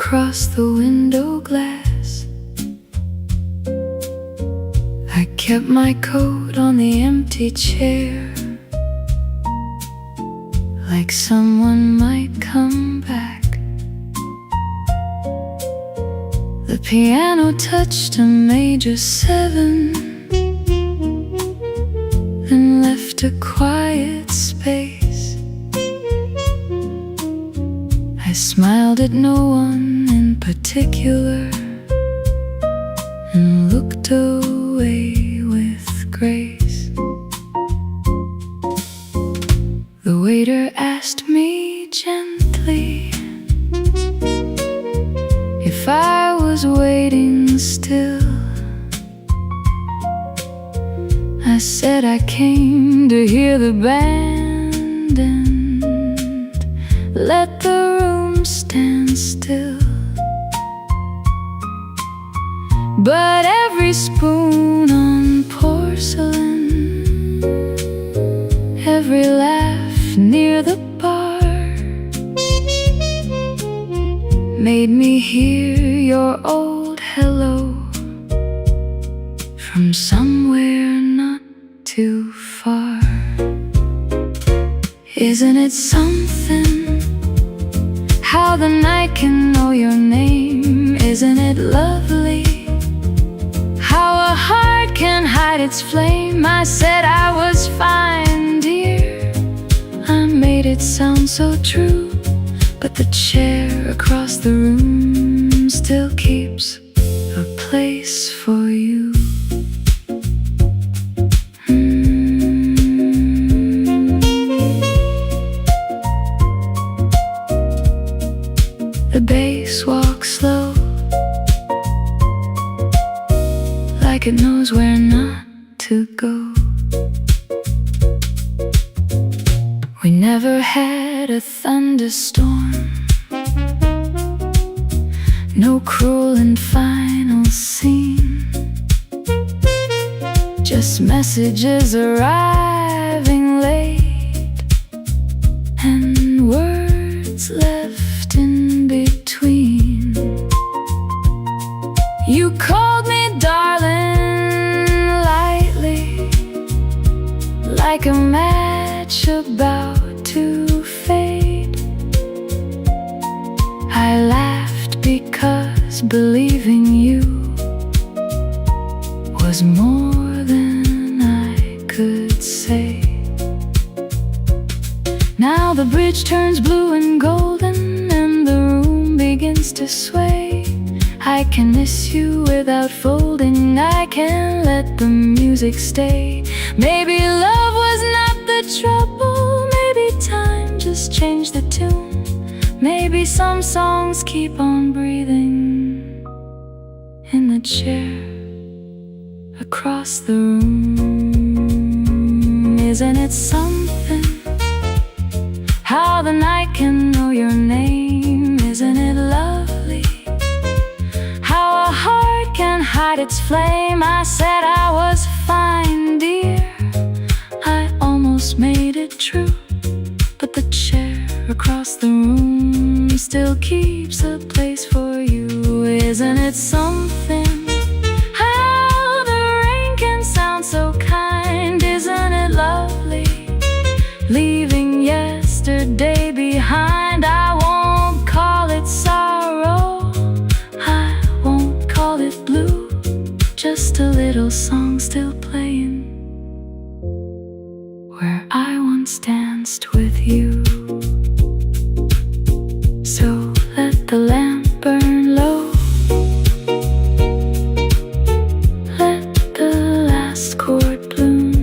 across the window glass. I kept my coat on the empty chair, like someone might come back. The piano touched a major 7, then left a quiet space. I smiled at no one in particular and looked away with grace. The waiter asked me gently if I was waiting still. I said I came to hear the band and let the room stand still. But every spoon on porcelain, every laugh near the bar made me hear your old hello from somewhere not too far. Isn't it something how the night can know your name? Isn't it lovely how a heart can hide its flame? I said I was fine, dear. I made it sound so true, but the chair across the room still keeps a place for you. The bass walks slow, like it knows where not to go. We never had a thunderstorm, no cruel and final scene, just messages arriving late and words left in between. You called me darling lightly, like a match about to fade. I laughed because believing you was more than I could say. Now the bridge turns blue and golden and the room begins to sway. I can miss you without folding, I can let the music stay. Maybe love was not the trouble, maybe time just changed the tune. Maybe some songs keep on breathing in the chair across the room. Isn't it something how the night can know your name? Isn't it lovely how a heart can hide its flame? I said I was fine, dear. I almost made it true, but the chair across the room still keeps a place for you. Isn't it something how the rain can sound so kind? Isn't it lovely leaving yesterday behind? I won't call it sorrow, I won't call it blue, just a little song still playing where I once danced with you. So let the lamp burn low, let the last chord bloom.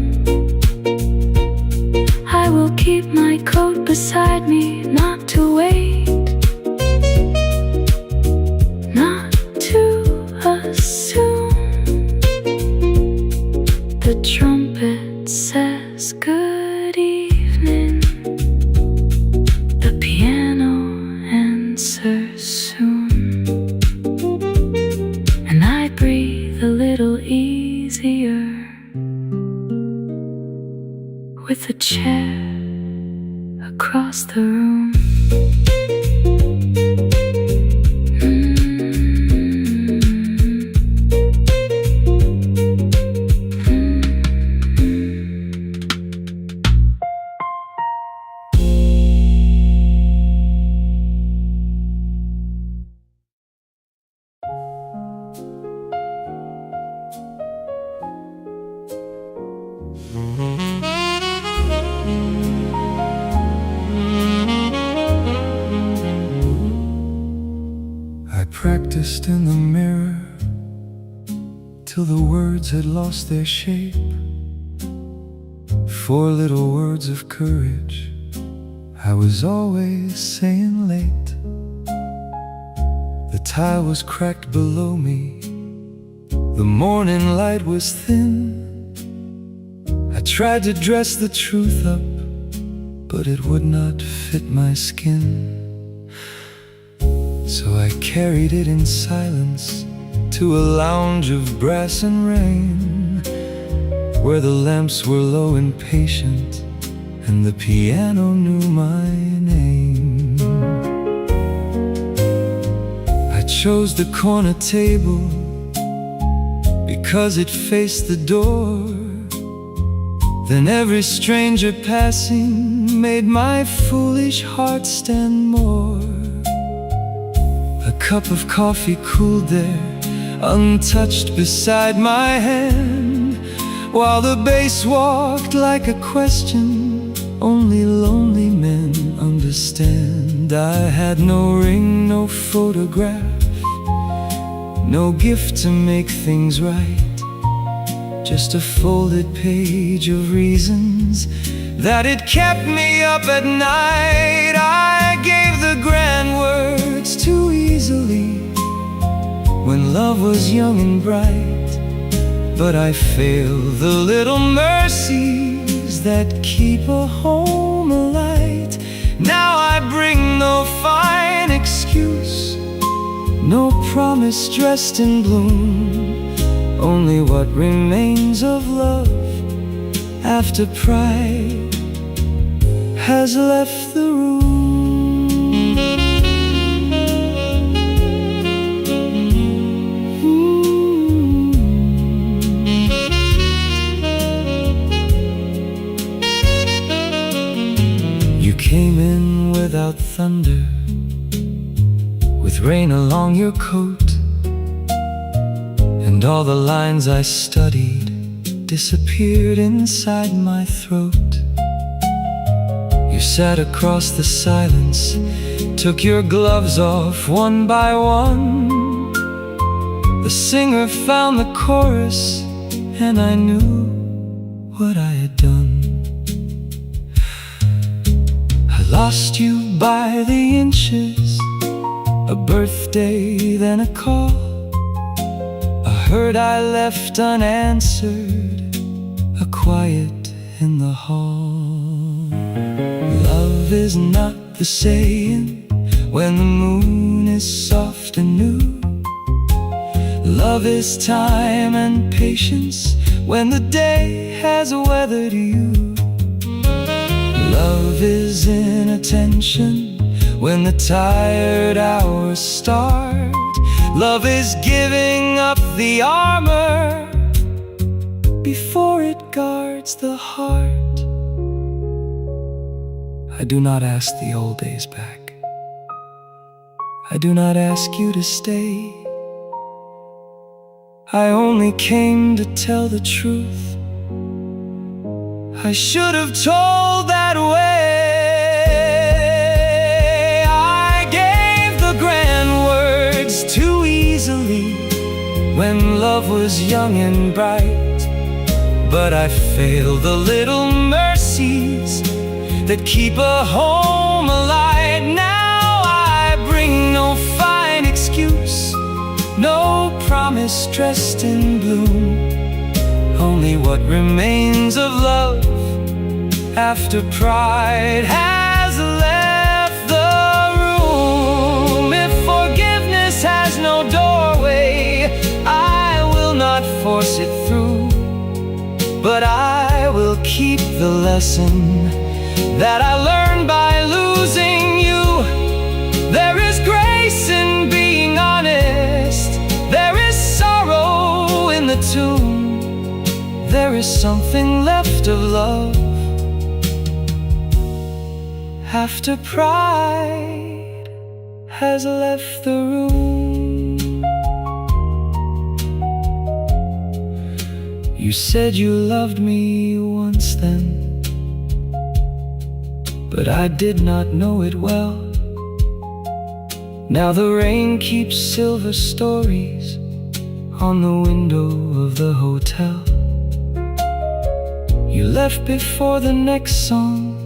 I will keep my coat beside me, not to wait, not to assume. The trumpet says good evening, the piano answers soon, and I breathe a little easier with the chair across the room. practiced in the mirror till the words had lost their shape. 4 little words of courage I was always saying late. The tile was cracked below me, the morning light was thin. I tried to dress the truth up, but it would not fit my skin. So I carried it in silence to a lounge of brass and rain, where the lamps were low and patient, and the piano knew my name. I chose the corner table because it faced the door. Then every stranger passing made my foolish heart stand more. A cup of coffee cooled there, untouched beside my hand, while the bass walked like a question only lonely men understand. I had no ring, no photograph, no gift to make things right, just a folded page of reasons that it kept me up at night. I gave the grand words too easily when love was young and bright, but I failed the little mercies that keep a home alight. Now I bring no fine excuse, no promise dressed in bloom, only what remains of love after pride has left the room. You came in without thunder, with rain along your coat, and all the lines I studied disappeared inside my throat. You sat across the silence, took your gloves off one by one. The singer found the chorus, and I knew what I had done. I lost you by the inches, a birthday, then a call, a hurt I left unanswered, a quiet in the hall. Love is not the saying when the moon is soft and new. Love is time and patience when the day has weathered you. Love is inattention when the tired hours start. Love is giving up the armor before it guards the heart. I do not ask the old days back. I do not ask you to stay. I only came to tell the truth. I should have told that way. I gave the grand words too easily when love was young and bright, but I failed the little mercies that keep a home alight. Now I bring no fine excuse, no promise dressed in bloom, only what remains of love after pride has left the room. If forgiveness has no doorway, I will not force it through, but I will keep the lesson that I learned by losing you. There is grace in being honest, there is sorrow in the tomb, there is something left of love after pride has left the room. You said you loved me once then, but I did not know it well. Now the rain keeps silver stories on the window of the hotel. You left before the next song,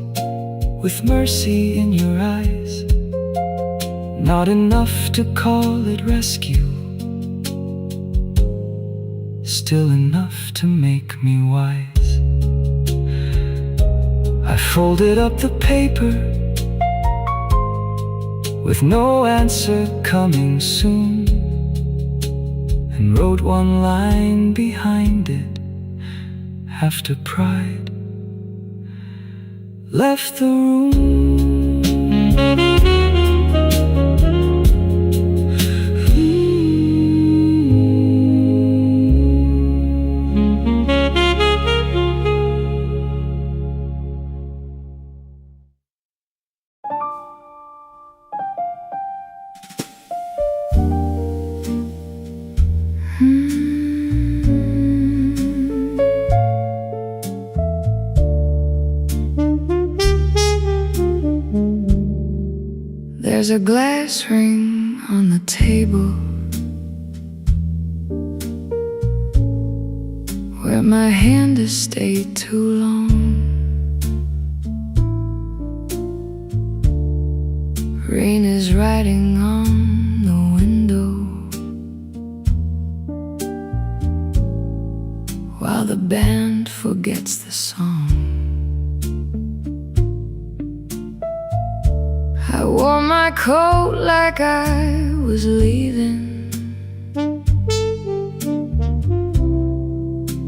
with mercy in your eyes. Not enough to call it rescue, still enough to make me wise. I folded up the paper, with no answer coming soon, and wrote one line behind it after pride left the room. There's a glass ring on the table where my hand has stayed too long. Rain is writing on the window while the band forgets the song. I wore my coat like I was leaving,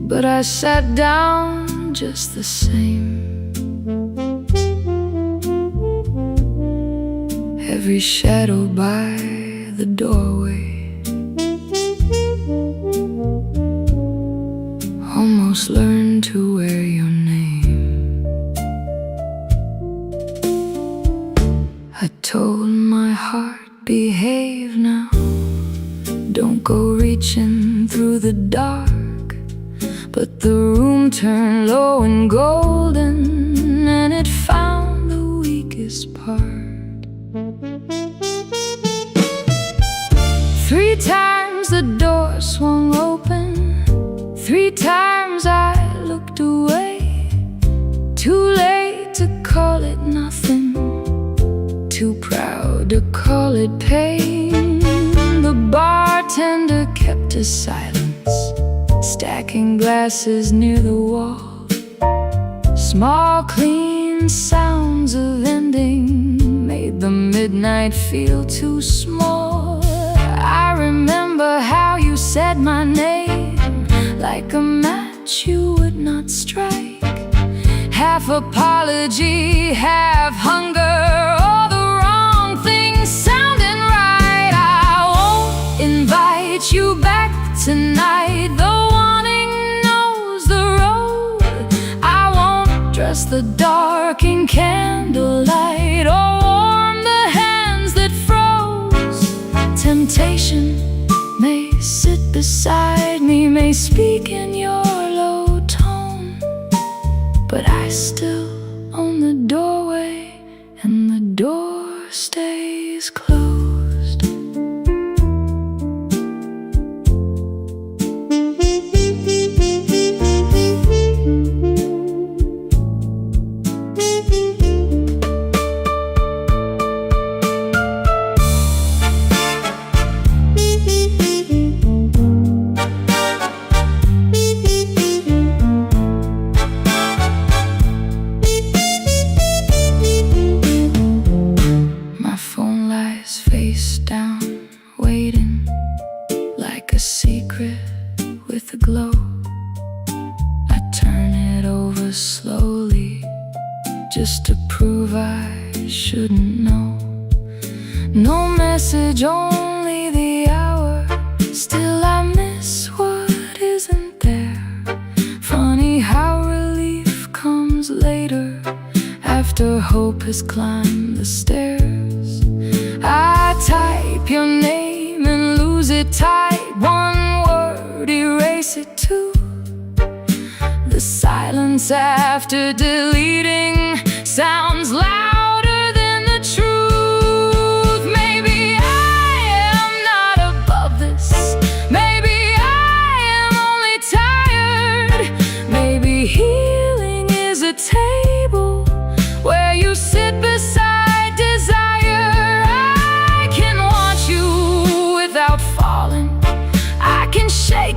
but I sat down just the same. Every shadow by the doorway almost learned to wear your name. I told my heart, behave now, don't go reaching through the dark. But the room turned low and golden, and it found the weakest part. 3 times the door swung open, 3 times I looked away. Too late to call it nothing, too proud to call it pain. The bartender kept his silence, stacking glasses near the wall. Small clean sounds of ending made the midnight feel too small. I remember how you said my name like a match you would not strike. Half apology, half hunger, all the wrong things sounding right. I won't invite you back tonight, the warning knows the road. I won't dress the dark in candlelight or warm the hands that froze. Temptation may sit beside me, may speak in your low tone, but I still own the doorway, and the door stays closed. Face down, waiting like a secret with a glow. I turn it over slowly, just to prove I shouldn't know. No message, only the hour. Still I miss what isn't there. Funny how relief comes later, after hope has climbed the stairs. I type your name and lose it, type one word, erase it too. The silence after deleting sounds louder than the truth. Maybe I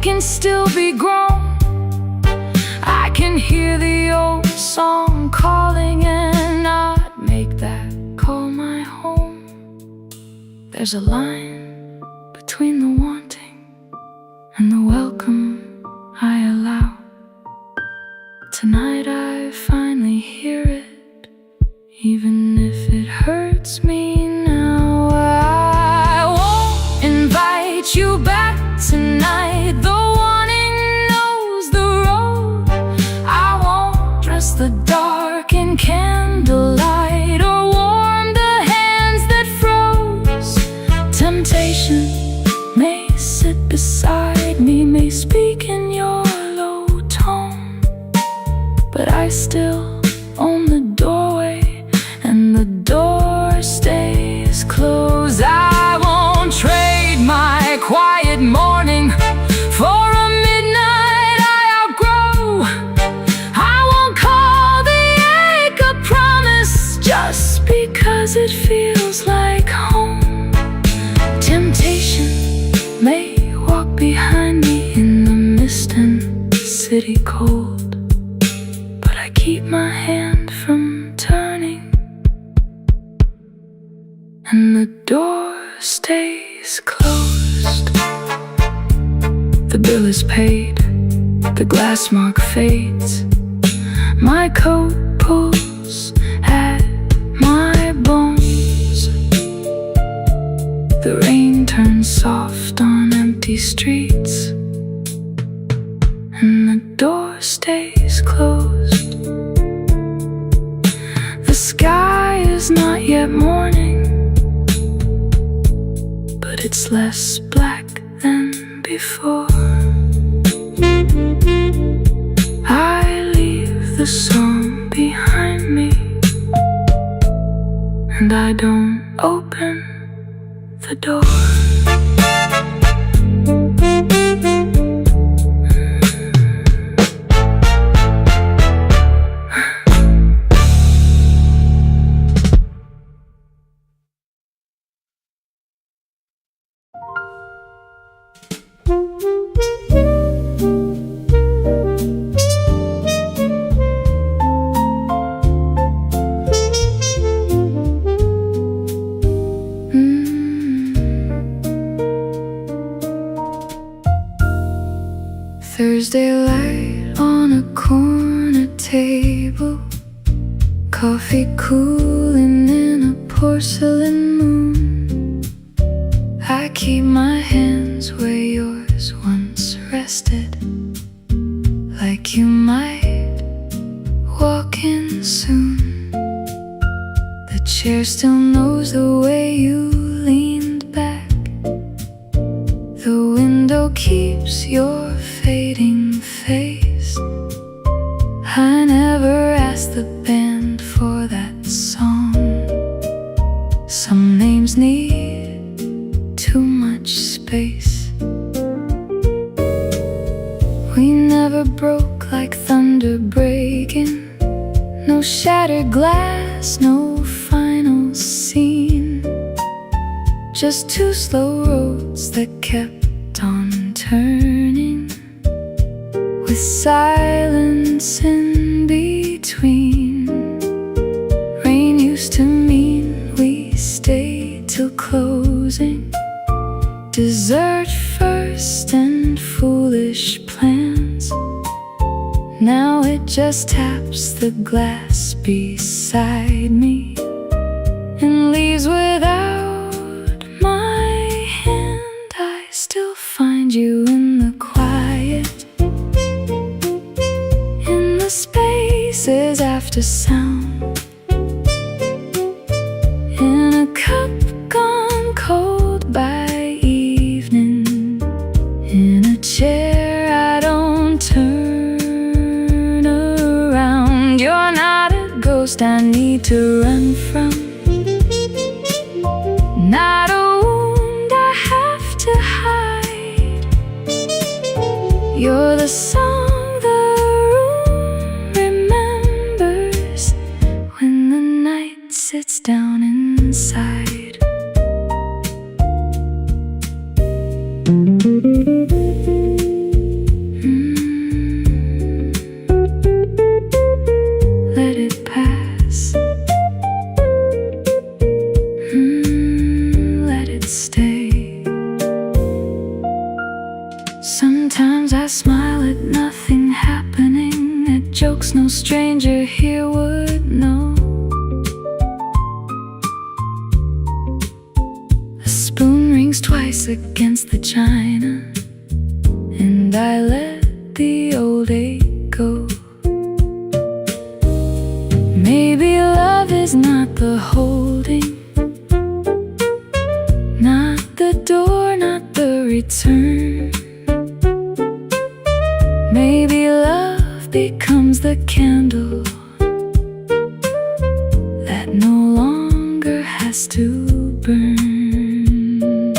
can still be grown. I can hear the old song calling and not make that call my home. There's a line between the wanting and the welcome I allow. Tonight I finally hear it, even if it hurts me now. I won't invite you back tonight. The warning knows the road. I won't dress the dark in candlelight or warm the hands that froze. Temptation may sit beside me, may speak in your low tone, but I still own the doorway, and the door stays closed. I won't trade my quiet morning for a midnight I outgrow. I won't call the ache a promise just because it feels like home. Temptation may walk behind me in the mist and city cold, but I keep my hand from turning, and the door stays closed. The bill is paid, the glass mark fades. My coat pulls at my bones. The rain turns soft on empty streets, and the door stays closed. The sky is not yet morning, but it's less black than before. I leave the song behind me, and I don't open the door. Thursday light on a corner table, coffee cooling in a porcelain moon. I keep my hands where yours once rested, like you might walk in soon. The chair still knows the way you leaned back. The window keeps your fading face. I never asked the band for that song. Some names need too much space. We never broke like thunder breaking. No shattered glass, no final scene. Just two slow roads that kept on turning, with silence in between. Rain used to mean we stayed till closing. Dessert first and foolish plans. Now it just taps the glass beside me and leaves without my hand. I still find you in the quiet, in the spaces after sound, in a cup gone cold by evening, in a chair I don't turn around. You're not a ghost I need to run from, not a wound I have to hide. You're the song the room remembers when the night sits down inside. Sometimes I smile at nothing happening, at jokes no stranger here would know. A spoon rings twice against the china, and I let the old ache go. Maybe love is not the holding, not the door, not the return. Maybe love becomes the candle that no longer has to burn.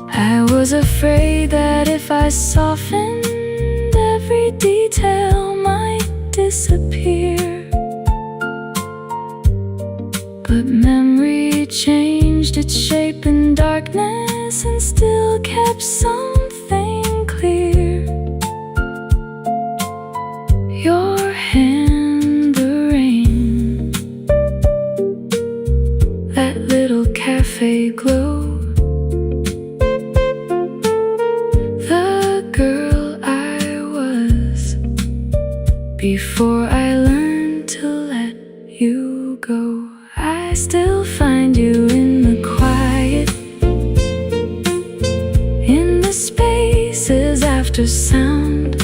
I was afraid that if I softened, every detail might disappear. But memory changed its shape in darkness and still kept something clear. Your hand, the rain, that little cafe glow, the girl I was before I learned to let you go. I still find you in the quiet, in the spaces after sound,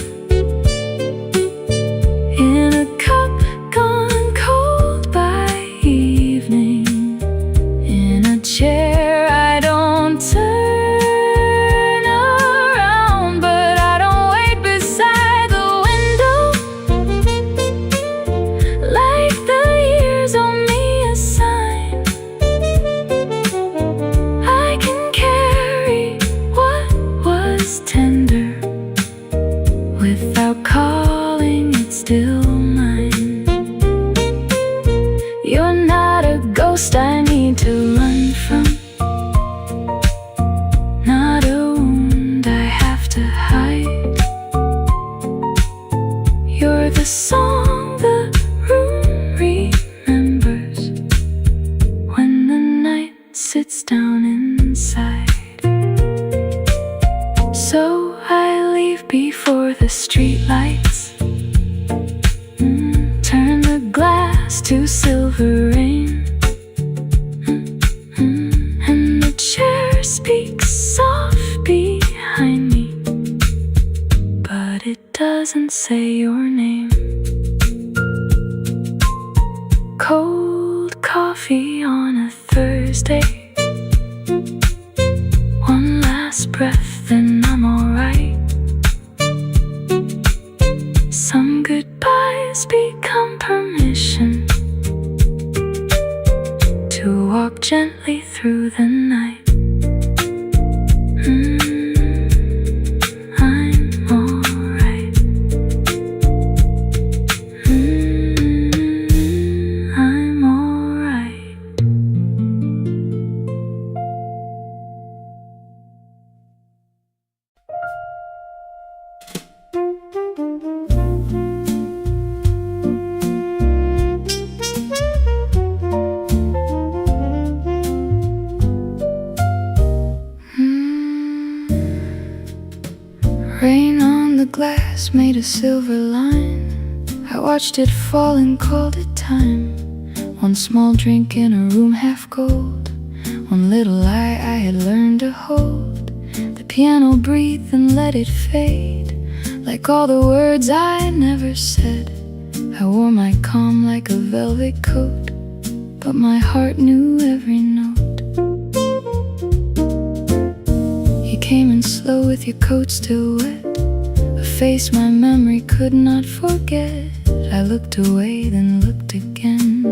in a cup gone cold by evening, in a chair I don't turn around, but I don't wait beside the window, like the years on me a sign. I can carry what was tender without calling it still mine. You're not a ghost I need to run from, not a wound I have to hide. You're the song the room remembers when the night sits down inside. So I leave before the streetlights, turn the glass to silver rain, and the chair speaks soft behind me, but it doesn't say your name. Cold coffee on a Thursday, one last breath and I'm alright. Some goodbyes become permission to walk gently through the night. I'm alright. I'm alright. Rain on the glass made a silver line. I watched it fall and called it time. One small drink in a room half gold, one little lie I had learned to hold. The piano breathed and let it fade, like all the words I never said. I wore my calm like a velvet coat, but my heart knew every note. You came in slow with your coat still wet, a face my memory could not forget. I looked away, then looked again,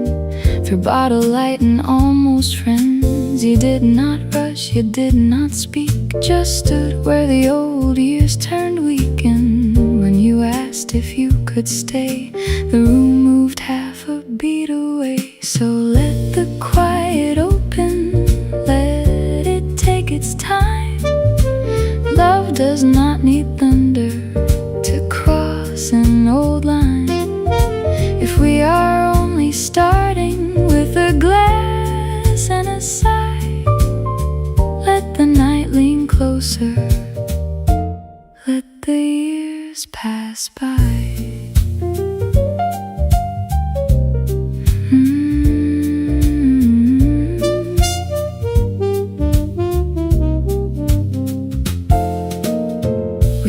through bottle light and almost friends. You did not rush, you did not speak, just stood where the old years turned weak. And when you asked if you could stay, the room moved half a beat away. So let the quiet open, let it take its time. Love does not need thunder to cross an old line. If we are only starting with a glass and a sigh, let the night lean closer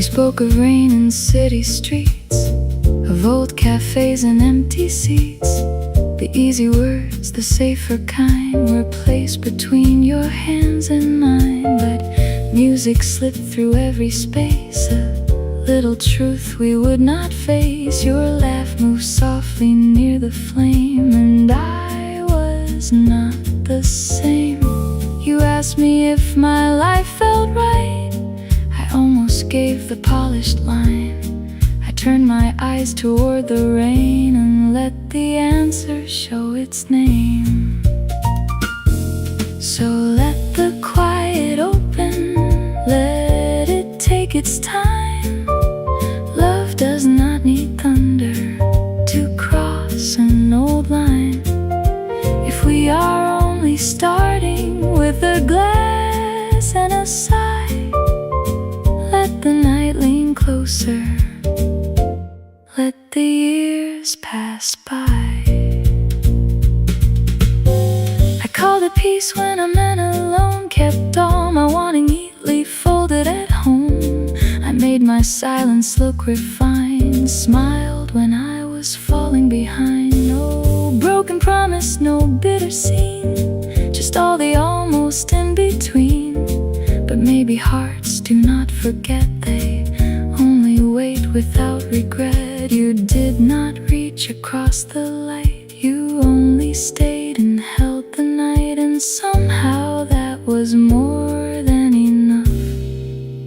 We spoke of rain and city streets, of old cafes and empty seats. The easy words, the safer kind, were placed between your hands and mine. But music slipped through every space, a little truth we would not face. Your laugh moved softly near the flame, and I was not the same. You asked me if my life felt right. I almost gave the polished line. I turned my eyes toward the rain and let the answer show its name. So let the quiet open, let it take its time. Love does not need thunder to cross an old line. If we are only starting with a glass and a sigh, let the night lean closer, let the years pass by. I called it peace when a man alone kept all my wanting neatly folded at home. I made my silence look refined, smiled when I was falling behind. No broken promise, no bitter scene, just all the almost in between. But maybe hearts do not forget, they only wait without regret. You did not reach across the light, you only stayed and held the night. And somehow that was more than enough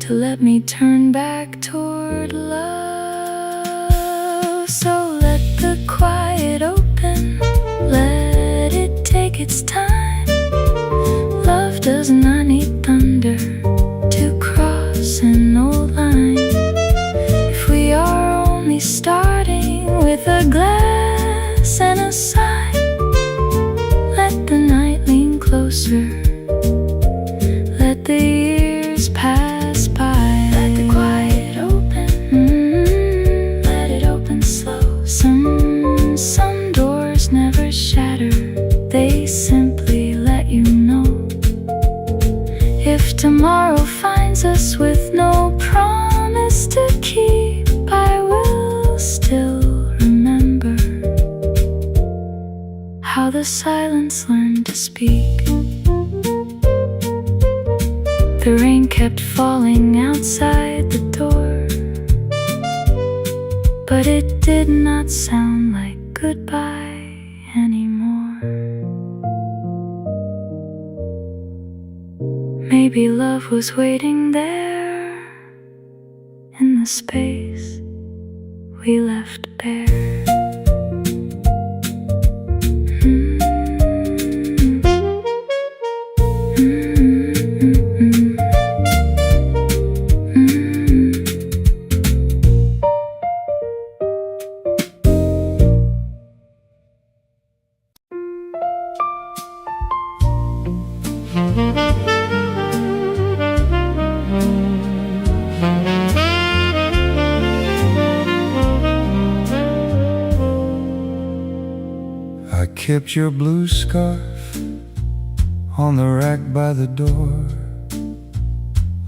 to let me turn back toward love. So let the quiet open, let it take its time. Love does not need thunder to cross an old line. If we are only starting with a glass and a sigh, let the night lean closer, let the years pass by. Let the quiet open, let it open slow. Some doors never shatter, they simply let you know. If tomorrow finds us with no promise to keep, I will still remember how the silence learned to speak. The rain kept falling outside the door, but it did not sound like goodbye anymore. Maybe love was waiting there in the space we left bare. I kept your blue scarf on the rack by the door,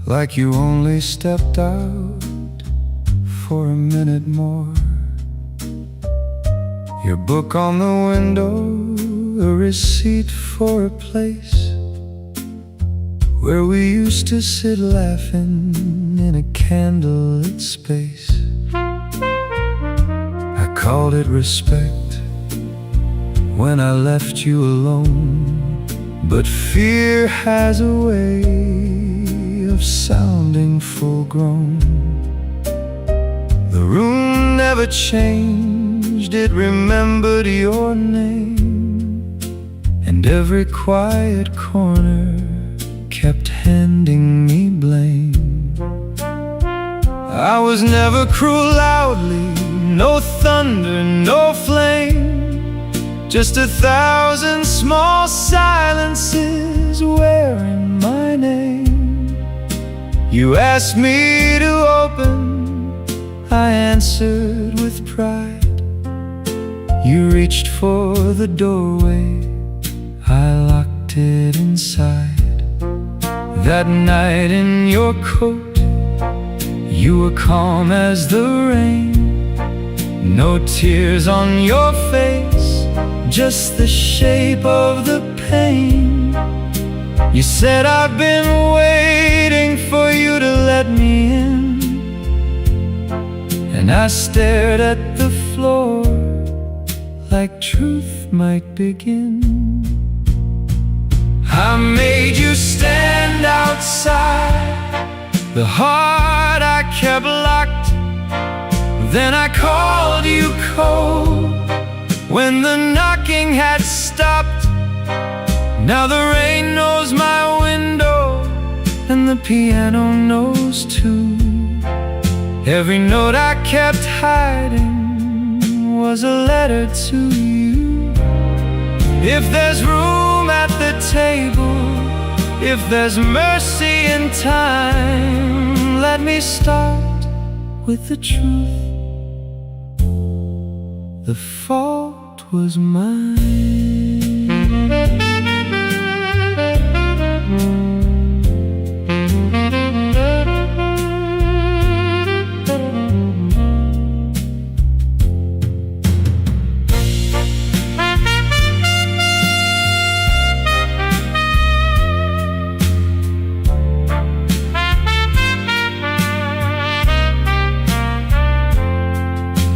like you only stepped out for a minute more. Your book on the window, a receipt for a place where we used to sit laughing in a candlelit space. I called it respect when I left you alone, but fear has a way of sounding full grown. The room never changed, it remembered your name, and every quiet corner kept handing me blame. I was never cruel loudly, no thunder, no flame, just 1,000 small silences wearing my name. You asked me to open, I answered with pride. You reached for the doorway, I locked it inside. That night in your coat, You were calm as the rain, no tears on your face, just the shape of the pain. You said, I've been waiting for you to let me in. And I stared at the floor like truth might begin. I made you stand outside, the heart I kept locked. Then I called you cold when the knocking had stopped. Now the rain knows my window, and the piano knows too. Every note I kept hiding was a letter to you. If there's room at the table, if there's mercy in time, let me start with the truth. The fault was mine.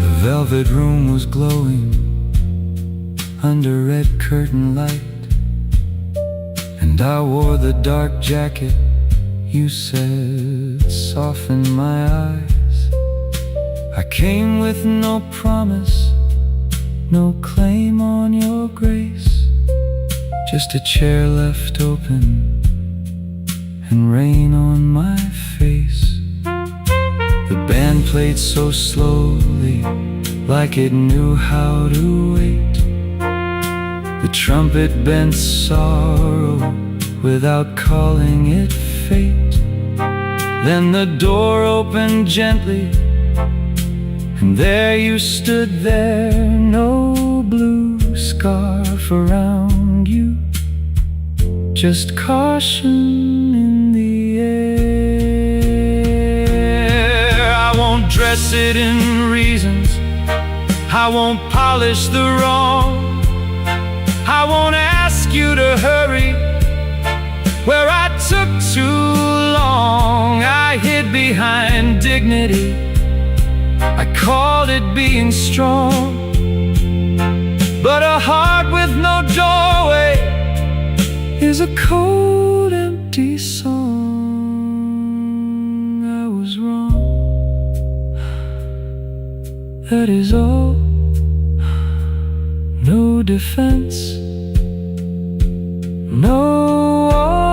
The velvet room was glowing under red curtain light, and I wore the dark jacket you said softened my eyes. I came with no promise, no claim on your grace, just a chair left open and rain on my face. The band played so slowly, like it knew how to wait. The trumpet bent sorrow without calling it fate. Then the door opened gently, and there you stood there, no blue scarf around you, just caution in the air. I won't dress it in reasons, I won't polish the wrong, I won't ask you to hurry where I took too long. I hid behind dignity, I called it being strong. But a heart with no doorway is a cold, empty song. I was wrong, that is all. No defense, no wall.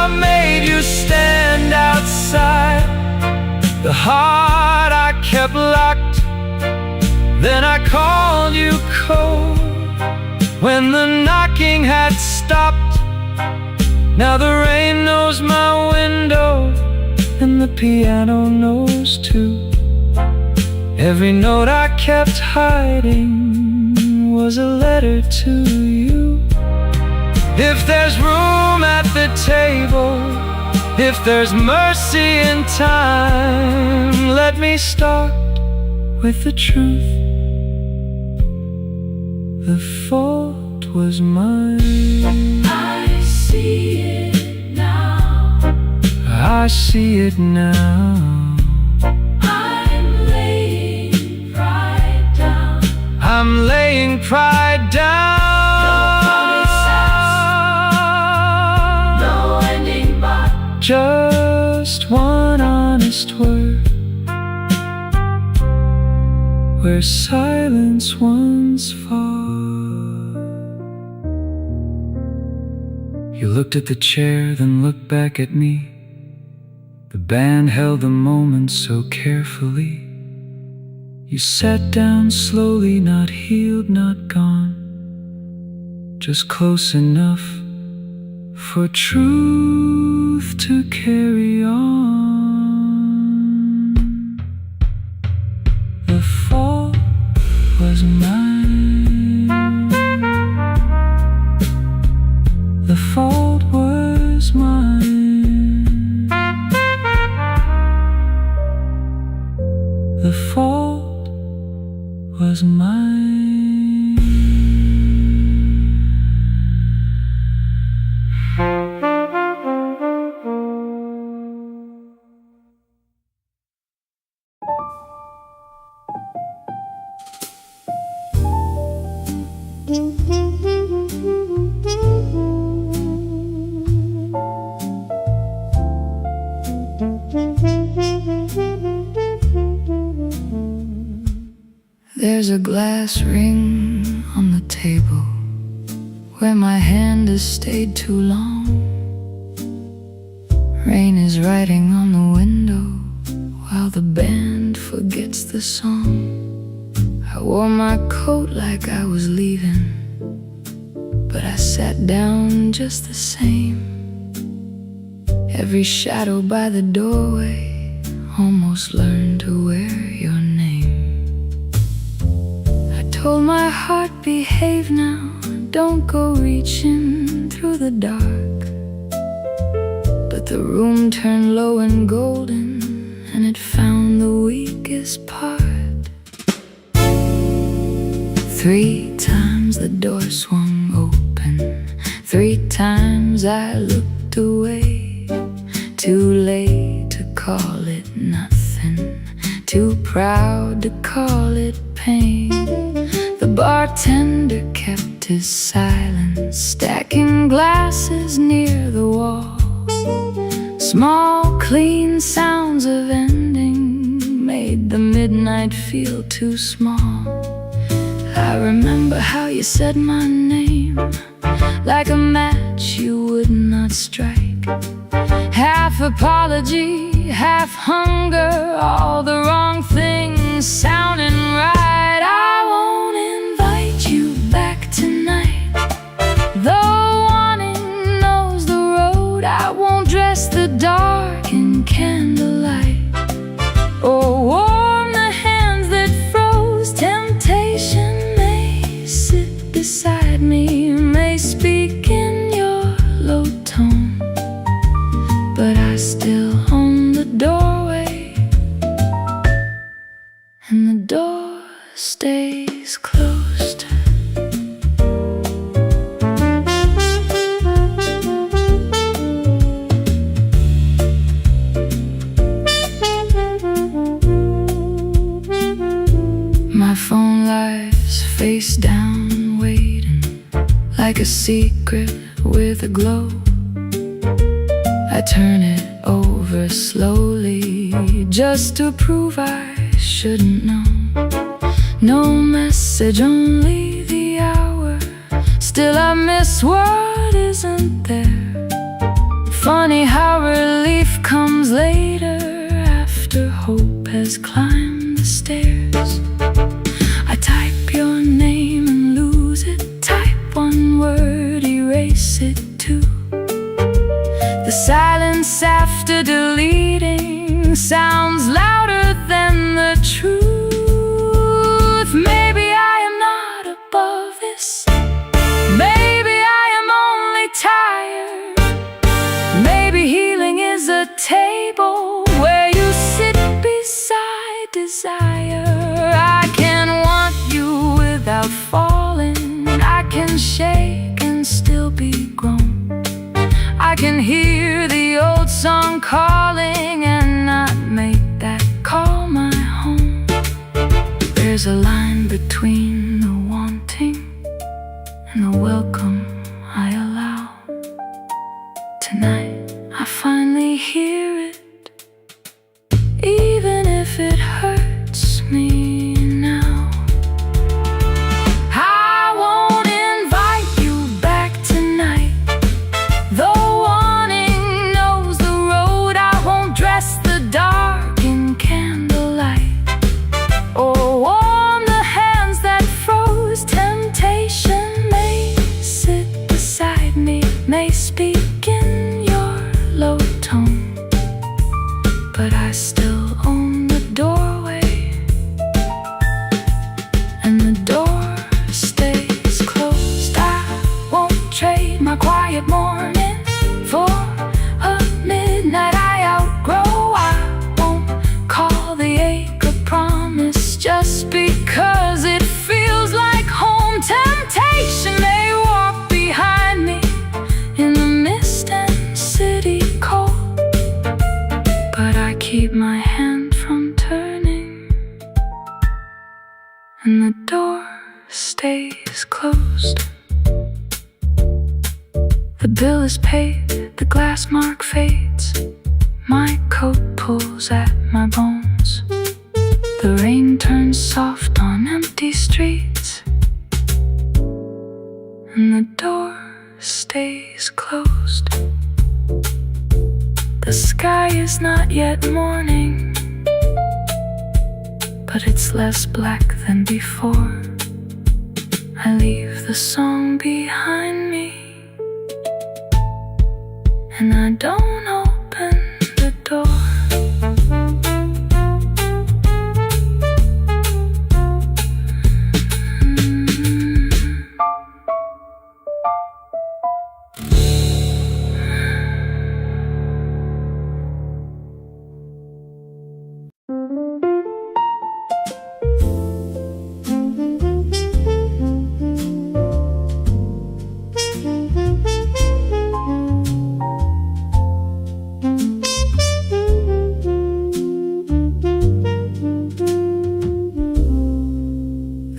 I made you stand outside, the heart I kept locked. Then I called you cold when the knocking had stopped. Now the rain knows my window, and the piano knows too. Every note I kept hiding was a letter to you. If there's room at the table, if there's mercy in time, let me start with the truth. The fault was mine. I see it now. I see it now. I'm laying pride down. No promises, no ending but just one honest word, where silence once fought. You looked at the chair, then looked back at me. The band held the moment so carefully. You sat down slowly, not healed, not gone, just close enough for truth to carry on. The fault was mine. The fault was mine. There's a glass ring on the table where my hand has stayed too long. Rain is writing on the window while the band forgets the song. I wore my coat like I was leaving, but I sat down just the same. Every shadow by the doorway almost learned to wear your name. I told my heart, behave now, don't go reaching through the dark. But the room turned low and golden, and it found the weakest part. 3 times the door swung open, 3 times I looked away. Too late to call it nothing, too proud to call it pain. The bartender kept his silence, stacking glasses near the wall. Small, clean sounds of ending made the midnight feel too small. I remember how you said my name, like a match you would not strike. Half apology, half hunger, all the wrong things sounding right. I won't invite you back tonight, though wanting knows the road. I won't dress the dark in candlelight, or warm the hands that froze. Temptation may sit beside me, may speak in your low tone, but I still own the doorway, and the door stays closed. My phone lies face down, waiting like a secret with a glow. I turn it over slowly, just to prove I shouldn't know. No message, only the hour. Still I miss what isn't there. Funny how relief comes later, after hope has climbed the stairs. I type your name and lose it, type one word, erase it too. The silence after deleting sounds louder than the truth. Maybe I am not above this, maybe I am only tired. Maybe healing is a table where you sit beside desire. I can want you without falling, I can shake and still be grown. I can hear the old song calling and not make that call my home. There's a line between the wanting and the welcome I allow. Tonight I finally hear it, even if it hurts me now. I won't invite you back tonight, though wanting knows the road. I won't dress the dark in candlelight, or warm the hands that froze. Temptation may sit beside me, may speak in your low tone, but I still own the doorway, and the door stays closed. I won't trade my quiet mornings for a midnight I outgrow. I won't call the ache a promise just because it feels like home. Temptation may walk behind me in the mist and city cold, but I keep my hand from turning, and the door stays closed. The bill is paid, the glass mark fades. My coat pulls at my bones. The rain turns soft on empty streets. The sky is not yet morning, but it's less black than before. I leave the song behind me, and I don't open the door.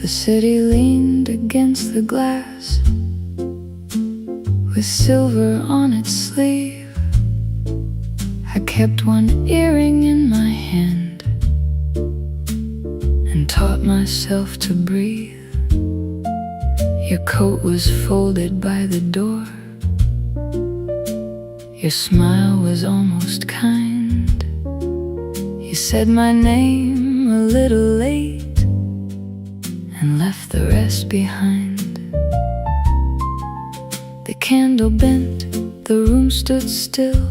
The city leaned against the glass with silver on its sleeve. I kept one earring in my hand and taught myself to breathe. Your coat was folded by the door. Your smile was almost kind. You said my name a little late and left the rest behind. The candle bent, the room stood still.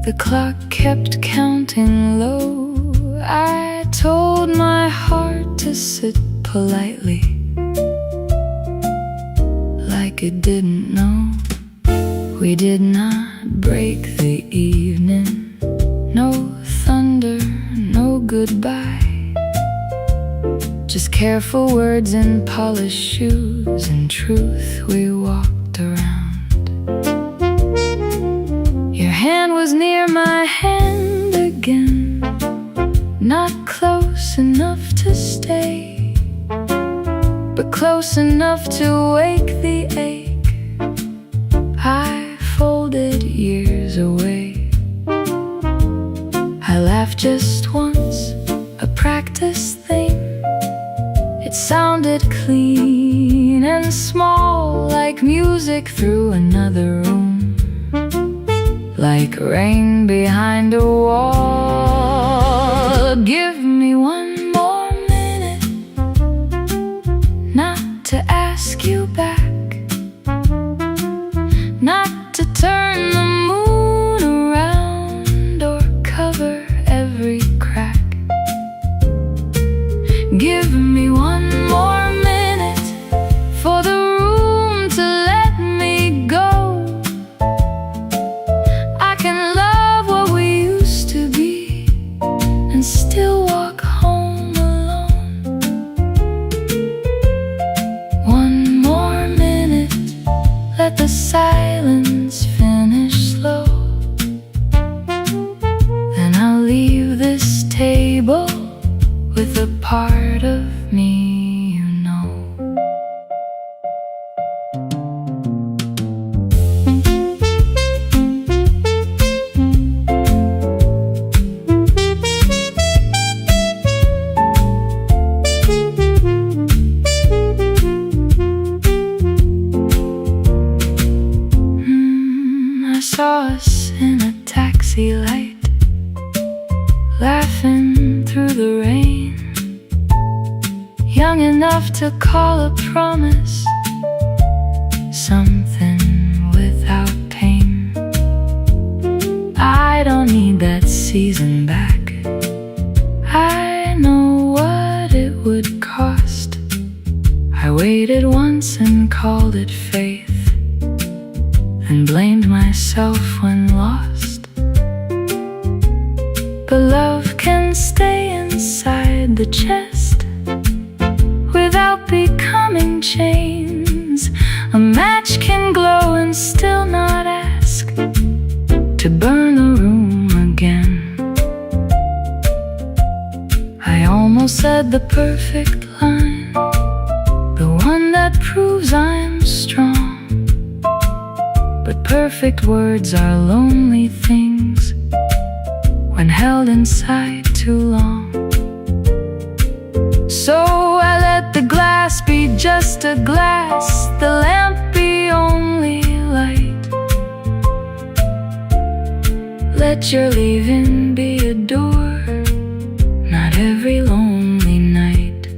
The clock kept counting low. I told my heart to sit politely, like it didn't know. We did not break the evening. No thunder, no goodbye. Just careful words and polished shoes and truth we walked around. Your hand was near my hand again, not close enough to stay, but close enough to wake the ache I folded years away. I laughed just once, a practice thing. It sounded clean and small, like music through another room, like rain behind a wall. Give me one more minute, not to ask you back, not to turn the moon around or cover every crack. Give me one more minute for the room to let me go. I can love what we used to be and still walk home alone. One more minute, let the silence finish slow. Then I'll leave this table with a part of me you know. I saw us in a taxi light, laughing through the rain, young enough to call a promise something without pain. I don't need that season back. I know what it would cost. I waited once and called it faith, and blamed myself when lost. But love can stay inside the chest without becoming chains. A match can glow and still not ask to burn the room again. I almost said the perfect line, the one that proves I'm strong. But perfect words are lonely things when held inside too long. So I let the glass be just a glass, the lamp be only light. Let your leaving be a door, not every lonely night.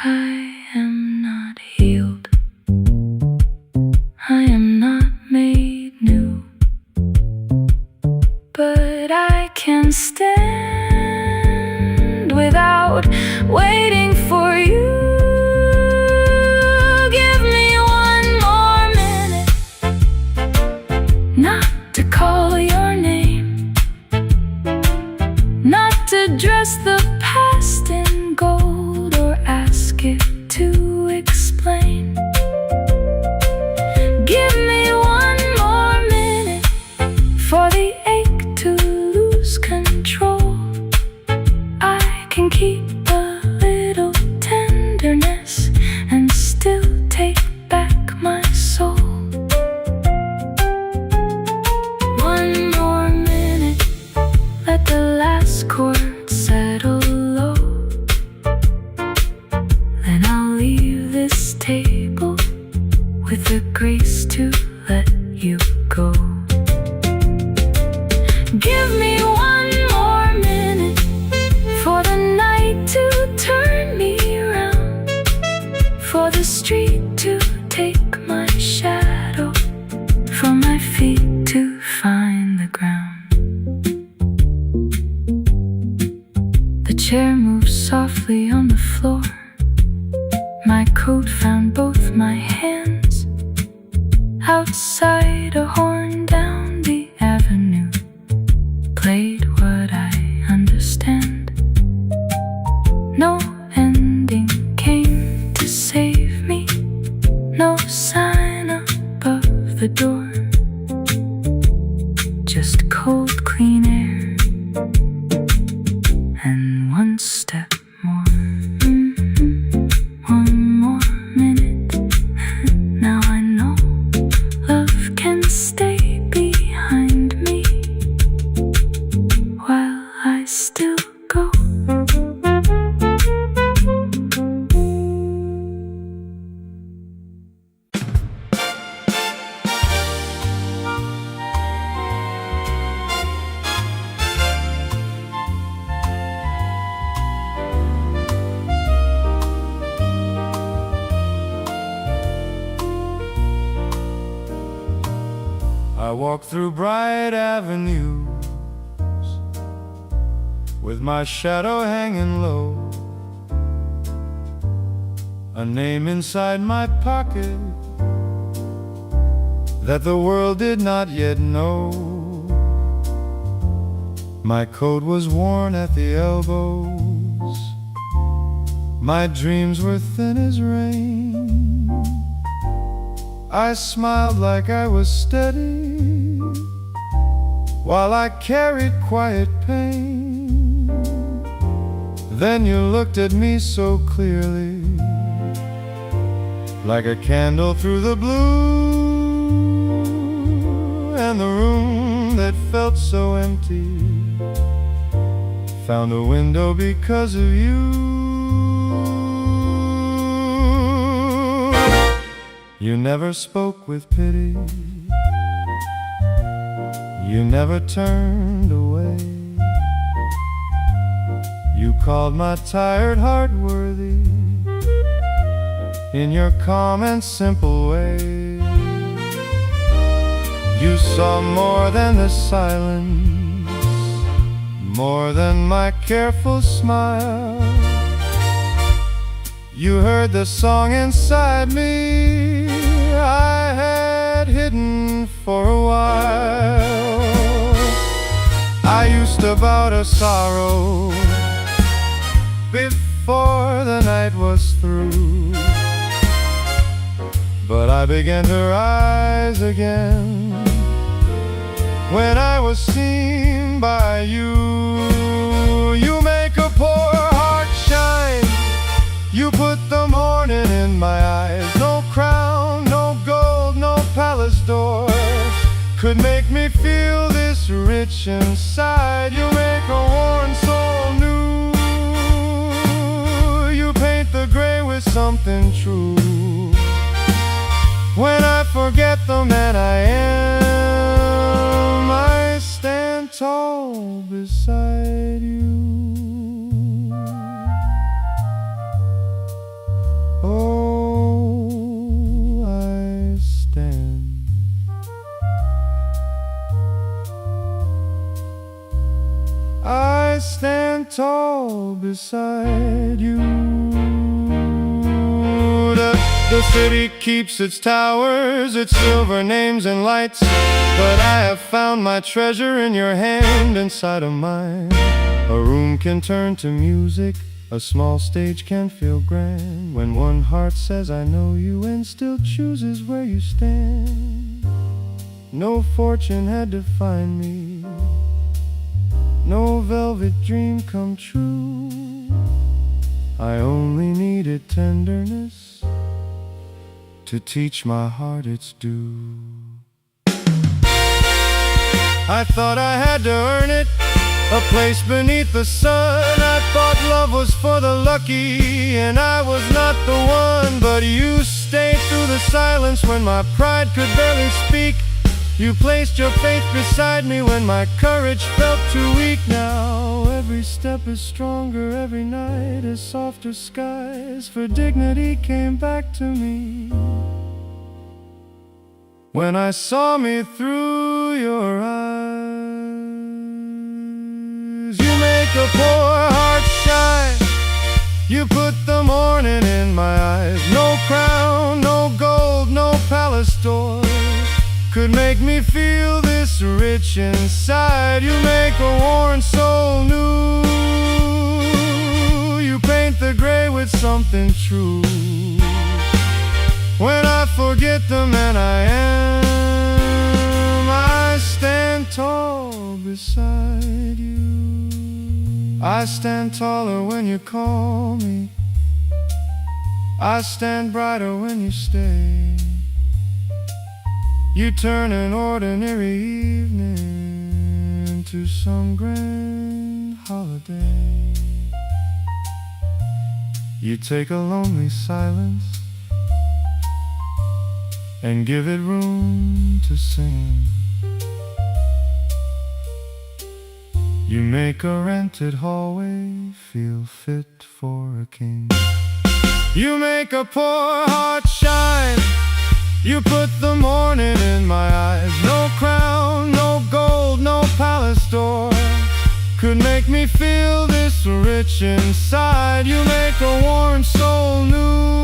I am not healed, I am not made new, but I can stand without waiting for you. Give me one more minute, not to call your name, not to dress the past in gold or ask it to explain. Give me one more minute for the ache to lose control. I can keep a little tenderness and still take back my soul. One more minute, let the last chord settle low. Then I'll leave this table with the grace to let you go. Give me one more minute for the night to turn me around, for the street to take my shadow, for my feet to find the ground. The chair moves softly on the floor. My coat found both my hands. Outside, a horn down the avenue played what I understand. No ending came to save me, no sign above the door, just cold, clean air and one step more. One more minute, now I know love can stay behind me while I still go. I walk through bright avenues with my shadow hanging low, a name inside my pocket that the world did not yet know. My coat was worn at the elbows, my dreams were thin as rain. I smiled like I was steady while I carried quiet pain. Then you looked at me so clearly, like a candle through the blue, and the room that felt so empty found a window because of you. You never spoke with pity, you never turned away. You called my tired heart worthy in your calm and simple way. You saw more than the silence, more than my careful smile. You heard the song inside me I had hidden for a while. I used to bow to sorrow before the night was through, but I began to rise again when I was seen by you. You make a poor heart shine, you put the morning in my eyes. No crown, no gold, no palace door could make me feel this rich inside. You make a worn soul new, you paint the gray with something true. When I forget the man I am, stand tall beside you. The city keeps its towers, its silver names and lights, but I have found my treasure in your hand inside of mine. A room can turn to music, a small stage can feel grand, when one heart says I know you and still chooses where you stand. No fortune had to find me, no velvet dream come true. I only needed tenderness to teach my heart its due. I thought I had to earn it, a place beneath the sun. I thought love was for the lucky, and I was not the one. But you stayed through the silence when my pride could barely speak. You placed your faith beside me when my courage felt too weak. Now every step is stronger, every night is softer skies, for dignity came back to me when I saw me through your eyes. You make a poor heart shine, you put the morning in my eyes. No crown, no gold, no palace door could make me feel this rich inside. You make a worn soul new, you paint the gray with something true. When I forget the man I am, I stand tall beside you. I stand taller when you call me, I stand brighter when you stay. You turn an ordinary evening into some grand holiday. You take a lonely silence and give it room to sing. You make a rented hallway feel fit for a king. You make a poor heart shine, you put the morning in my eyes. No crown, no gold, no palace door could make me feel this rich inside. You make a worn soul new,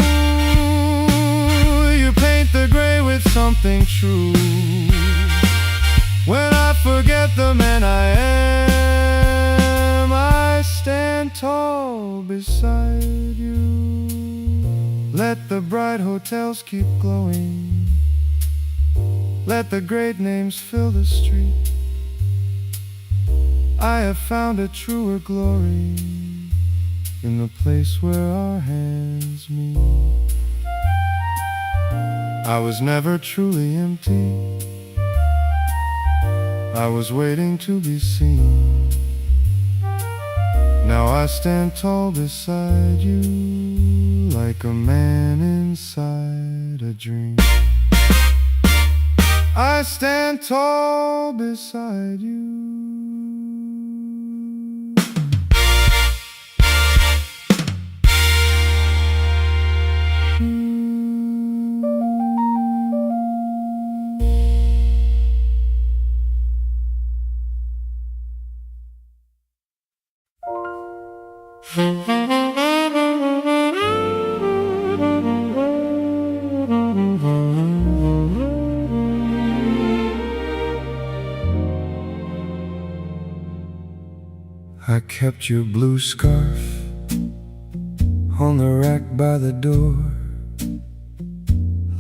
you paint the gray with something true. When I forget the man I am, I stand tall beside you. Let the bright hotels keep glowing, let the great names fill the street. I have found a truer glory in the place where our hands meet. I was never truly empty, I was waiting to be seen. Now I stand tall beside you, like a man inside a dream. I stand tall beside you. I kept your blue scarf on the rack by the door,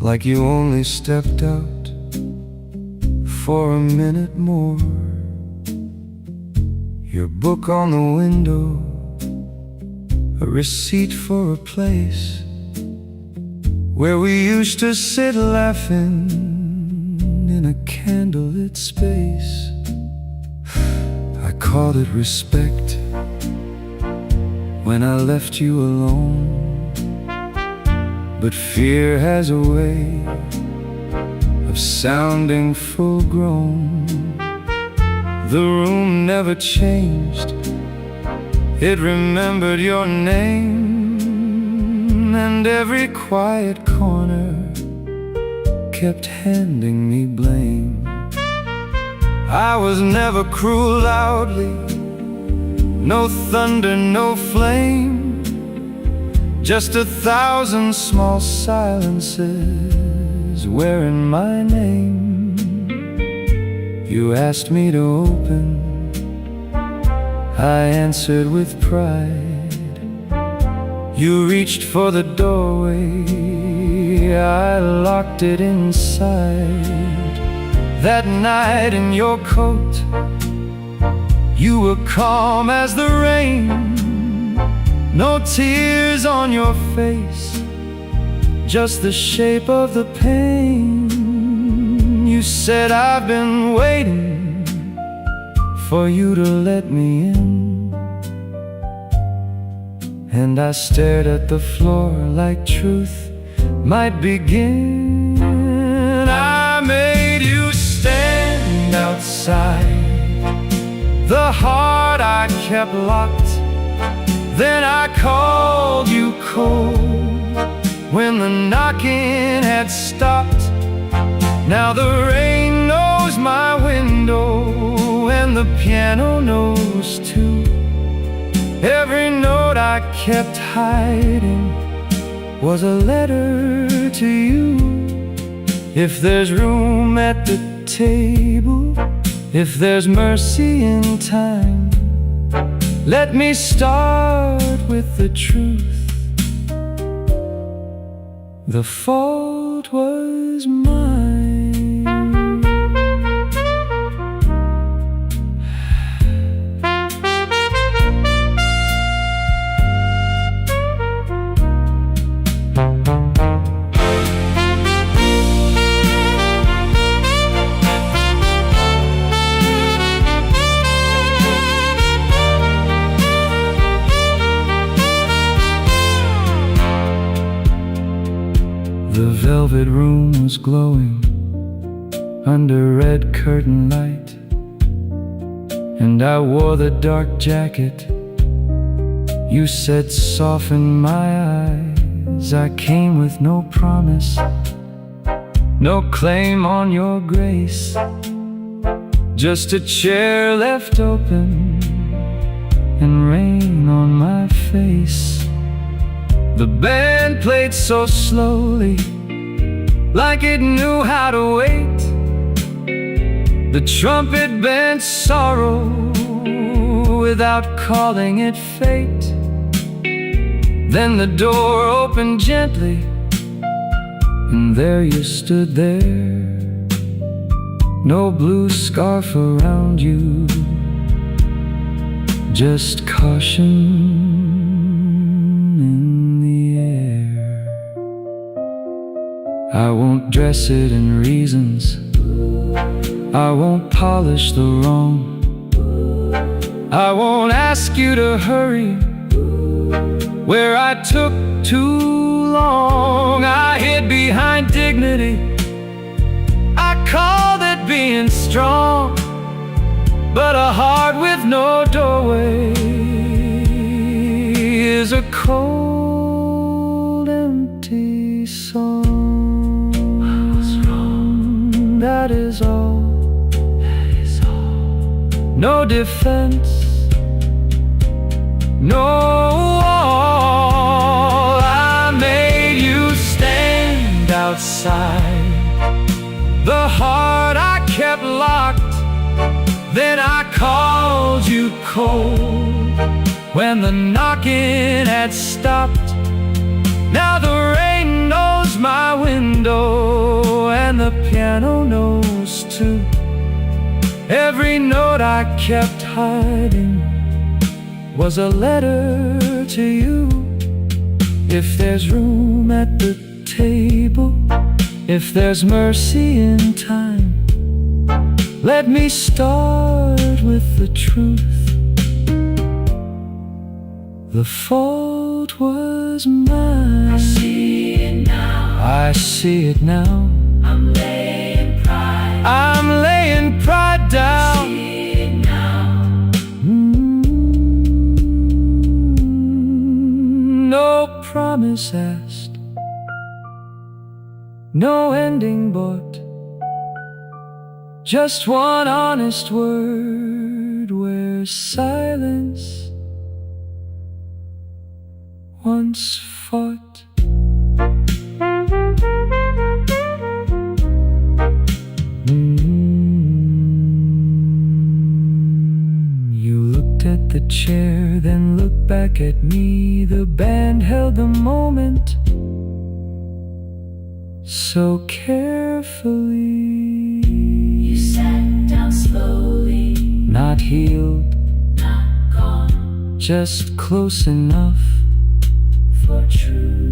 like you only stepped out for a minute more. Your book on the window, a receipt for a place where we used to sit laughing in a candlelit space. I called it respect when I left you alone, but fear has a way of sounding full grown. The room never changed, it remembered your name, and every quiet corner kept handing me blame. I was never cruel loudly, No thunder, no flame, just 1,000 small silences wearing my name. You asked me to open, I answered with pride. You reached for the doorway, I locked it inside. That night in your coat, you were calm as the rain. No tears on your face, just the shape of the pain. You said, I've been waiting for you to let me in. And I stared at the floor like truth might begin. I made you stand outside, the heart I kept locked. Then I called you cold when the knocking had stopped. Now the rain knows my window and the piano knows too. Every note I kept hiding was a letter to you. If there's room at the table, if there's mercy in time, let me start with the truth. The fault was mine. The velvet room was glowing under red curtain light, and I wore the dark jacket you said softened my eyes. I came with no promise, no claim on your grace, just a chair left open and rain on my face. The band played so slowly, like it knew how to wait. The trumpet bent sorrow without calling it fate. Then the door opened gently, and there you stood there. No blue scarf around you, just caution in the air. I won't dress it in reasons, I won't polish the wrong, I won't ask you to hurry where I took too long. I hid behind dignity, I called it being strong, but a heart with no doorway is a cold, empty song. What's wrong? That is all. That is all. No defense, no wall. I made you stand outside, the heart I kept locked. Then I called you cold when the knocking had stopped. Now the rain knows my window and the piano knows too. Every note I kept hiding was a letter to you. If there's room at the table, if there's mercy in time, let me start with the truth. The fault was mine. I see it now. I see it now. I'm laying pride down. I see it now. No promise asked, no ending bought, just one honest word where silence once fought. You looked at the chair, then looked back at me. The band held the moment so carefully. You sat down slowly, Not healed, not gone, just close enough for true.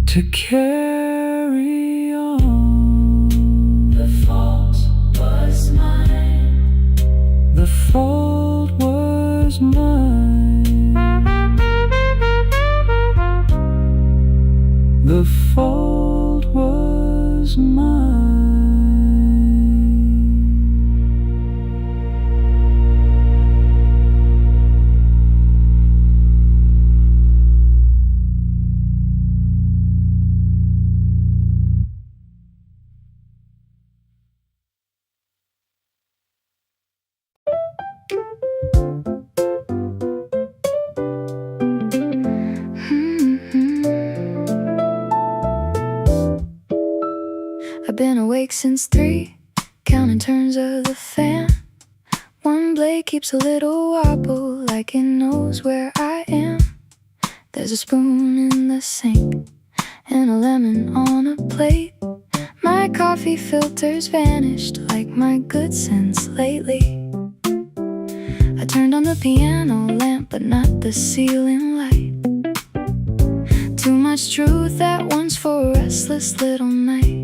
to carry on. The fault was mine. The fault was mine. The fault was mine. I've been awake since 3, counting turns of the fan. One blade keeps a little wobble, like it knows where I am. There's a spoon in the sink, and a lemon on a plate. My coffee filter's vanished, like my good sense lately. I turned on the piano lamp, but not the ceiling light. Too much truth at once for a restless little night.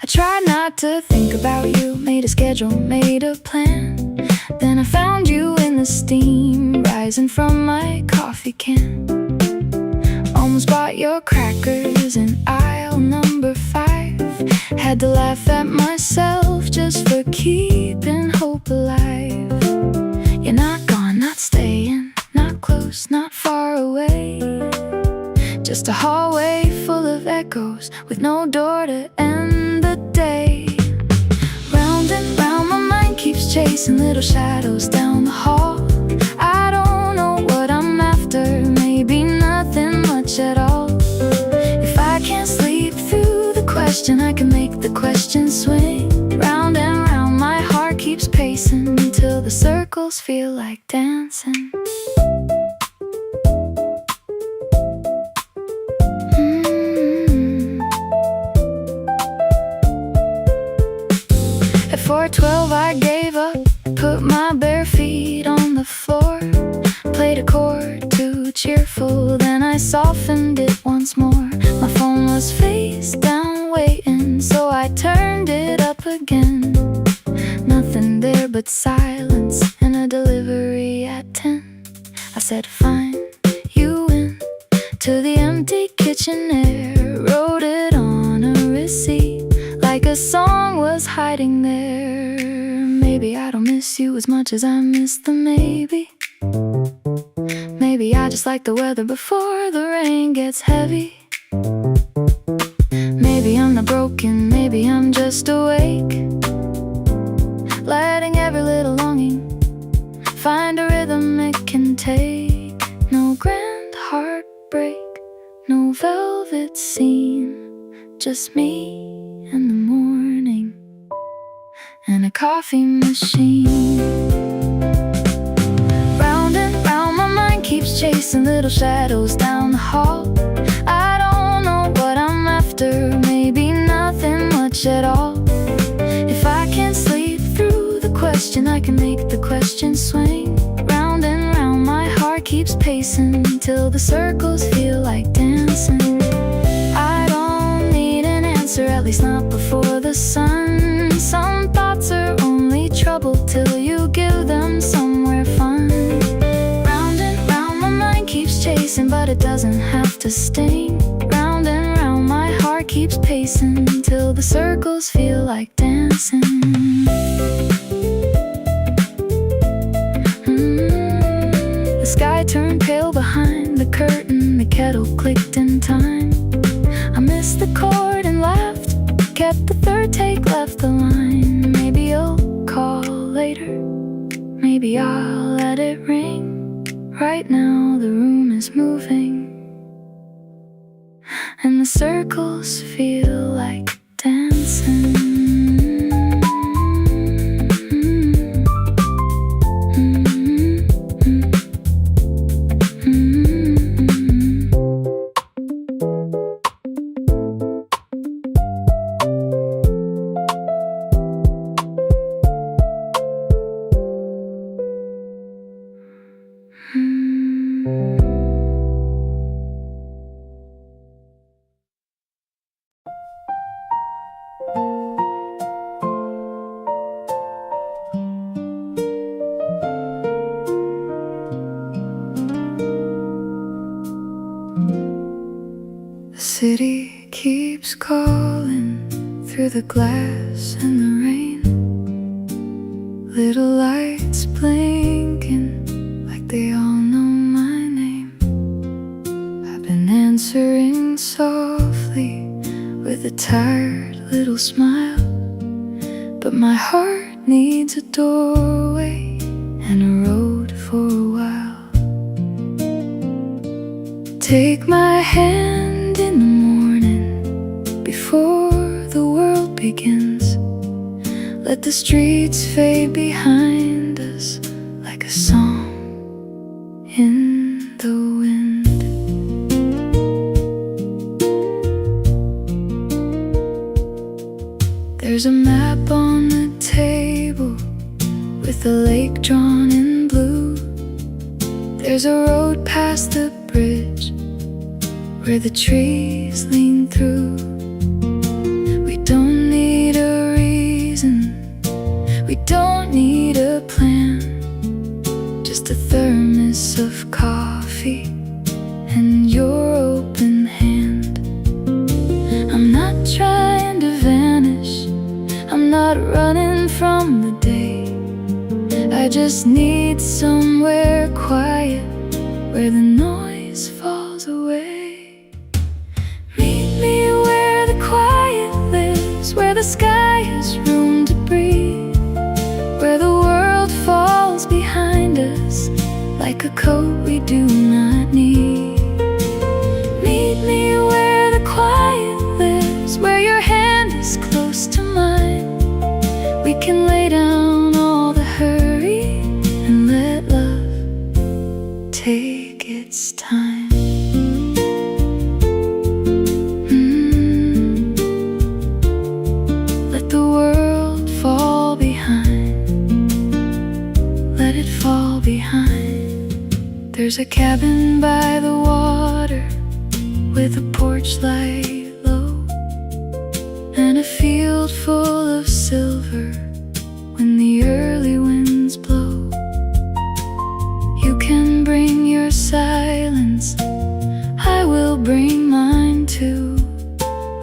I tried not to think about you, made a schedule, made a plan. Then I found you in the steam rising from my coffee can. Almost bought your crackers in aisle number 5. Had to laugh at myself just for keeping hope alive. You're not gone, not staying, not close, not far away. Just a hallway full of echoes with no door to end the day. Round and round my mind keeps chasing little shadows down the hall. I don't know what I'm after, maybe nothing much at all. If I can't sleep through the question, I can make the question swing. Round and round my heart keeps pacing till the circles feel like dancing. At 4:12 I gave up, put my bare feet on the floor. Played a chord too cheerful, then I softened it once more. My phone was face down waiting, so I turned it up again. Nothing there but silence and a delivery at 10. I said fine, you win. To the empty kitchenaire, wrote it on a receipt, like a song was hiding there. Maybe I don't miss you as much as I miss the maybe. Maybe I just like the weather before the rain gets heavy. Maybe I'm not broken, maybe I'm just awake, letting every little longing find a rhythm it can take. No grand heartbreak, no velvet scene, just me and the morning and a coffee machine. Round and round my mind keeps chasing little shadows down the hall. I don't know what I'm after, maybe nothing much at all. If I can't sleep through the question, I can make the question swing. Round and round my heart keeps pacing till the circles feel like dancing. I don't need an answer, at least not before the sun. Some thoughts are only trouble till you give them somewhere fun. Round and round my mind keeps chasing, but it doesn't have to sting. Round and round my heart keeps pacing till the circles feel like dancing. The sky turned pale behind the curtain, the kettle clicked in time. I missed the chord and laughed, kept the third take, left the line. Maybe you'll call later, maybe I'll let it ring. right now the room is moving, and the circles feel like dancing. The city keeps calling through the glass and the rain. Little lights blinking like they all know my name. I've been answering softly with a tired little smile, but my heart needs a doorway and a road for a while. Take my hand in the morning before the world begins. Let the streets fade behind us like a song in the wind. There's a map on the table with the lake drawn in blue. There's a road past the bridge where the trees lean through. We don't need a reason, we don't need a plan, just a thermos of coffee and your open hand. I'm not trying to vanish, I'm not running from the day. I just need somewhere quiet where the noise falls away. Meet me where the quiet lives, where the sky has room to breathe, where the world falls behind us like a coat we do not need. Meet me where the quiet lives, where your hand is close to mine. We can lay down all the hurry and let love take its time. Let the world fall behind, let it fall behind. There's a cabin by the water with a porch light low, and a field full of silver when the early winds blow. You can bring your silence, I will bring mine too.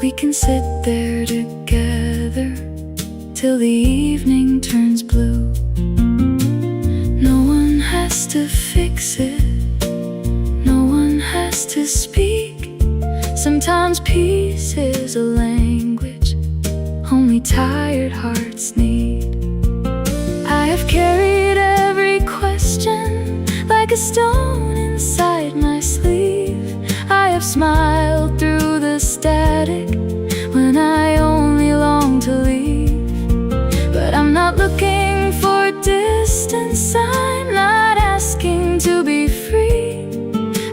We can sit there together till the evening turns blue. No one has to fix it, no one has to speak. Sometimes peace is a language only tired hearts need. I have carried every question like a stone inside my sleeve. I have smiled through the static when I only long to leave. But I'm not looking for distance, I'm not asking to be free.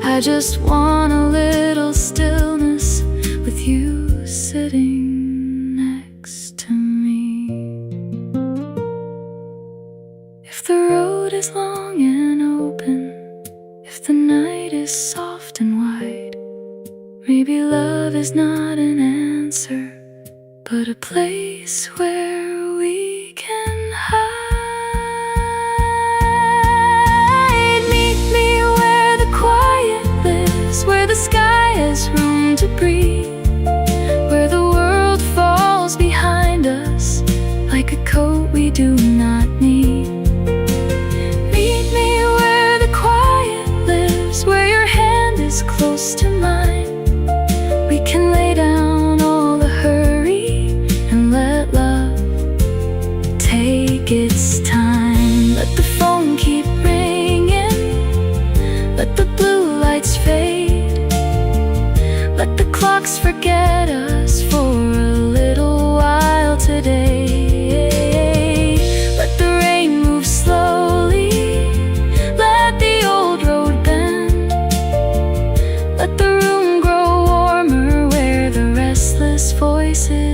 I just want a little stillness with you sitting next to me. If the road is long and open, if the night is soft and wide, maybe love is not an answer, but a place where we can hide. Meet me where the quiet lives, where the sky has room to breathe, where the world falls behind us like a coat we do not need. Meet me where the quiet lives, where your hand is close to mine. We can lay down all the hurry and let love take its time. Let the phone keep ringing,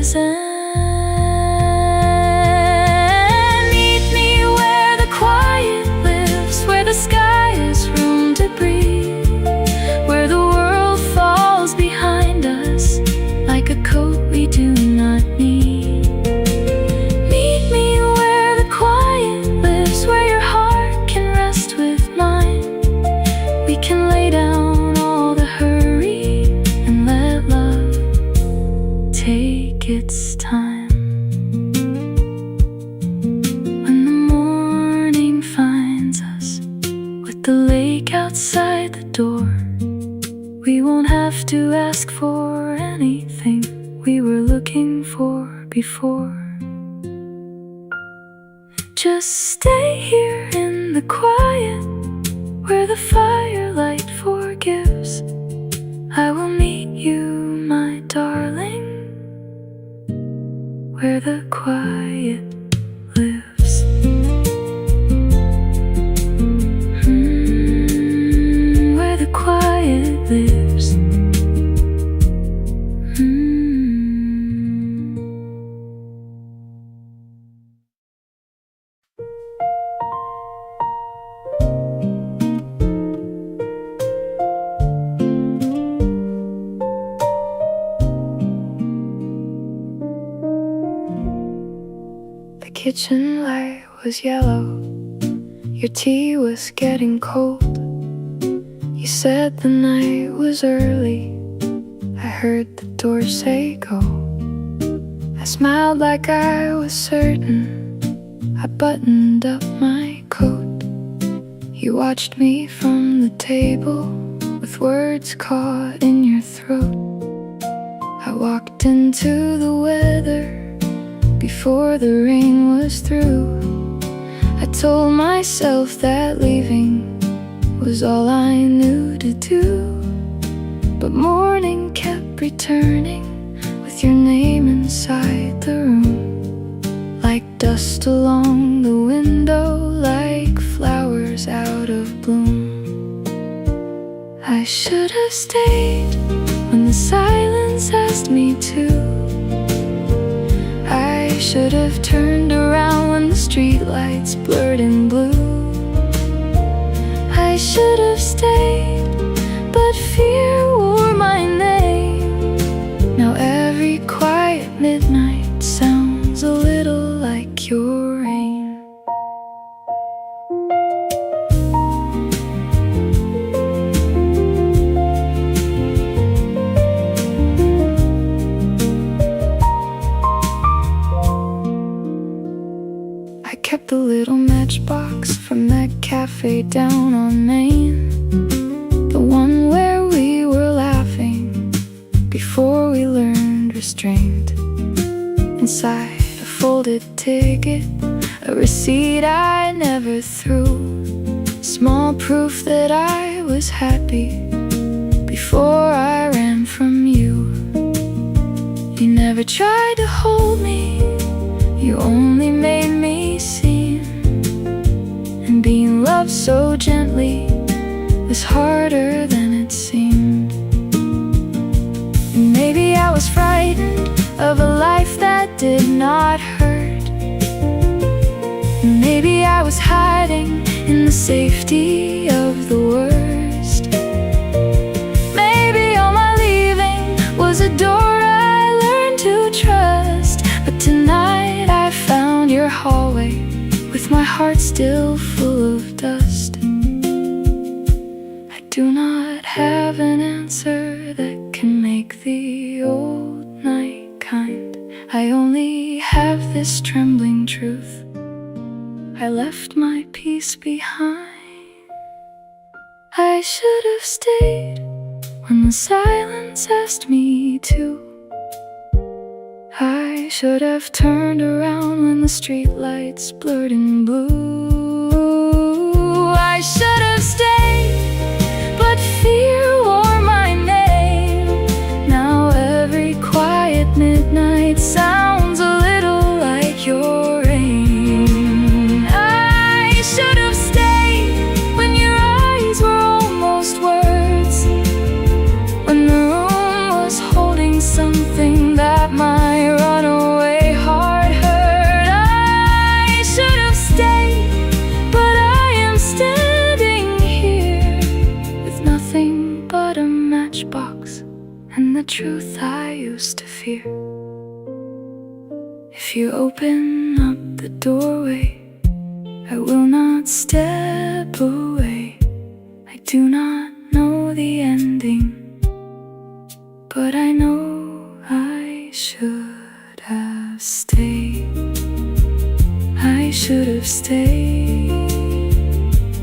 is Meet me where the quiet lives, where the sky is room to breathe, where the world falls behind us like a coat we do not need. Meet me where the quiet lives, where your heart can rest with mine. We can lay down all the hurry and let love take its time. When the morning finds us with the lake outside the door, we won't have to ask for anything we were looking for before. Just stay here in the quiet, where the firelight forgives. I will meet you, my darling, where the quiet lives. Where the quiet lives. The kitchen light was yellow, your tea was getting cold. You said the night was early, I heard the door say go. I smiled like I was certain, I buttoned up my coat. You watched me from the table, with words caught in your throat. I walked into the weather before the rain was through. I told myself that leaving was all I knew to do. But morning kept returning, with your name inside the room, like dust along the window, like flowers out of bloom. I should have stayed when the silence asked me to. I should have turned around when the streetlights blurred in blue. I should have stayed, but fear wore my name. Now every quiet midnight sounds a little like your rain. I kept a little matchbox from that cafe down on Main, the one where we were laughing before we learned restraint. Inside a folded ticket, a receipt I never threw, small proof that I was happy before I ran from you. You never tried to hold me, you only made me seem. And being loved so gently was harder than it seemed. And maybe I was frightened of a life that did not hurt. And maybe I was hiding in the safety of the worst. Maybe all my leaving was a door I learned to trust. But tonight I found your hallway, with my heart still full of dust. I do not have an answer that can make the old night kind. I only have this trembling truth, I left my peace behind. I should have stayed when the silence asked me to. I should have turned around when the streetlights blurred in blue. I should have stayed, but fear wore my name. Now every quiet midnight sounds a little like your rain. I should have stayed when your eyes were almost words, when the room was holding something that my truth I used to fear. If you open up the doorway, I will not step away. I do not know the ending, but I know I should have stayed. I should have stayed.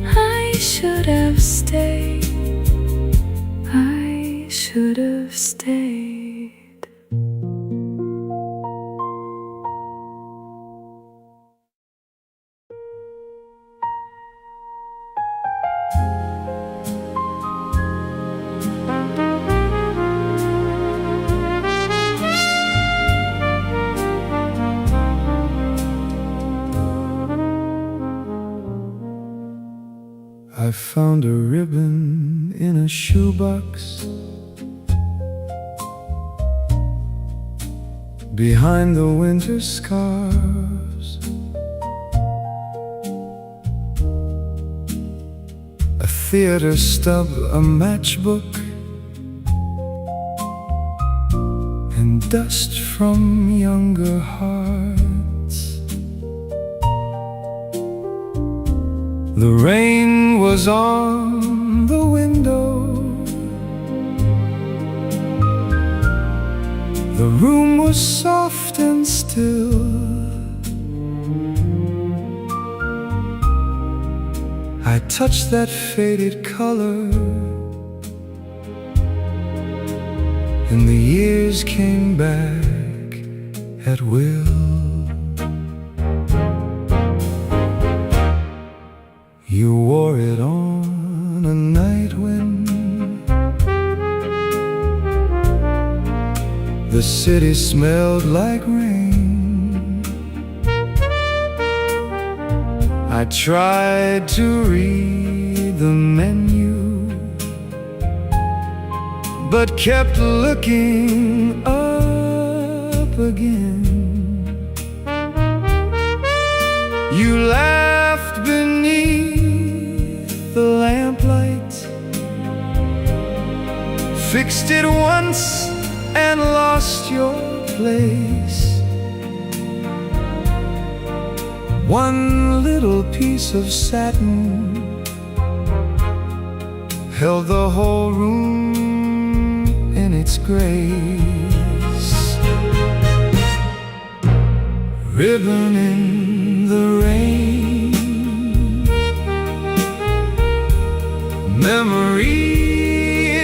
I should have stayed. I should have stayed. I found a ribbon in a shoebox behind the winter scars. A theater stub, a matchbook, and dust from younger hearts. The rain was on the window. The room was soft and still. I touched that faded color, and the years came back at will. You wore it on a night when the city smelled like rain. I tried to read the menu, but kept looking up again. You laughed beneath the lamplight, fixed it once and lost your place. One little piece of satin held the whole room in its grace. Ribbon in the rain, memory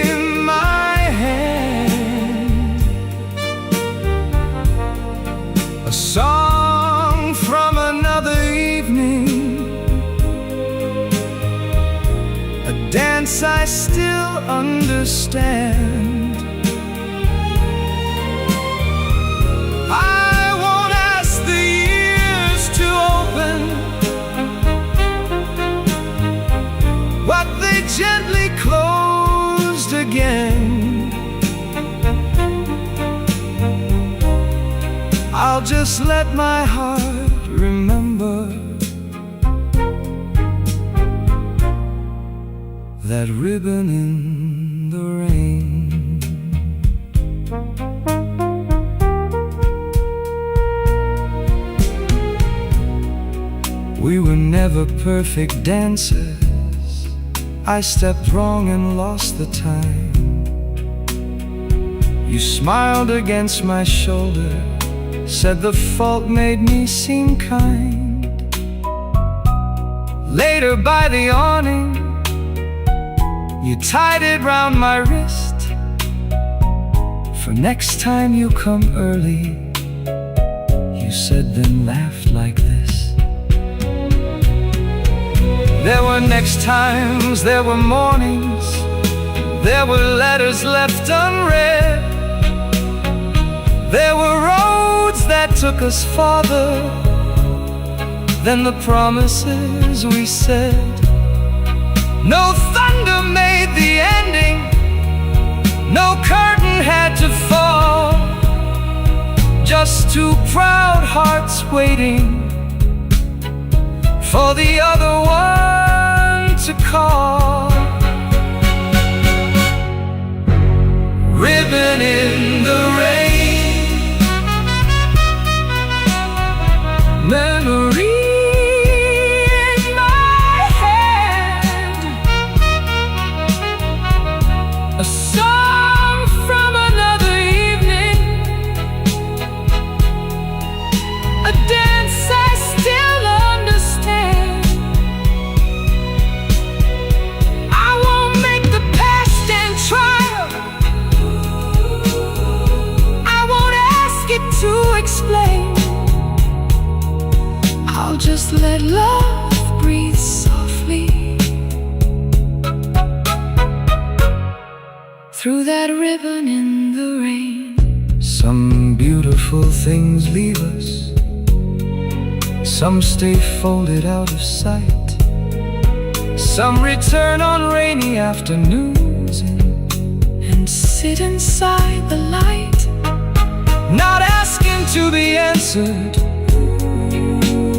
in my hand, a song from another evening, a dance I still understand. I won't ask the years to open what they gently closed again. I'll just let my heart remember that ribbon in the rain. We were never perfect dancers. I stepped wrong and lost the time. You smiled against my shoulder, said the fault made me seem kind. Later by the awning, you tied it round my wrist. For next time you come early, you said, then laughed like this. There were next times, there were mornings, there were letters left unread. There were roads that took us farther than the promises we said. No thunder made the ending, no curtain had to fall, just two proud hearts waiting for the other one to call. Ribbon in memory in my head, a song from another evening, a dance I still understand. I won't make the past stand trial, I won't ask it to explain. I'll just let love breathe softly through that ribbon in the rain. Some beautiful things leave us, some stay folded out of sight, some return on rainy afternoons and sit inside the light, not asking to be answered,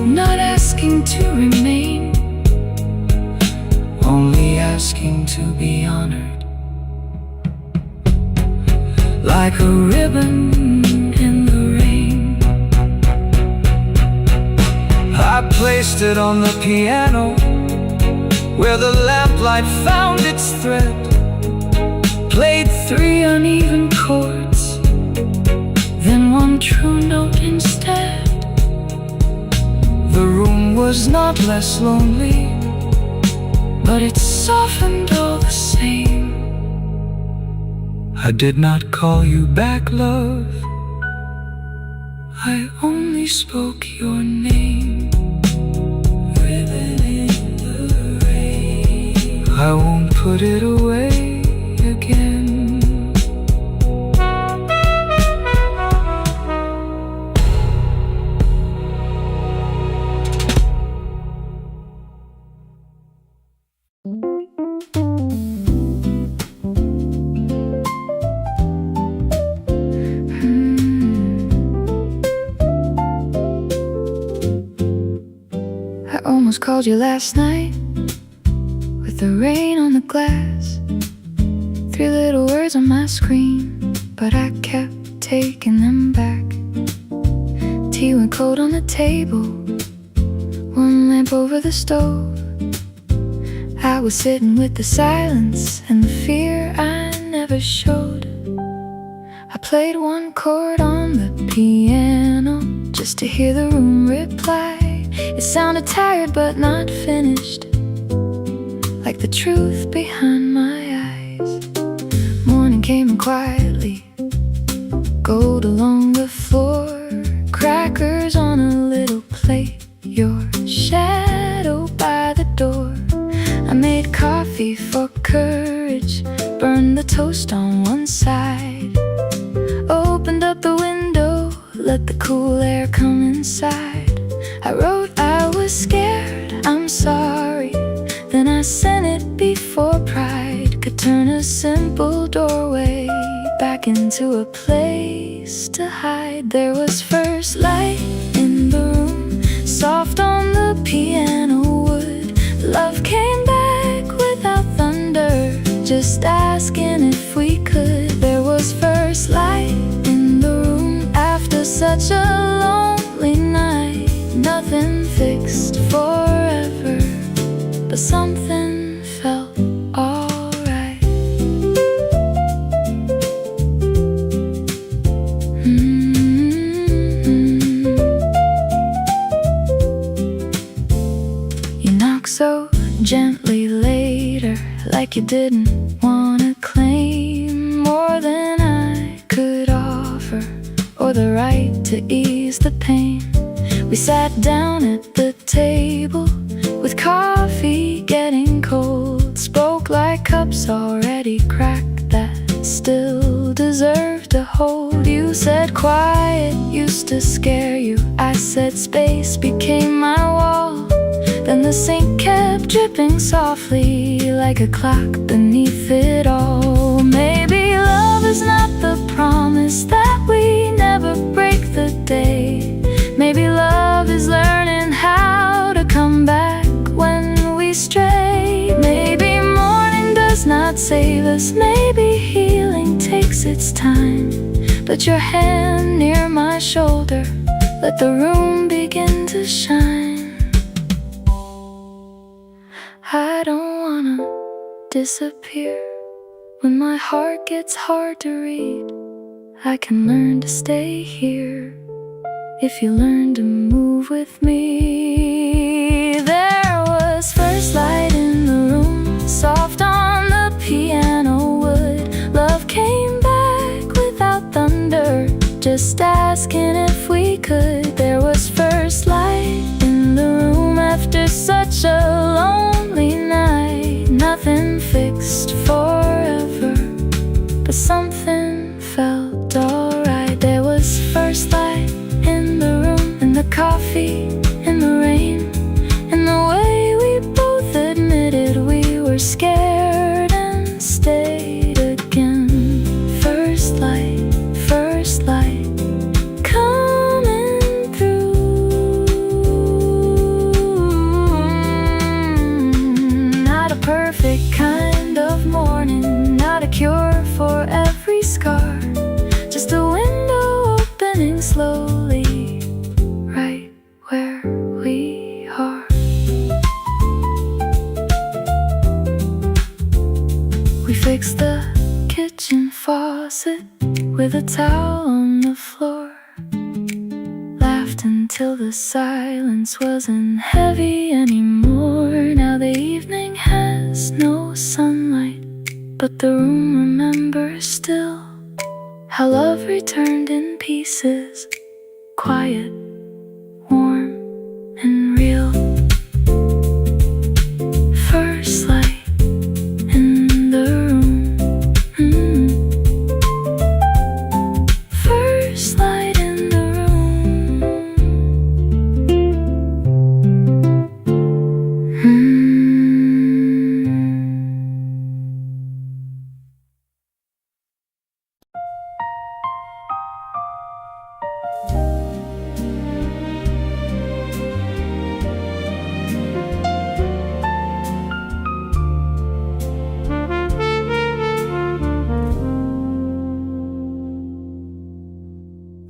not asking to remain, only asking to be honored, like a ribbon in the rain. I placed it on the piano, where the lamplight found its thread, played 3 uneven chords, then 1 true note instead. The room was not less lonely, but it softened all the same. I did not call you back, love, I only spoke your name. Ribbon in the rain, I won't put it away again. I almost called you last night, with the rain on the glass, 3 little words on my screen, but I kept taking them back. Tea went cold on the table, 1 lamp over the stove. I was sitting with the silence and the fear I never showed. I played 1 chord on the piano, just to hear the room reply. It sounded tired but not finished, like the truth behind my eyes. Morning came in quietly, gold along the floor, crackers on a little plate, your shadow by the door. I made coffee for courage, burned the toast on 1 side, opened up the window, let the cool air come inside. I wrote I was scared, I'm sorry, then I sent it before pride could turn a simple doorway back into a place to hide. There was first light in the room, soft on the piano wood. Love came back without thunder, just asking if we could. There was first light in the room after such a lonely night. Nothing fixed forever, but something felt alright. You knocked so gently later, like you didn't wanna claim more than I could offer, or the right to ease the pain. We sat down at the table, with coffee getting cold, spoke like cups already cracked that still deserved a hold. You said quiet used to scare you, I said space became my wall. Then the sink kept dripping softly, like a clock beneath it all. Maybe love is not the promise that we never break the day. Maybe love is learning how to come back when we stray. Maybe mourning does not save us, maybe healing takes its time. Put your hand near my shoulder, let the room begin to to shine. I don't wanna disappear. When my heart gets hard to read, I can learn to stay here if you learn to move with me. There was first light in the room, soft on the piano wood. Love came back without thunder, just asking if we could. There was first light in the room after such a lonely night. Nothing fixed forever, but something felt alright. There was first light in the room, in the coffee, in the rain, in the way we both admitted we were scared and stayed again. First light coming through. Not a perfect kind of morning, not a cure for every scar, just a window opening slowly right where we are. We fixed the kitchen faucet with a towel on the floor, laughed until the silence wasn't heavy anymore. Now the evening has no sunlight, but the room remembers still how love returned in pieces, quiet, warm, and real. First light in the room. First light in the room.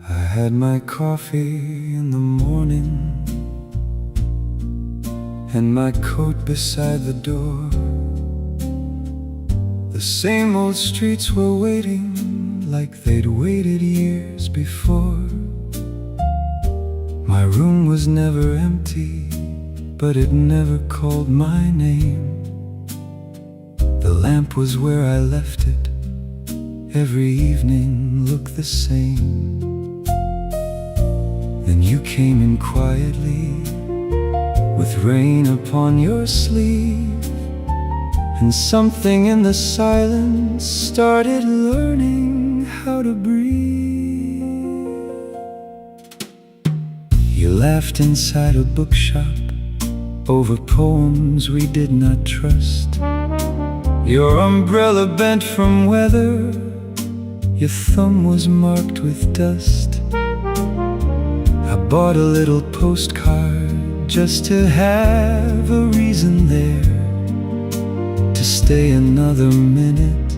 I had my coffee in the morning and my coat beside the door. The same old streets were waiting like they'd waited years before. My room was never empty, but it never called my name. The lamp was where I left it. Every evening looked the same. Then you came in quietly, with rain upon your sleeve, and something in the silence started learning how to breathe. You laughed inside a bookshop over poems we did not trust. Your umbrella bent from weather, your thumb was marked with dust. I bought a little postcard just to have a reason there to stay another minute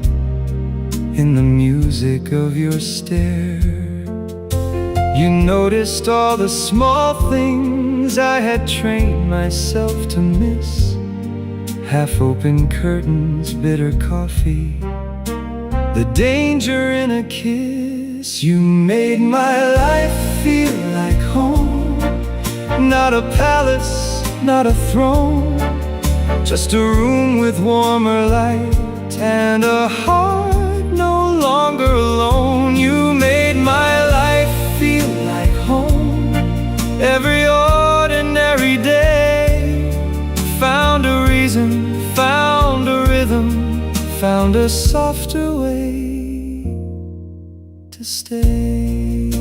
in the music of your stare. You noticed all the small things I had trained myself to miss. Half-open curtains, bitter coffee, the danger in a kiss. You made my life feel like home, not a palace, not a throne, just a room with warmer light and a heart no longer alone. You made my life feel like home. Every ordinary day found a reason, found a rhythm, found a softer way to stay.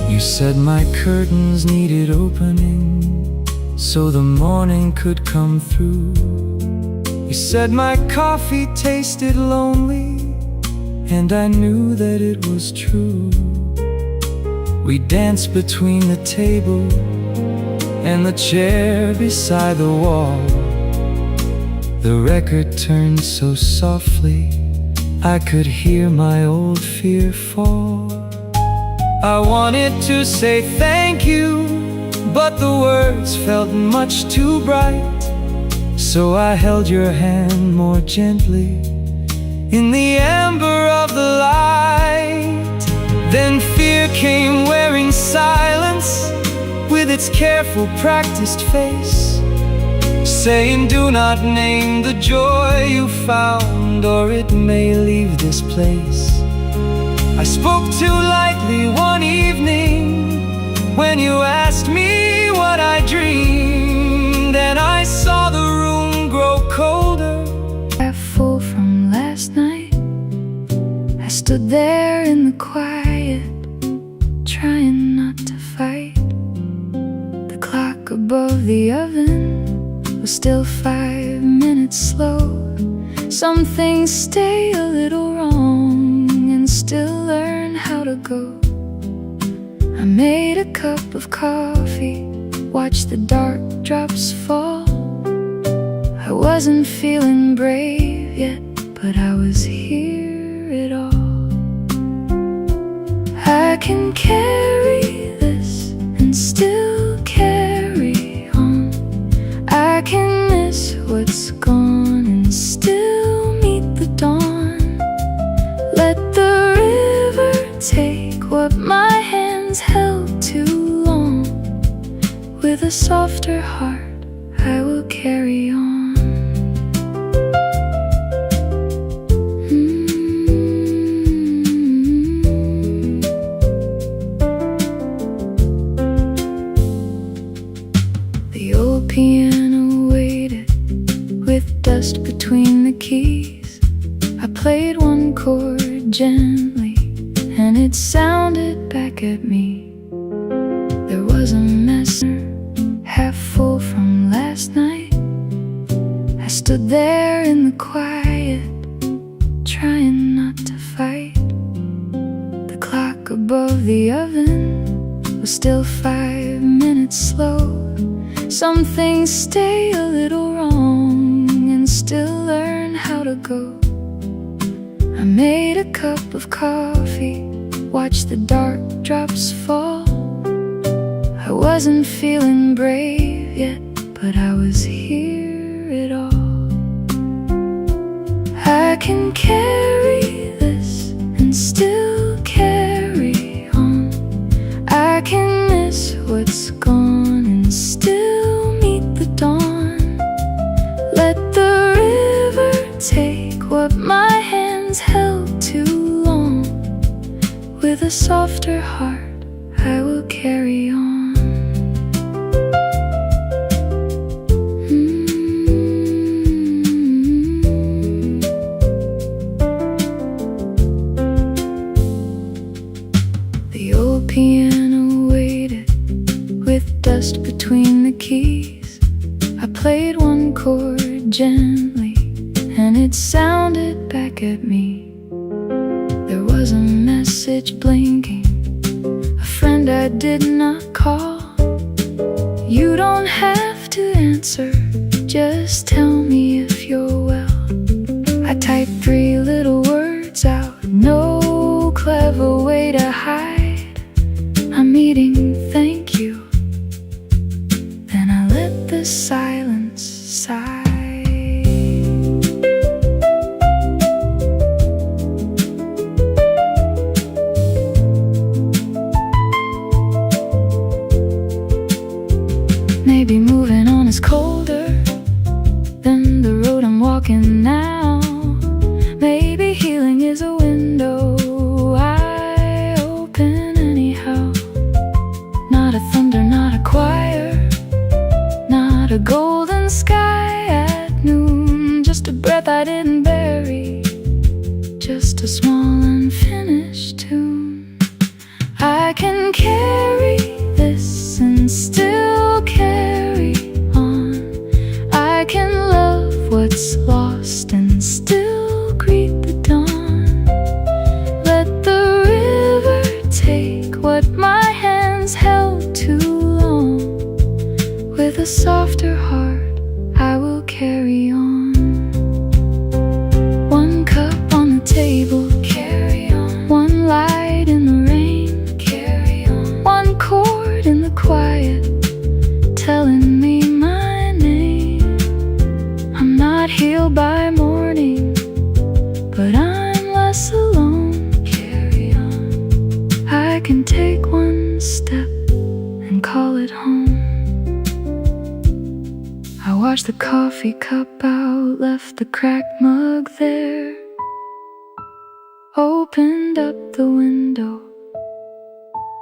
You said my curtains needed opening so the morning could come through. You said my coffee tasted lonely, and I knew that it was true. We danced between the table and the chair beside the wall. The record turned so softly I could hear my old fear fall. I wanted to say thank you, but the words felt much too bright. So I held your hand more gently in the amber of the light. Then fear came wearing silence with its careful, practiced face, saying, "Do not name the joy you found, or it may leave this place." I spoke too lightly one evening when you asked me what I dreamed, and I saw the room grow colder. Half full from last night, I stood there in the quiet, trying not to fight. The clock above the oven was still 5 minutes slow. Some things stay a little wrong and still learn how to go. I made a cup of coffee, watched the dark drops fall. I wasn't feeling brave yet, but I was here at all. I can carry this and still carry on. I can miss what's gone and still meet the dawn. Let the river take what my hands held too long. With a softer heart, I will carry on. The old piano waited with dust between the keys. I played one chord gently and it sounded back at me. There was a mess half full from last night. I stood there in the quiet, trying not to fight. The clock above the oven was still 5 minutes slow. Some things stay a little wrong and still learn how to go. I made a cup of coffee, watched the dark drops fall. I wasn't feeling brave yet, but I was here at all. I can carry this and still carry on. I can miss what's gone and still meet the dawn. Let the river take what my hands held too long. With a softer heart, I will carry on. The old piano waited with dust between the keys. I played one chord gently and it sounded back at me. There was a message blinking, a friend I did not call. You don't have to answer, just tell me if you're well. I typed 3 little words out, no clever way to hide. I'm eating, thank you. Then I let the silence sigh. Maybe moving on is colder than the road I'm walking now. Maybe healing is a window I open anyhow. Not a thunder, not a choir, not a golden sky at noon. Just a breath I didn't bury, just a small unfinished tune. I can carry this and still carry on. can take one step and call it home. I washed the coffee cup out, left the cracked mug there, opened up the window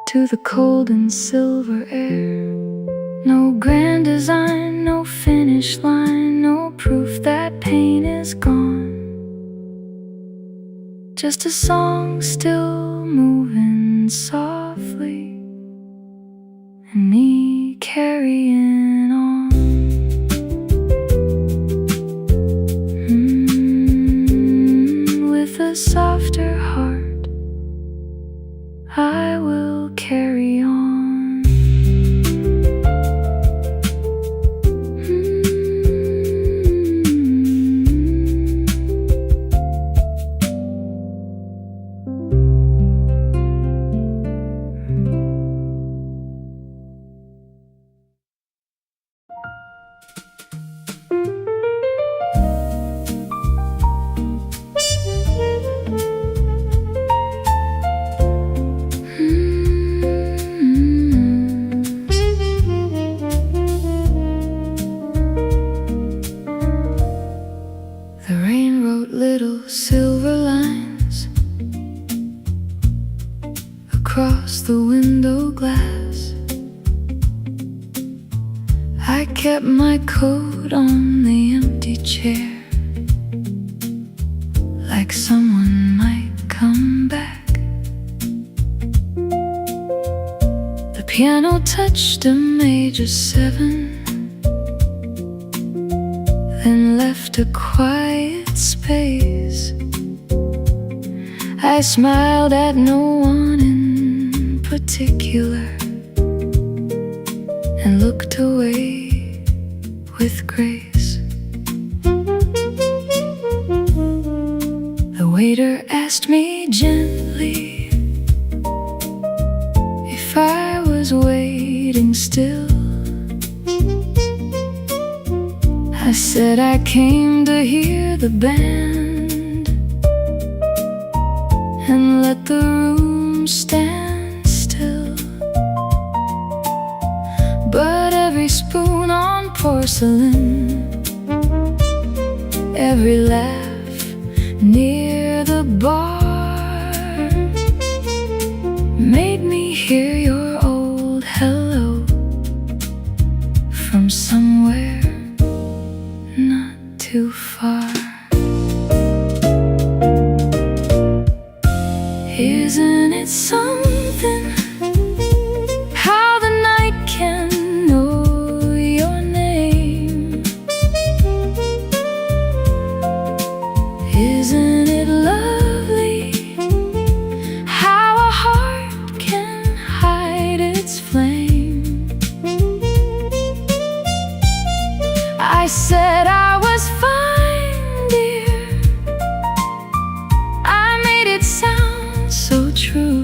to the cold and silver air. No grand design, no finish line, no proof that pain is gone. Just a song still moving softly, and me carrying on. With a softer heart, I will carry on. The rain wrote little silver lines across the window glass. I kept my coat on the empty chair, like someone might come back. The piano touched a major 7, then left a quiet space. I smiled at no one in particular and looked away with grace. The waiter asked me gently if I was waiting still. I said I came to hear the band and let the room stand still. But every spoon on porcelain, every laugh near the bar made me hear your old hello from somewhere not too far. Isn't it something how the night can know your name? Isn't it lovely how a heart can hide its flame? I said I was fine, dear. I made it sound so true.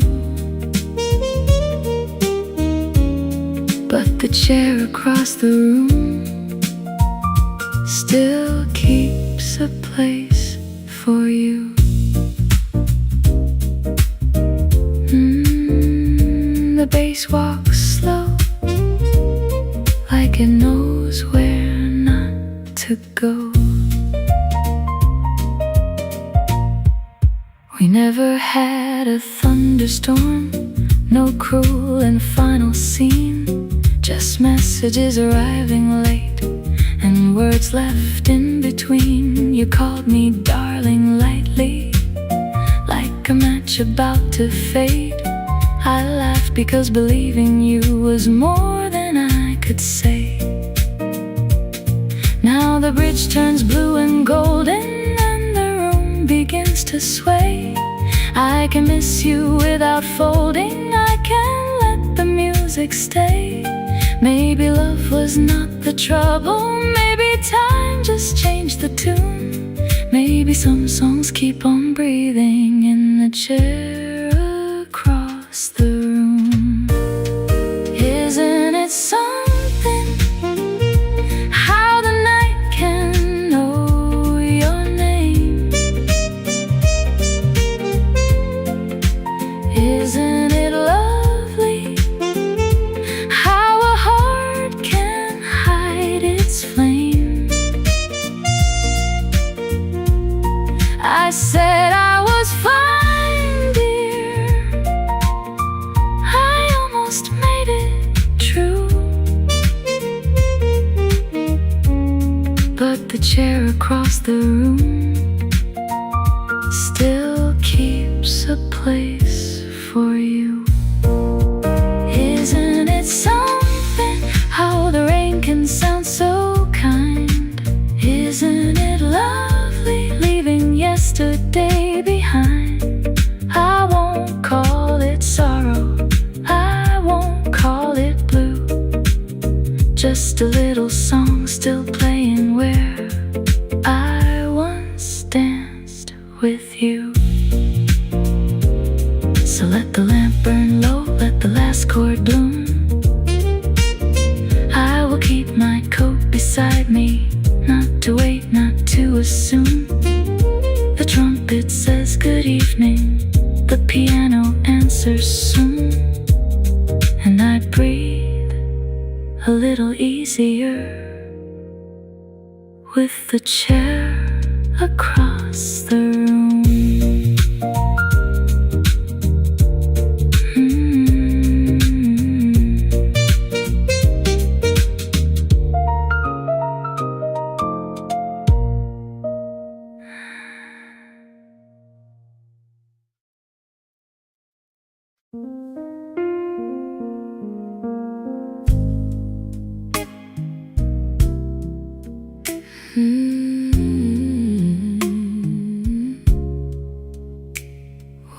But the chair across the room still keeps a place for you. The bass walks slow, like it knows where not to go. We never had a thunderstorm, no cruel and final scene, just messages arriving late and words left in between. You called me darling lightly, like a match about to fade. I laughed because believing you was more than I could say. Now the bridge turns blue and golden and the room begins to sway. I can miss you without folding, I can let the music stay. Maybe love was not the trouble, maybe time just changed the tune. Maybe some songs keep on breathing in the chair across the room. Isn't it something how the night can know your name? Isn't it love the room still keeps a place for you. Isn't it something how the rain can sound so kind? Isn't it lovely leaving yesterday behind? I won't call it sorrow, I won't call it blue, just a little song still playing where I once danced with you. So let the lamp burn low, let the last chord bloom. I will keep my coat beside me, not to wait, not to assume. The trumpet says good evening, the piano answers soon, and I breathe a little easier with the chair across the room.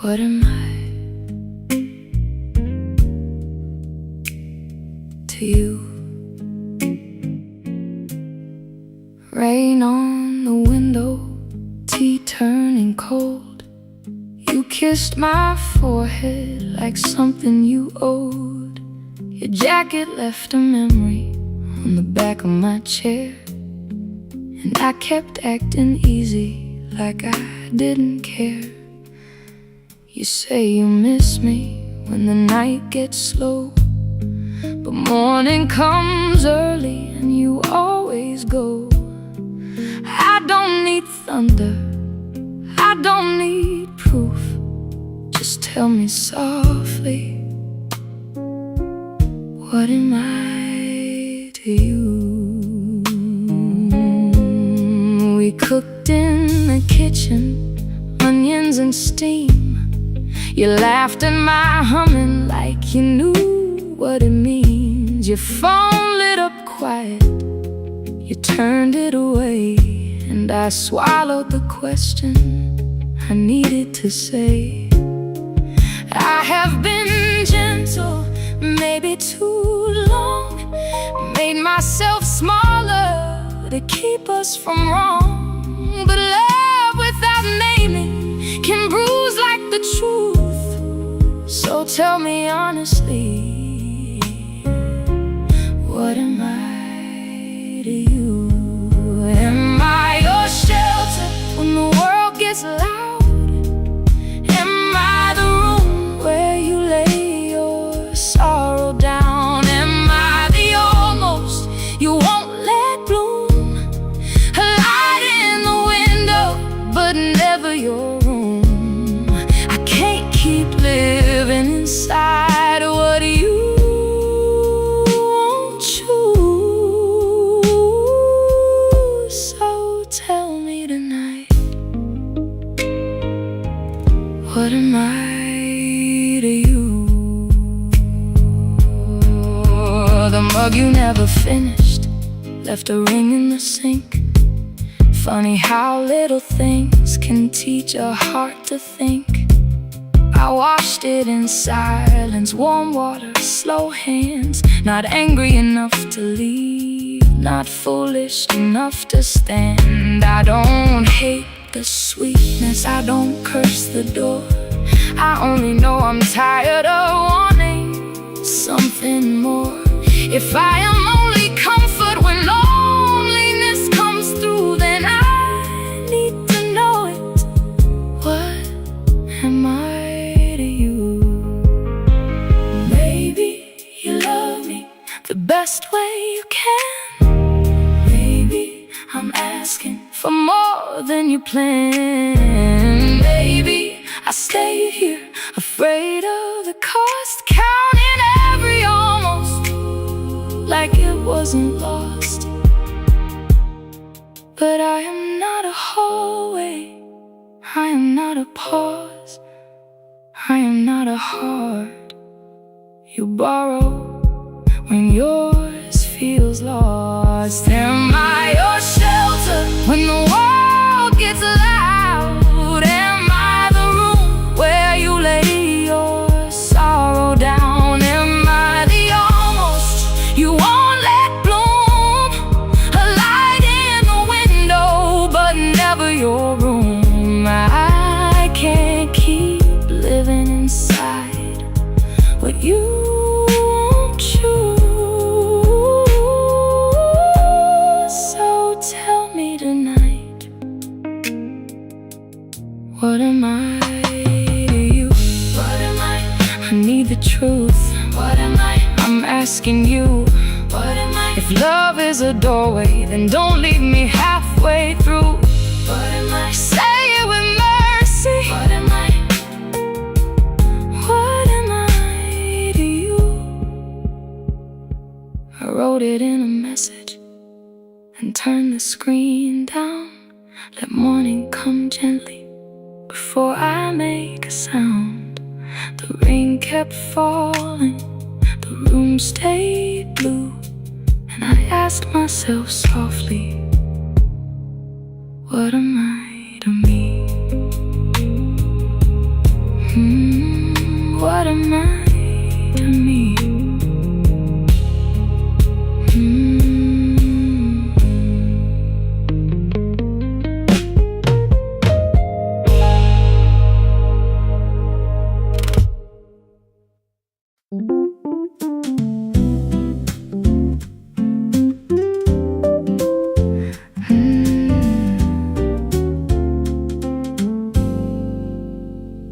What am I to you? Rain on the window, tea turning cold. You kissed my forehead like something you owed. Your jacket left a memory on the back of my chair, and I kept acting easy like I didn't care. You say you miss me when the night gets slow, but morning comes early and you always go. I don't need thunder, I don't need proof, just tell me softly, what am I to you? We cooked in the kitchen, onions and steam. You laughed at my humming like you knew what it means. Your phone lit up quiet, you turned it away, and I swallowed the question I needed to say. I have been gentle, maybe too long, made myself smaller to keep us from wrong. But love without naming can bruise like the truth. So tell me honestly, what am I to you? Am I your shelter when the world gets loud? Am I the room where you lay your sorrow down? Am I the almost you won't let bloom? A light in the window, but never your room. I can't keep living inside what you won't choose. So tell me tonight, what am I to you? The mug you never finished left a ring in the sink. Funny how little things can teach a heart to think. I washed it in silence, warm water, slow hands. Not angry enough to leave, not foolish enough to stand. I don't hate the sweetness, I don't curse the door. I only know I'm tired of wanting something more. If I am only comfort when loneliness comes through, then I need to know it. What am I to you? Maybe you love me the best way you can. Maybe I'm asking for more than you planned. Maybe I stay here afraid of the cost, counting every almost like it wasn't lost. But I am not a hallway, I am not a pause, I am not a heart you borrow when yours feels lost. Am I your shelter when the world gets loud? Am I the room where you lay your sorrow down? Am I the almost you won't let bloom? A light in the window, but never your room. I can't keep living inside what you won't choose. So tell me tonight, what am I to you? What am I need the truth. What am I? I'm asking you. What am I? If love is a doorway, then don't leave me halfway through. What am I? Say it with mercy. What am I? What am I to you? I wrote it in a message and turned the screen down. Let morning come gently before I make a sound. The rain kept falling, the room stayed blue, and I asked myself softly, what am I to me? What am I to me?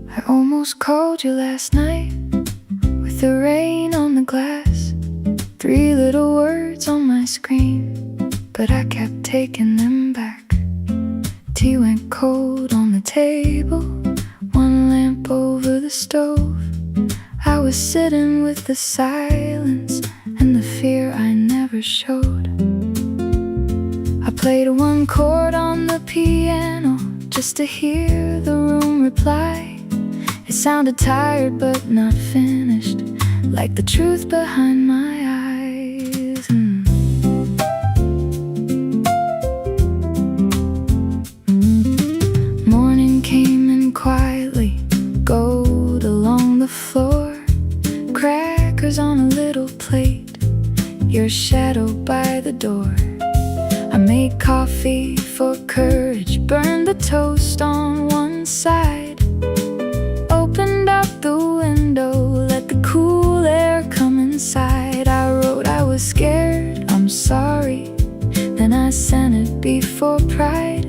I almost called you last night with the rain on the glass, 3 little words on my screen, but I kept taking them back. Tea went cold on the table, 1 lamp over the stove. I was sitting with the silence and the fear I never showed. I played 1 chord on the piano just to hear the room reply. It sounded tired but not finished, like the truth behind my eyes. Morning came in quietly, gold along the floor, crackers on a little plate, your shadow by the door. I made coffee for courage, burned the toast on one side, opened up the window, let the cool air come inside. I wrote I was scared, I'm sorry, then I sent it before pride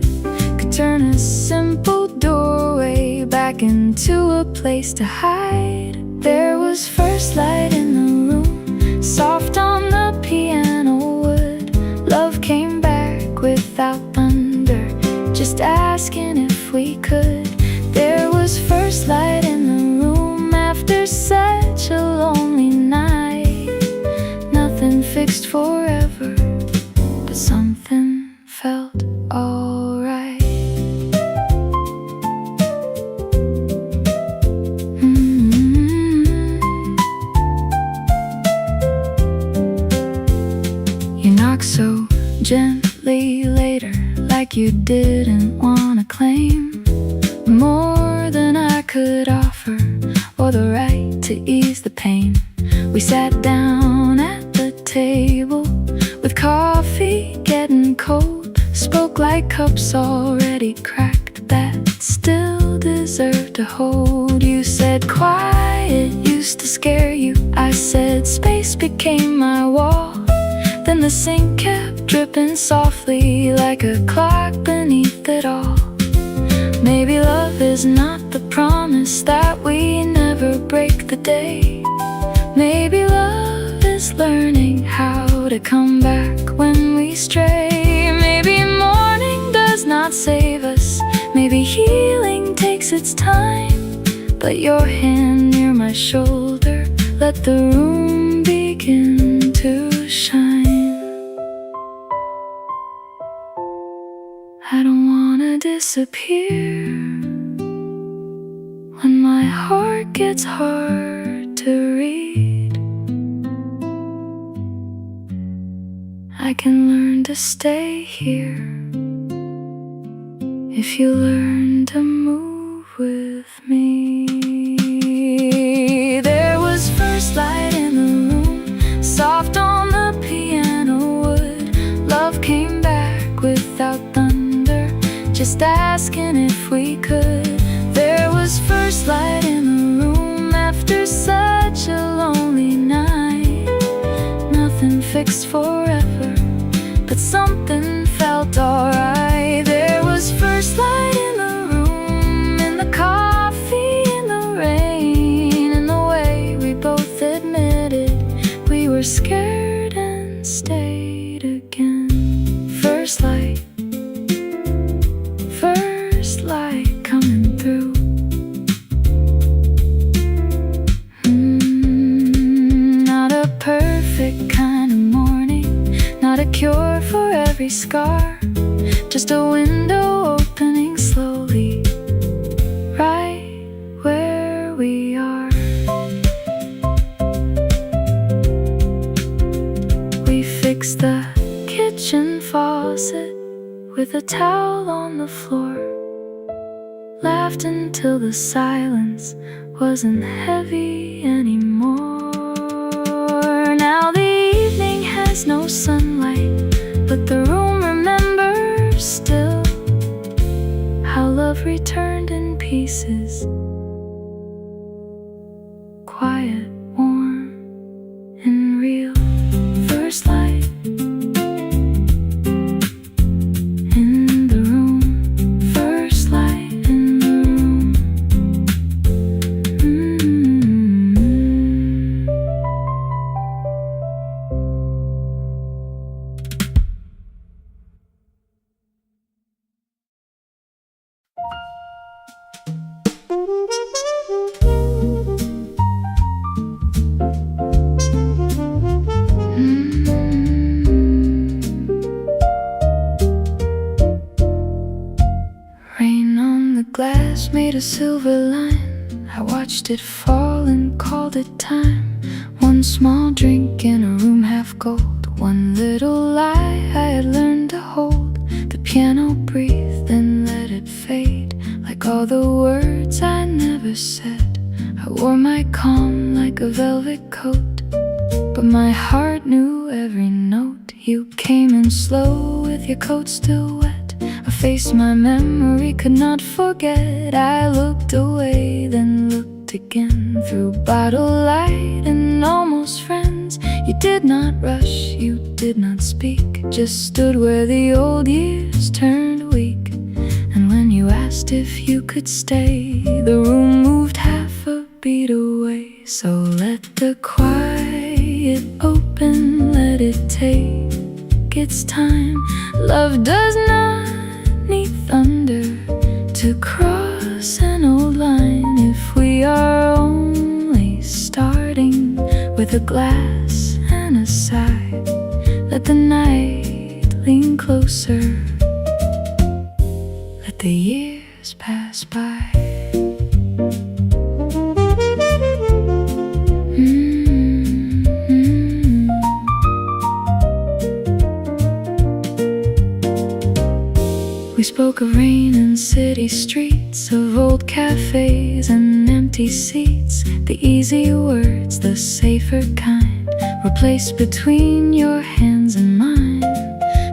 could turn a simple doorway back into a place to hide. There was first light in the room, soft on the piano wood. Love came back without thunder, just asking if we could. There was first light in the room after such a lonely night. Nothing fixed forever, but something felt alright. You knocked so gently later, like you didn't wanna claim more than I could offer, or the right to ease the pain. We sat down at the table with coffee getting cold, spoke like cups already cracked that still deserve to hold. You said quiet used to scare you, I said space became my wall. Then the sink kept dripping softly like a clock beneath it all. Maybe love is not the promise that we never break the day. Maybe love is learning how to come back when we stray. Maybe morning does not save us, maybe healing takes its time. But your hand near my shoulder, let the room begin to shine. I don't wanna disappear when my heart gets hard to read. I can learn to stay here if you learn to move with me. There was first light in the room, soft on the piano wood. Love came back without thunder, just asking if we could. There was first light in the room after such a lonely night. Nothing fixed forever, but something felt alright. There was first light in the room, in the coffee, in the rain, in the way we both admitted we were scared and stayed again. First light coming through. Not a perfect kind of morning, not a cure for every scar, just a window opening slowly, right where we are. We fixed the kitchen faucet with a towel on the floor, laughed until the silence wasn't heavy anymore. Now the evening has no sunlight, but the room remembers still how love returned in pieces, quiet, warm, and real. First light in the room, first light in the room. Rain on the glass made a silver line. I watched it fall and called it time. One small drink in a room half gold, one little lie I had learned to hold. The piano breathed and let it fade, like all the words I never said. I wore my calm like a velvet coat, but my heart knew every note. You came in slow with your coat still wet, a face my memory could not forget. I looked away, then looked again, through bottle light and almost friends. You did not rush, you did not speak, just stood where the old years turned weak. And when you asked if you could stay, the room moved half a beat away. So let the quiet open, let it take its time. Love does not need thunder to cross an old line. If we are only starting with a glass and a sigh, let the night lean closer, let the years pass by. We spoke of rain and city streets, of old cafes and empty seats. The easy words, the safer kind, were placed between your hands and mine.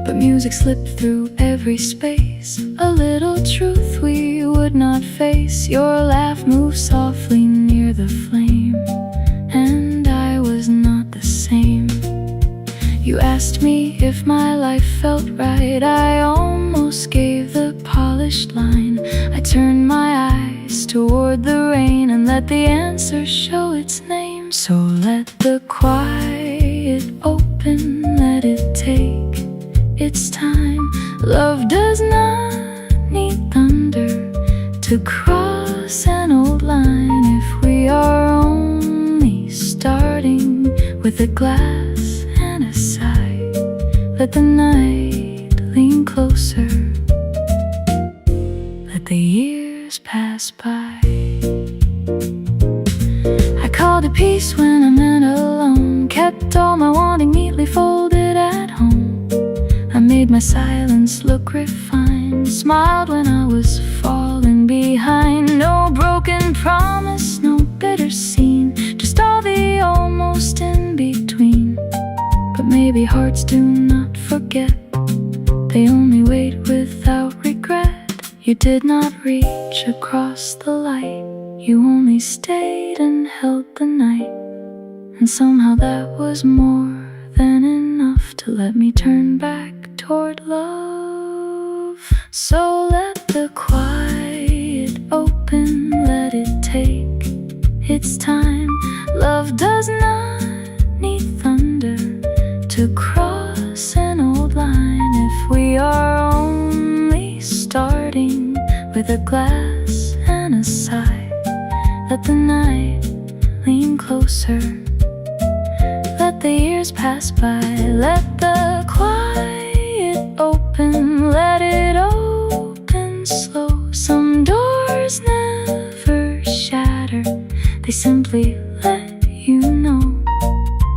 But music slipped through every space, a little truth we would not face. Your laugh moved softly near the flame, and I was not the same. You asked me if my life felt right, I almost gave the polished line. I turned my eyes toward the rain and let the answer show its name. So let the quiet open, let it take its time. Love does not need thunder to cross an old line. If we are only starting with a glass and a sigh, let the night lean closer, the years pass by. I called it peace when I meant alone, kept all my wanting neatly folded at home. I made my silence look refined, smiled when I was falling behind. No broken promise, no bitter scene, just all the almost in between. But maybe hearts do not forget, they only wait without regret. You did not reach across the light, you only stayed and held the night. And somehow that was more than enough to let me turn back toward love. So let the quiet open, let it take its time. Love does not need thunder to cross an old line. If we are only starting with a glass and a sigh, let the night lean closer, let the years pass by. Let the quiet open, let it open slow. Some doors never shatter, they simply let you know.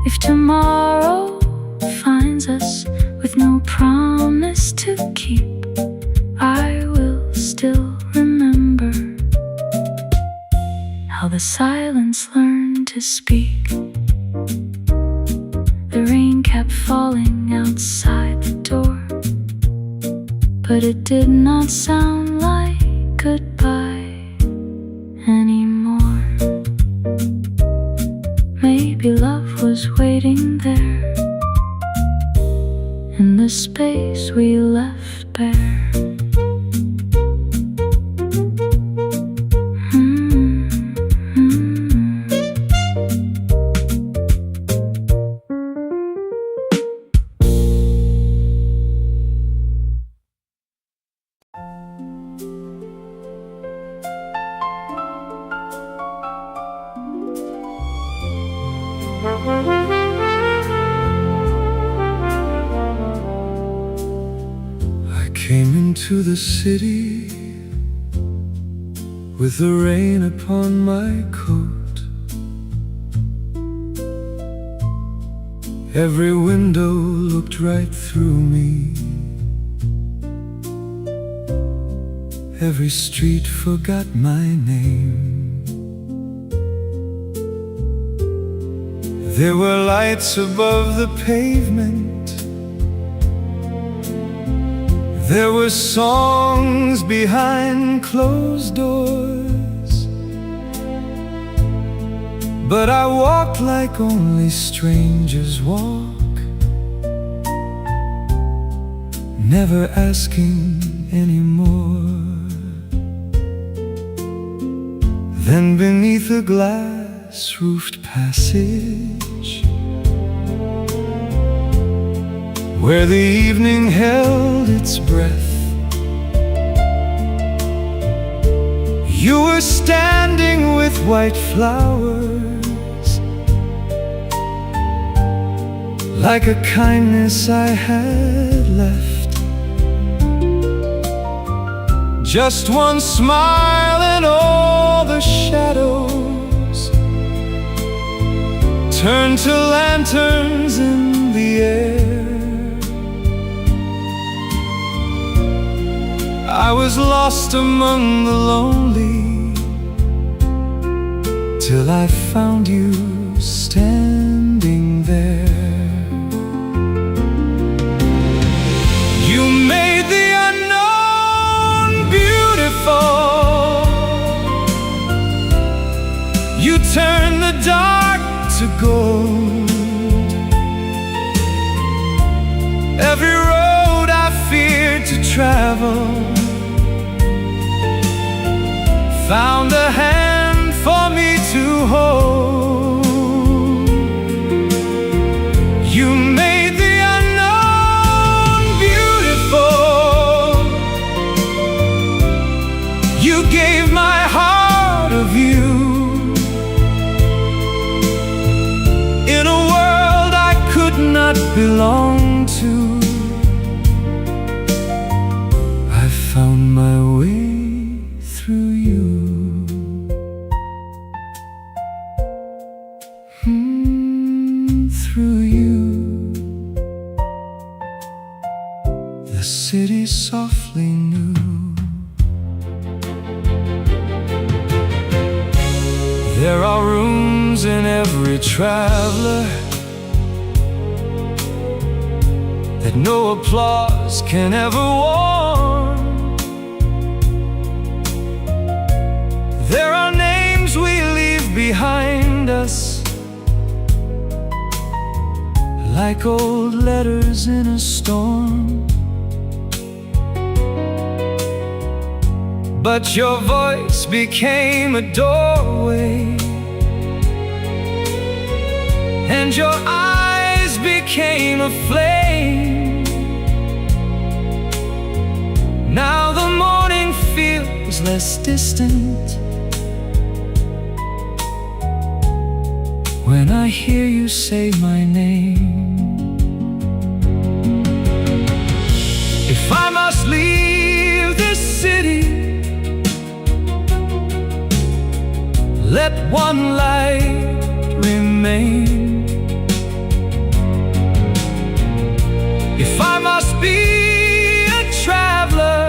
If tomorrow finds us with no promise to keep, I will still remember how the silence learned to speak. The rain kept falling outside the door, but it did not sound like goodbye anymore. Maybe love was waiting there in the space we left bare. I came into the city with the rain upon my coat. Every window looked right through me, every street forgot my name. There were lights above the pavement, there were songs behind closed doors, but I walked like only strangers walk, never asking anymore. Then beneath a glass-roofed passage, where the evening held its breath, you were standing with white flowers, like a kindness I had left. Just one smile and all the shadows turned to lanterns in the air. I was lost among the lonely till I found you standing there. You made the unknown beautiful, you turned the dark to gold. Every road I feared to travel found a hand for me to hold. You made the unknown beautiful, you gave my heart a view in a world I could not belong to. I found my way through you. The city softly knew. There are rooms in every traveler that no applause can ever warm. There are names we leave behind us, like old letters in a storm. But your voice became a doorway, and your eyes became a flame. Now the morning feels less distant when I hear you say my name. If I must leave this city, let one light remain. If I must be a traveler,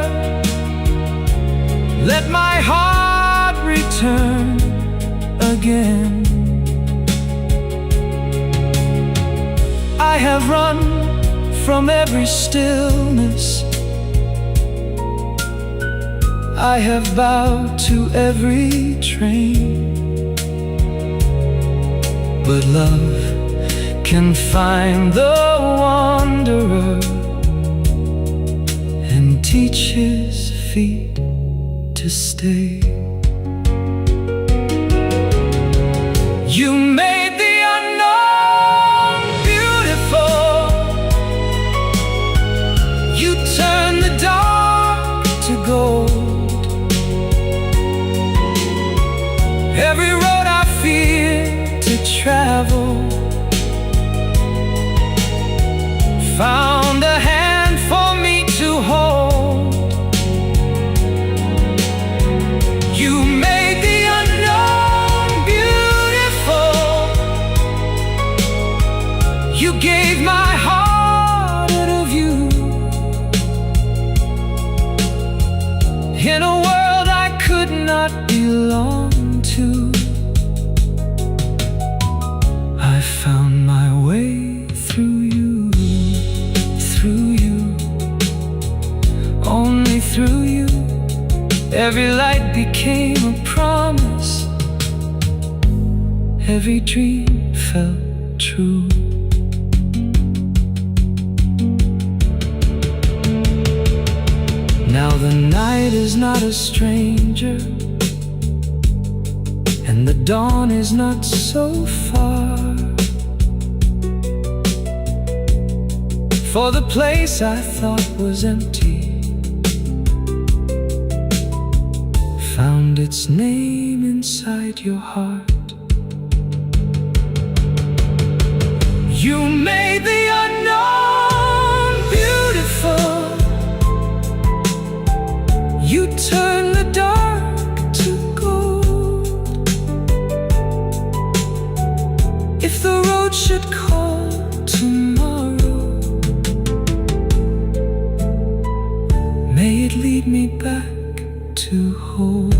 let my heart return again. I have run from every stillness, I have bowed to every train. But love can find the wanderer and teach his feet to stay. You made the unknown beautiful. You turned the dark to gold. Every road I feared to travel found a hand for me to hold. You made the unknown beautiful. You gave my heart a view in a world I could not belong to. I found my way through you, through you, only through you. Every light became a promise, every dream felt true. Now the night is not a stranger, and the dawn is not so far. For the place I thought was empty found its name inside your heart. You made the unknown beautiful. You turned the dark to gold. If the road should call tomorrow, may it lead me back to hold.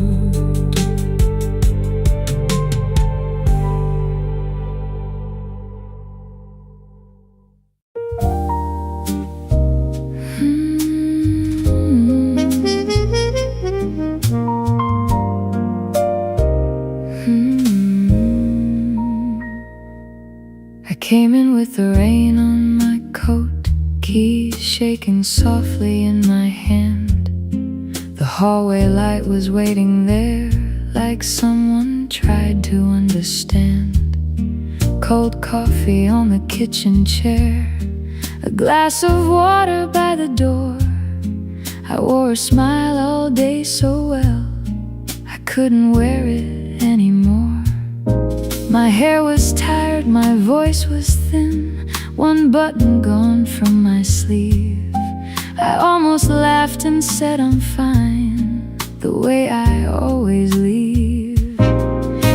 I came in with the rain on my coat, keys shaking softly in my hand. The hallway light was waiting there, like someone tried to understand. Cold coffee on the kitchen chair, a glass of water by the door. I wore a smile all day so well, I couldn't wear it anymore. My hair was tired, my voice was thin, one button gone from my sleeve. I almost laughed and said I'm fine, the way I always leave.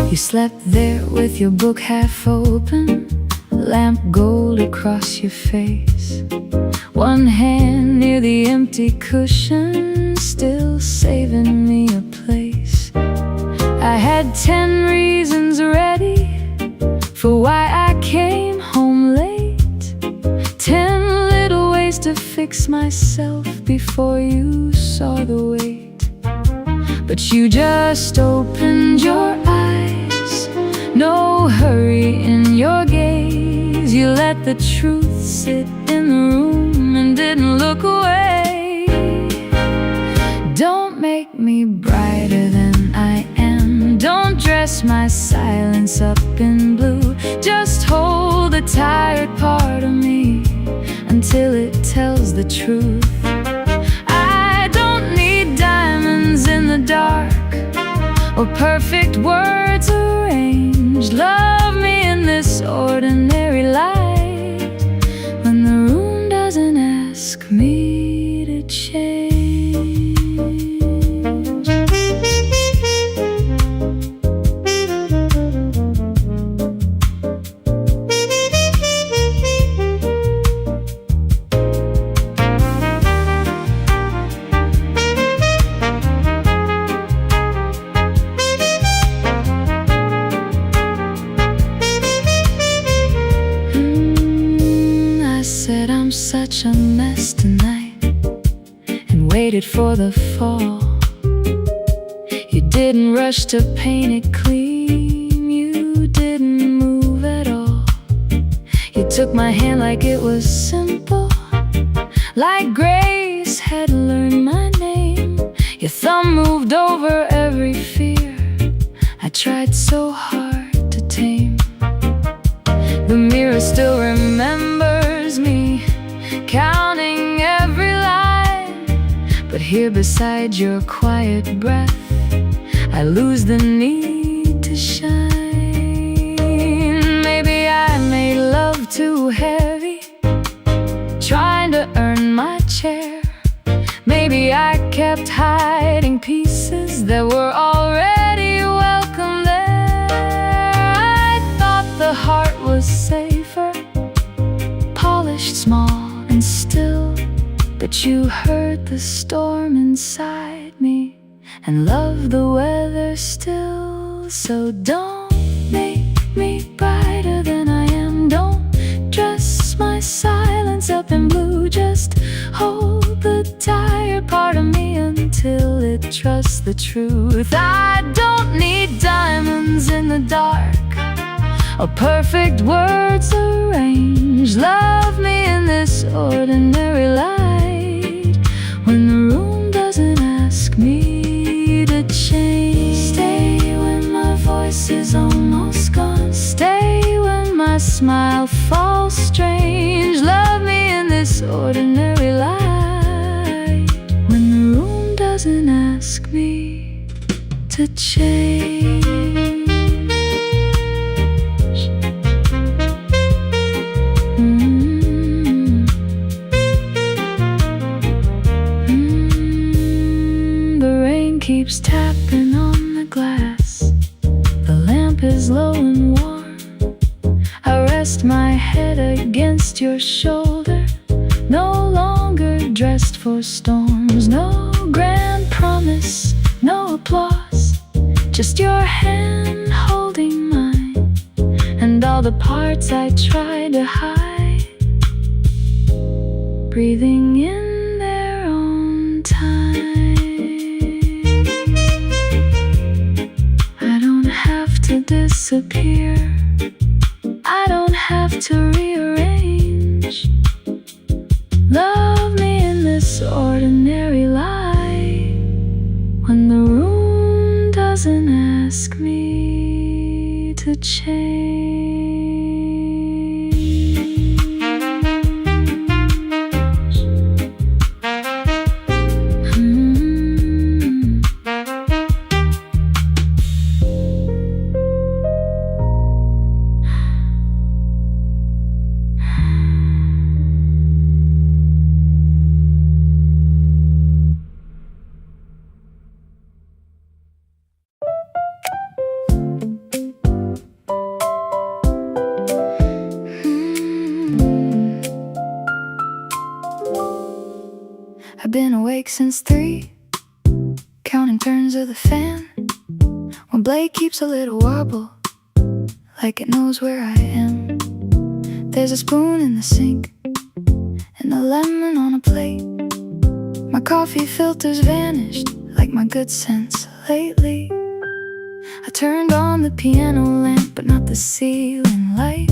You slept there with your book half open, lamp gold across your face. One hand near the empty cushion, still saving me a place. I had 10 reasons ready for why I came home late. 10 little ways to fix myself before you saw the weight. But you just opened your eyes, no hurry in your gaze. You let the truth sit in the room and didn't look away. Don't make me brighter than I am, don't dress my silence up in blue. Just hold the tired part of me until it tells the truth. I don't need diamonds in the dark or perfect words arranged. Love me in this ordinary light, when the room doesn't ask me to change. Said I'm such a mess tonight and waited for the fall. You didn't rush to paint it clean, you didn't move at all. You took my hand like it was simple, like Grace had learned my name. Your thumb moved over every fear I tried so hard to tame. The mirror still remembers me, counting every line. But here beside your quiet breath, I lose the need to shine. Maybe I made love too heavy, trying to earn my chair. Maybe I kept hiding pieces that were already welcome there. I thought the heart was safer, polished, small and still. But you heard the storm inside me and loved the weather still. So don't make me brighter than I am, don't dress my silence up in blue. Just hold the tired part of me until it trusts the truth. I don't need diamonds in the dark or perfect words arranged. Love me in this ordinary light, when the room doesn't ask me to change. Stay when my voice is almost gone, stay when my smile falls strange. Love me in this ordinary light, when the room doesn't ask me to change. Keeps tapping on the glass, the lamp is low and warm. I rest my head against your shoulder, no longer dressed for storms. No grand promise, no applause, just your hand holding mine, and all the parts I try to hide, breathing in their own time. Disappear, I don't have to rearrange. Love me in this ordinary light, when the room doesn't ask me to change. since 3, counting turns of the fan. When Blake keeps a little wobble, like it knows where I am. There's a spoon in the sink and a lemon on a plate. My coffee filter's vanished, like my good sense lately. I turned on the piano lamp, but not the ceiling light.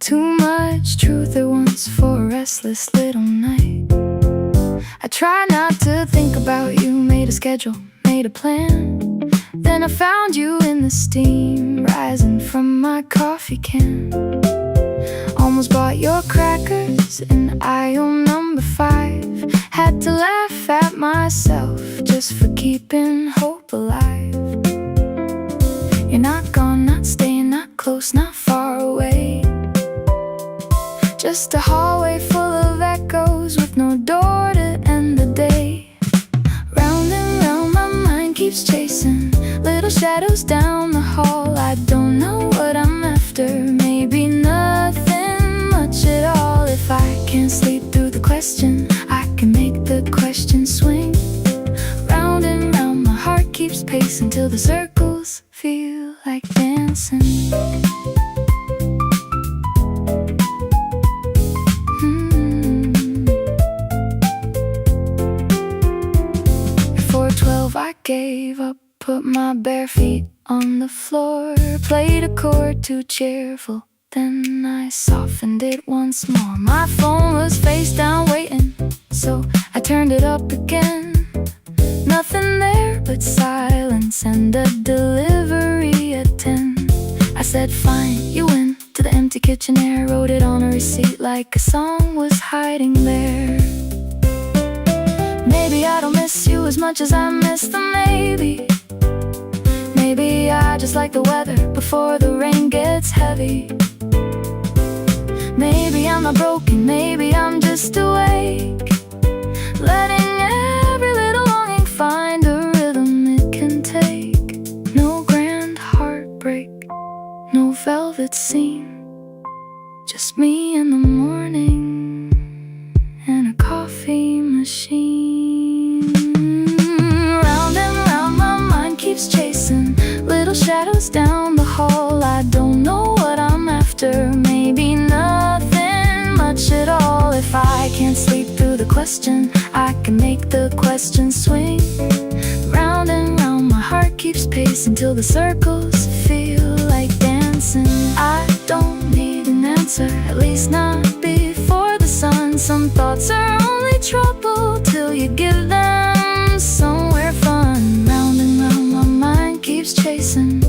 Too much truth at once for a restless little night. I tried not to think about you, made a schedule, made a plan. Then I found you in the steam rising from my coffee can. Almost bought your crackers in aisle number 5. Had to laugh at myself just for keeping hope alive. You're not gone, not staying, not close, not far away. Just a hallway full of echoes with no door to end the day. Round and round my mind keeps chasing little shadows down the hall. I don't know what I'm after, maybe nothing much at all. If I can't sleep through the question, I can make the question swing. Round and round my heart keeps pacing till the circles feel like dancing. Before 12 I gave up, put my bare feet on the floor, played a chord too cheerful, then I softened it once more. My phone was face down waiting, so I turned it up again. Nothing there but silence and a delivery at 10. I said fine, you win, to the empty kitchen air. Wrote it on a receipt like a song was hiding there. Maybe I don't miss you as much as I miss the maybe. Maybe I just like the weather before the rain gets heavy. Maybe I'm not broken, maybe I'm just awake, letting every little longing find a rhythm it can take. No grand heartbreak, no velvet scene, just me in the morning and a coffee machine. Round and round my mind keeps chasing little shadows down the hall. I don't know what I'm after, maybe nothing much at all. If I can't sleep through the question, I can make the question swing. Round and round my heart keeps pacing till the circles feel like dancing. I don't need an answer, at least not before the sun. Some thoughts are only trouble till you give them somewhere fun. Round and round my mind keeps chasing,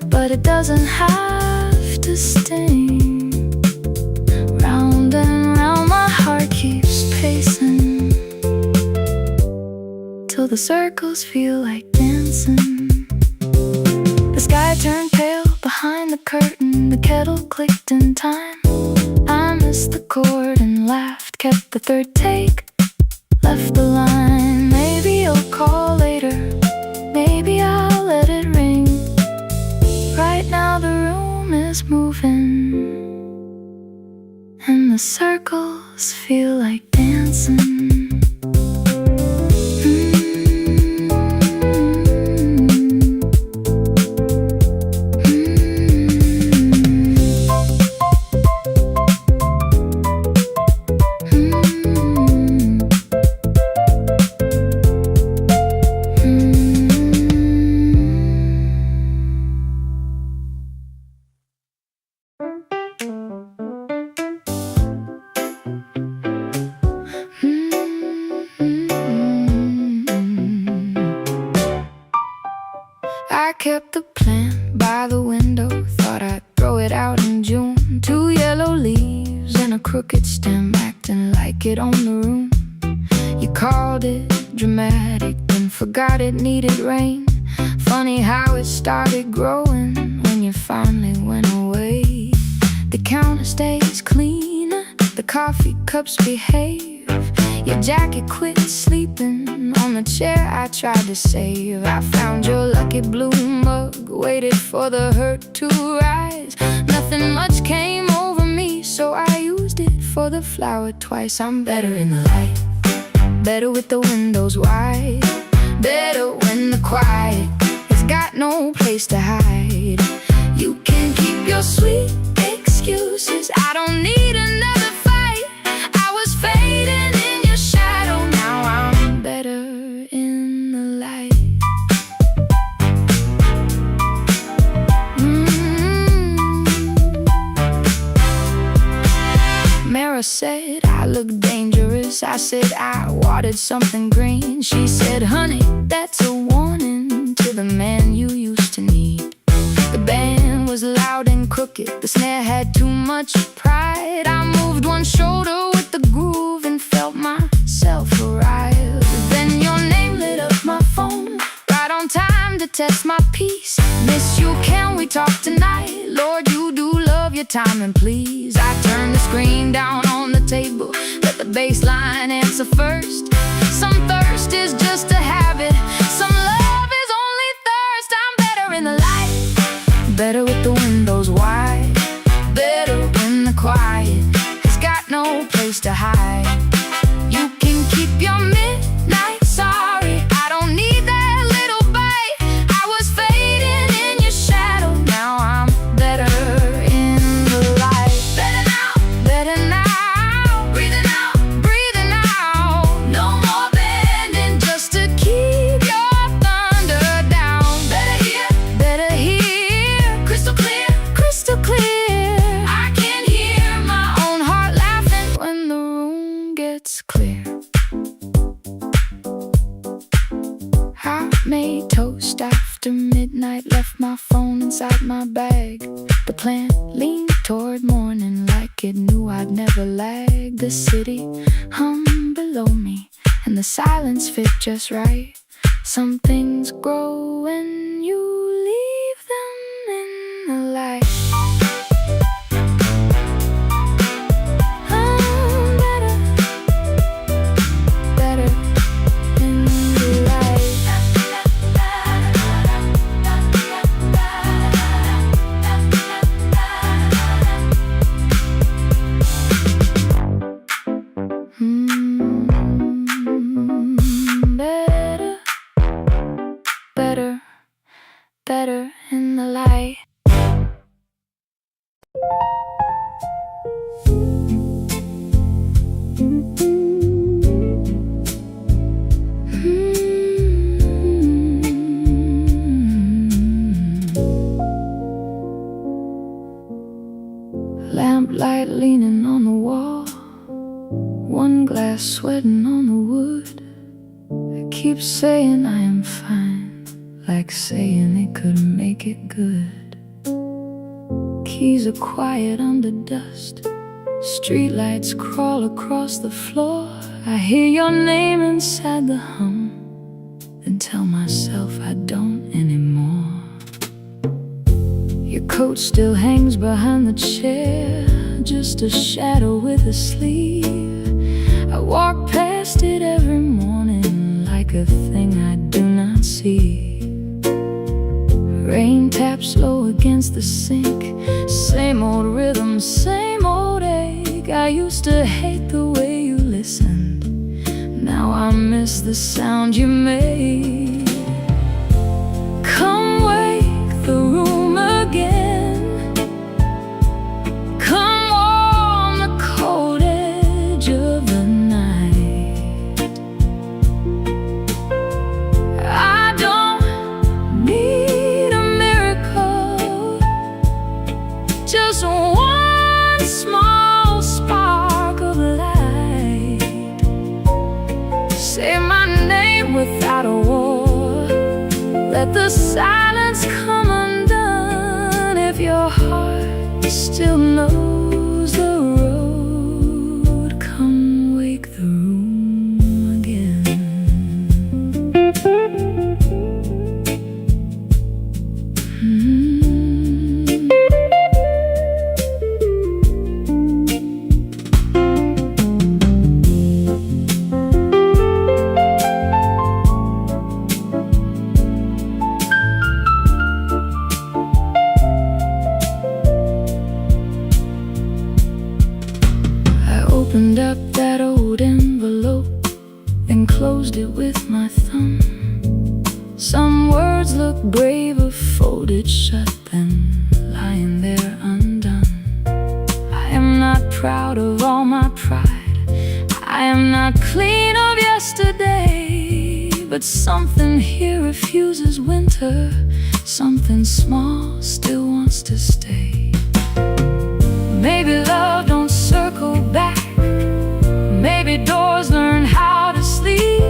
but it doesn't have to sting. Round and round my heart keeps pacing till the circles feel like dancing. The sky turned pale behind the curtain, the kettle clicked in time. I missed the chord and laughed, kept the third take, left the line. Maybe you'll call later, maybe I'll let it ring. Right now the room is moving and the circles feel like dancing. I kept the plant by the window, thought I'd throw it out in June. 2 yellow leaves and a crooked stem, acting like it owned the room. You called it dramatic, then forgot it needed rain. Funny how it started growing when you finally went away. The counter stays clean, the coffee cups behave. Your jacket quit sleeping on the chair I tried to save. I found your lucky blue mug, waited for the hurt to rise. Nothing much came over me, so I used it for the flower twice. I'm better in the light, better with the windows wide, better when the quiet has got no place to hide. You can keep your sweet excuses, I don't need another fight. I was fading in your shadow, now I'm better in the light. Mara said I look dangerous, I said I watered something green. She said, honey, that's a warning to the man you used to need. The band was loud and crooked, the snare had too much pride. I moved one shoulder with the groove and felt myself arrive. Then your name lit up my phone, right on time to test my peace. Miss you, can we talk tonight? Lord, you do love your time, and please. I turned the screen down on the table, let the bass line answer first. Some thirst is just a habit, some love is only thirst. I'm better in the light, better with the windows wide, better when the quiet has got no place to hide. You can keep your midnight sorry, I don't need that little bite. I was fading in your shadow, now I'm better in the light. Better now, breathing out. No more bending just to keep your thunder down. Better hear, crystal clear. I can hear my own heart laughing when the room gets clear. I made toast after midnight, left my phone inside my bag. The plant leaned toward morning like it knew I'd never lag. The city hummed below me and the silence fit just right. Some things grow when you leave them in the light. Better in the light. Better in the light. Lamplight leaning on the wall, one glass sweating on the wood. I keep saying I am fine, like saying it could make it good. Keys are quiet under dust, streetlights crawl across the floor. I hear your name inside the hum, then tell myself I don't anymore. Your coat still hangs behind the chair, just a shadow with a sleeve. I walk past it every morning like a thing I do not see. Rain taps low against the sink, same old rhythm, same old ache. I used to hate the way you listened, now I miss the sound you made. Come wake the room again, come warm the cold edge of the night. I don't need a miracle, just one small spark of light. Say my name without a war, let the silence come undone. If your heart still knows the road, come wake the room again. Opened up that old envelope, then closed it with my thumb. Some words look braver folded shut than lying there undone. I am not proud of all my pride, I am not clean of yesterday, but something here refuses winter. Something small still wants to stay. Maybe love don't circle back, maybe doors learn how to sleep.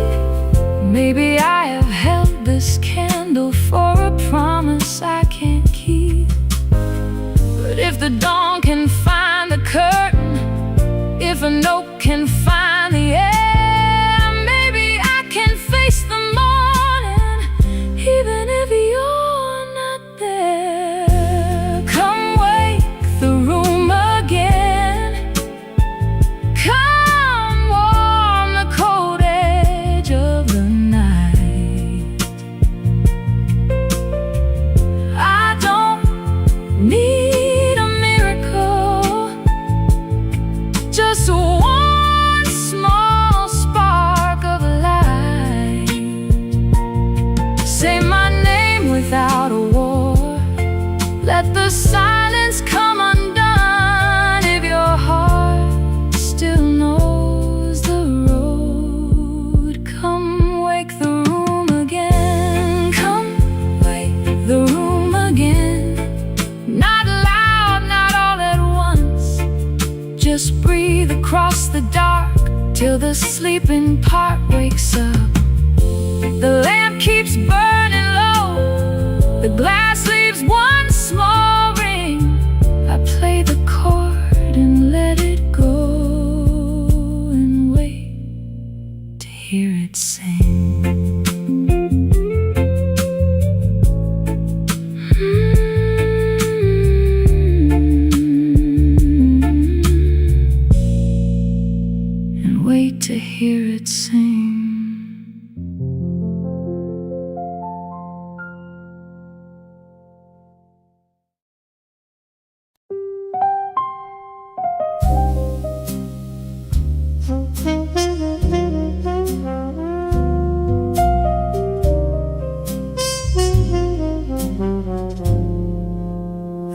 Maybe I have held this candle for a promise I can't keep. But if the dawn can find the curtain, if a note can find the air, maybe I can face the morning, even if you're not there. Come wake the room again, come warm the cold edge of the night. I don't need a miracle, just one small spark of light. Say my name without a war, let the silence come undone. If your heart still knows the road, come wake the room again. Come wake the room again. Not loud, not all at once, just breathe across the dark till the sleeping part wakes up. The lamp keeps burning low, the glass leaves one small ring. I play the chord and let it go, and wait to hear it sing. And wait to hear it sing.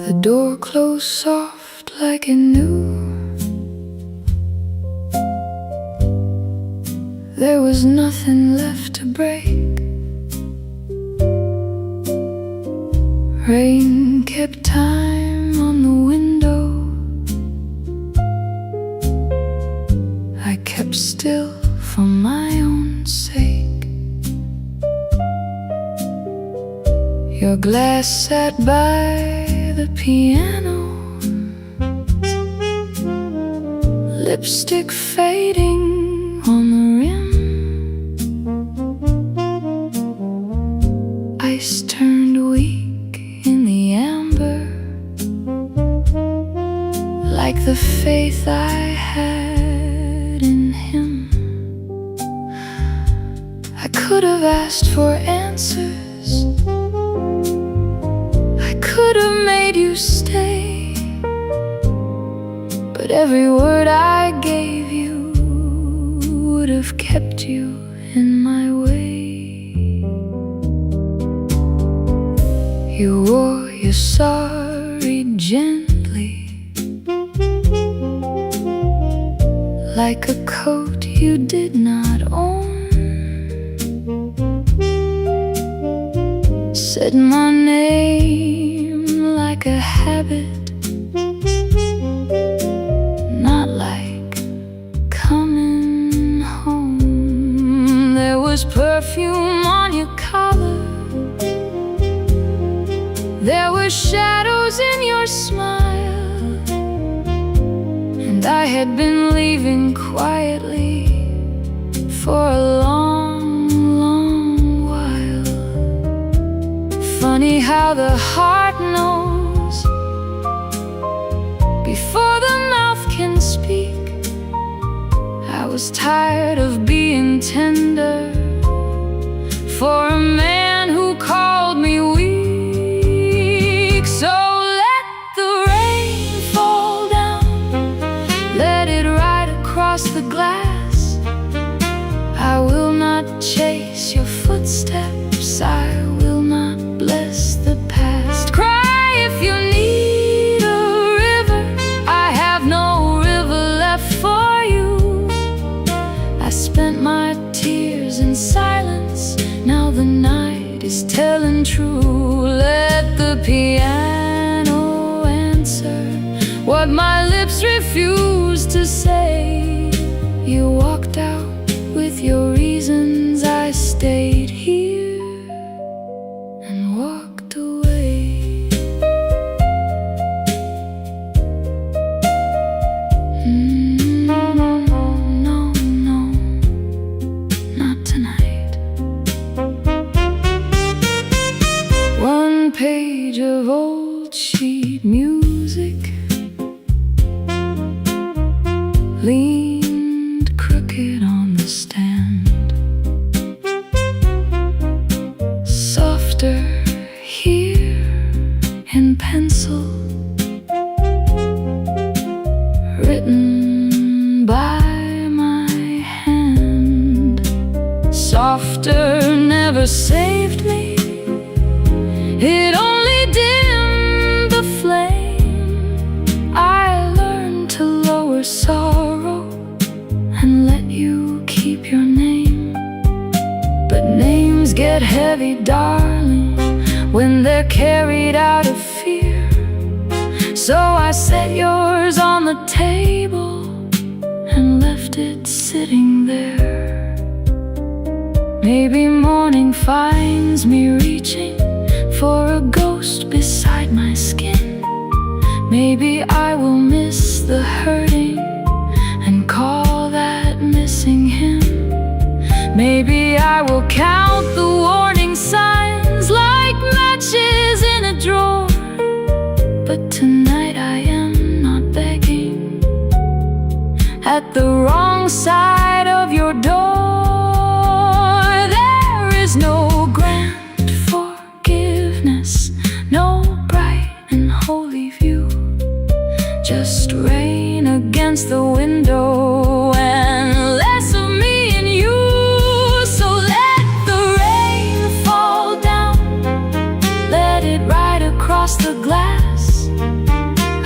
The door closed soft like it knew there was nothing left to break. Rain kept time on the window, I kept still for my own sake. Your glass sat by the piano, lipstick fading on the rim. Ice turned weak in the amber, like the faith I had in him. I could have asked for answers, I could have made you stay, but every word I gave you would have kept you in my way. You wore your sorry gently, like a coat you did not own. Said my name like a habit, not like coming home. There was perfume on your collar, there were shadows in your smile, and I had been leaving quietly for a long, long while. Funny how the heart knows before the mouth can speak. I was tired of being tender for a man who called me weak. So let the rain fall down, let it ride across the glass. I will not is telling true. Let the piano answer what my lips refuse to say. You walked out with your reasons, I stayed here and walked away. No, no, not tonight. One page of old sheet music leaned crooked on the stand. Softer here in pencil, written by my hand. Softer never saved me, it only dimmed the flame. I learned to lower sorrow and let you keep your name. But names get heavy, darling, when they're carried out of fear. So I set yours on the table and left it sitting there. Maybe morning finds me reaching for a ghost beside my skin. Maybe I will miss the hurting and call that missing him. Maybe I will count the warning signs like matches in a drawer. But tonight I am not begging at the wrong side of your door. There is no grand forgiveness, no bright and holy view, just rain against the window and less of me and you. So let the rain fall down, let it ride across the glass.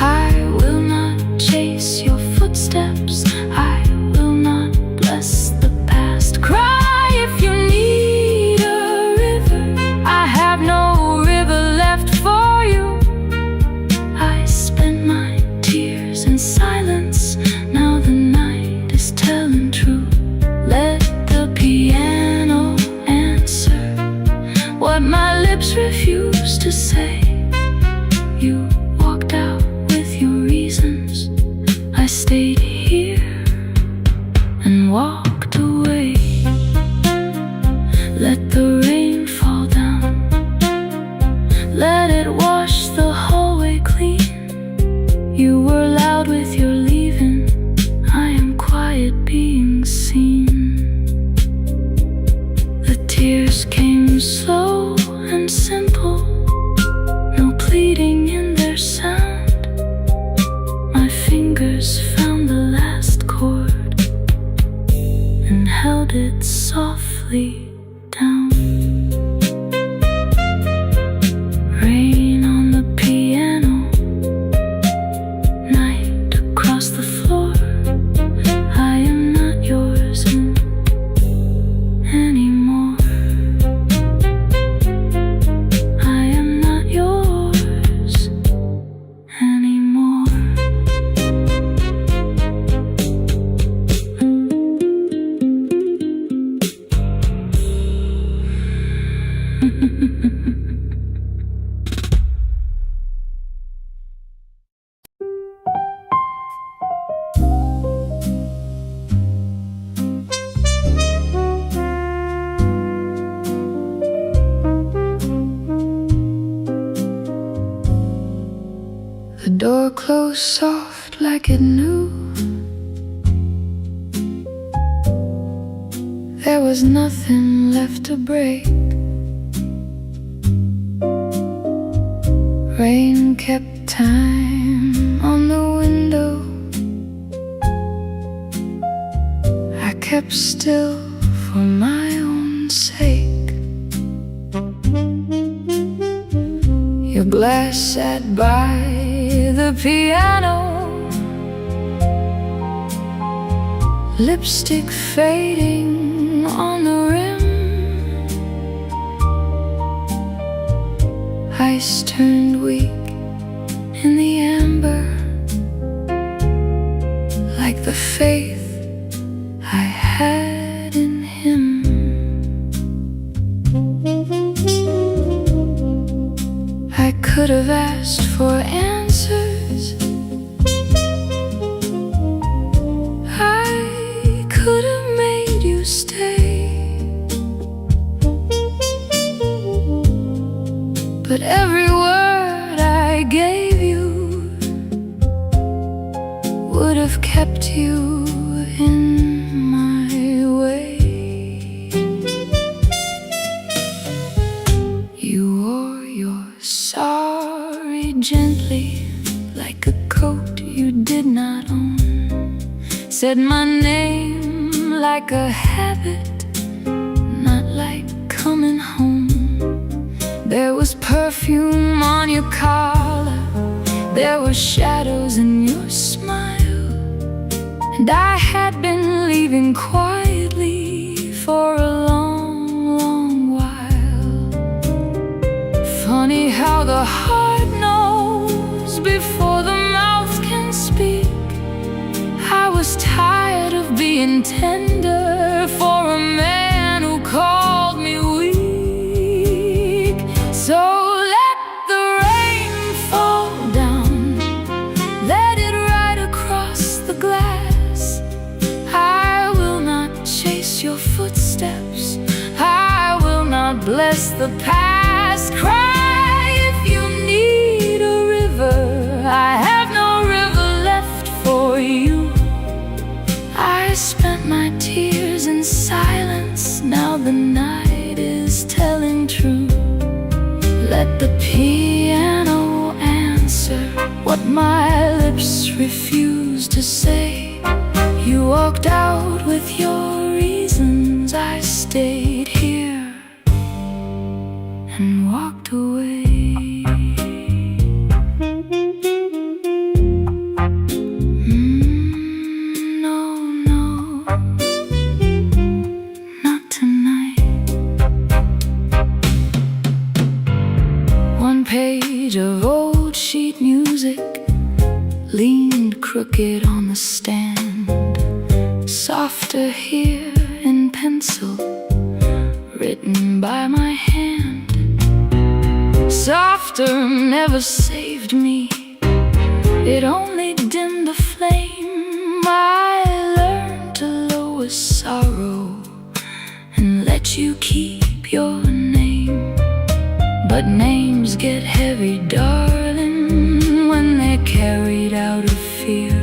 I will not chase your footsteps, I will not bless the past. Cry if you need a river, I have no river left for you. I spent my tears in silence, now the night is telling true. Let the piano answer what my lips refuse to say. You walked out with your reasons, I stayed here and walked away. Let the rain fall down, let it wash the hallway clean. You were loud with your leaving, I am quiet being seen. The tears came slow and simple, no pleading in their sound. My fingers found the last chord and held it softly down. Rain on the piano, night across the floor. I am not yours anymore. I am not yours anymore. The door closed soft like it knew there was nothing left to break. Rain kept time on the window, I kept still for my own sake. Your glass sat by the piano, lipstick fading on the rim. ice turned weak in the amber, like the faith I had in him. I could have asked for answers, I could have made you stay, but every word I gave you would have kept you in my way. You wore your sorry gently, like a coat you did not own. Said my name like a habit, not like coming home. There was perfume on your collar, there were shadows in your smile, and I had been leaving quietly for a long, long while. Funny how the heart knows before the mouth can speak. I was tired of being tender for a man who called me weak. So let the rain fall down, let it ride across the glass. I will not chase your footsteps, I will not bless the past. Cry if you need a river, I have no river left for you. I spent my tears in silence, now the night is telling true. Let the piano answer what my lips refused to say. You walked out with your reasons, I stayed here and walked away. Page of old sheet music leaned crooked on the stand. Softer here in pencil, written by my hand. Softer never saved me, it only dimmed the flame. I learned to lower sorrow and let you keep your name. But names get heavy, darling, when they're carried out of fear.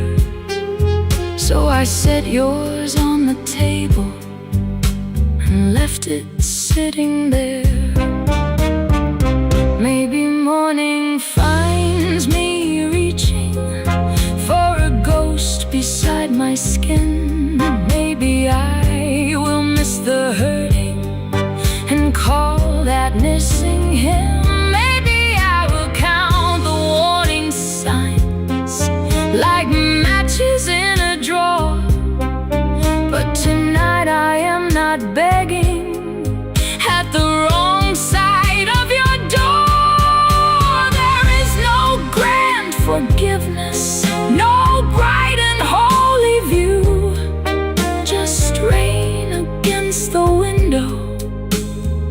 So I set yours on the table and left it sitting there. Maybe morning finds me reaching for a ghost beside my skin. Maybe I will miss the hurting and call that missing him. Maybe I will count the warning signs like matches in a drawer. But tonight I am not begging at the wrong side of your door. There is no grand forgiveness, no bright and holy view, just rain against the window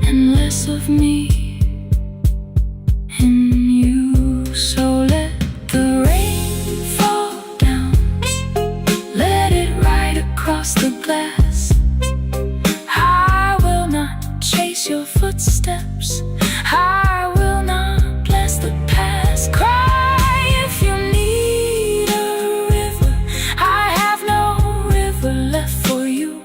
and less of me in you. So let the rain fall down, let it ride across the glass. I will not chase your footsteps, I will not bless the past. Cry if you need a river, I have no river left for you.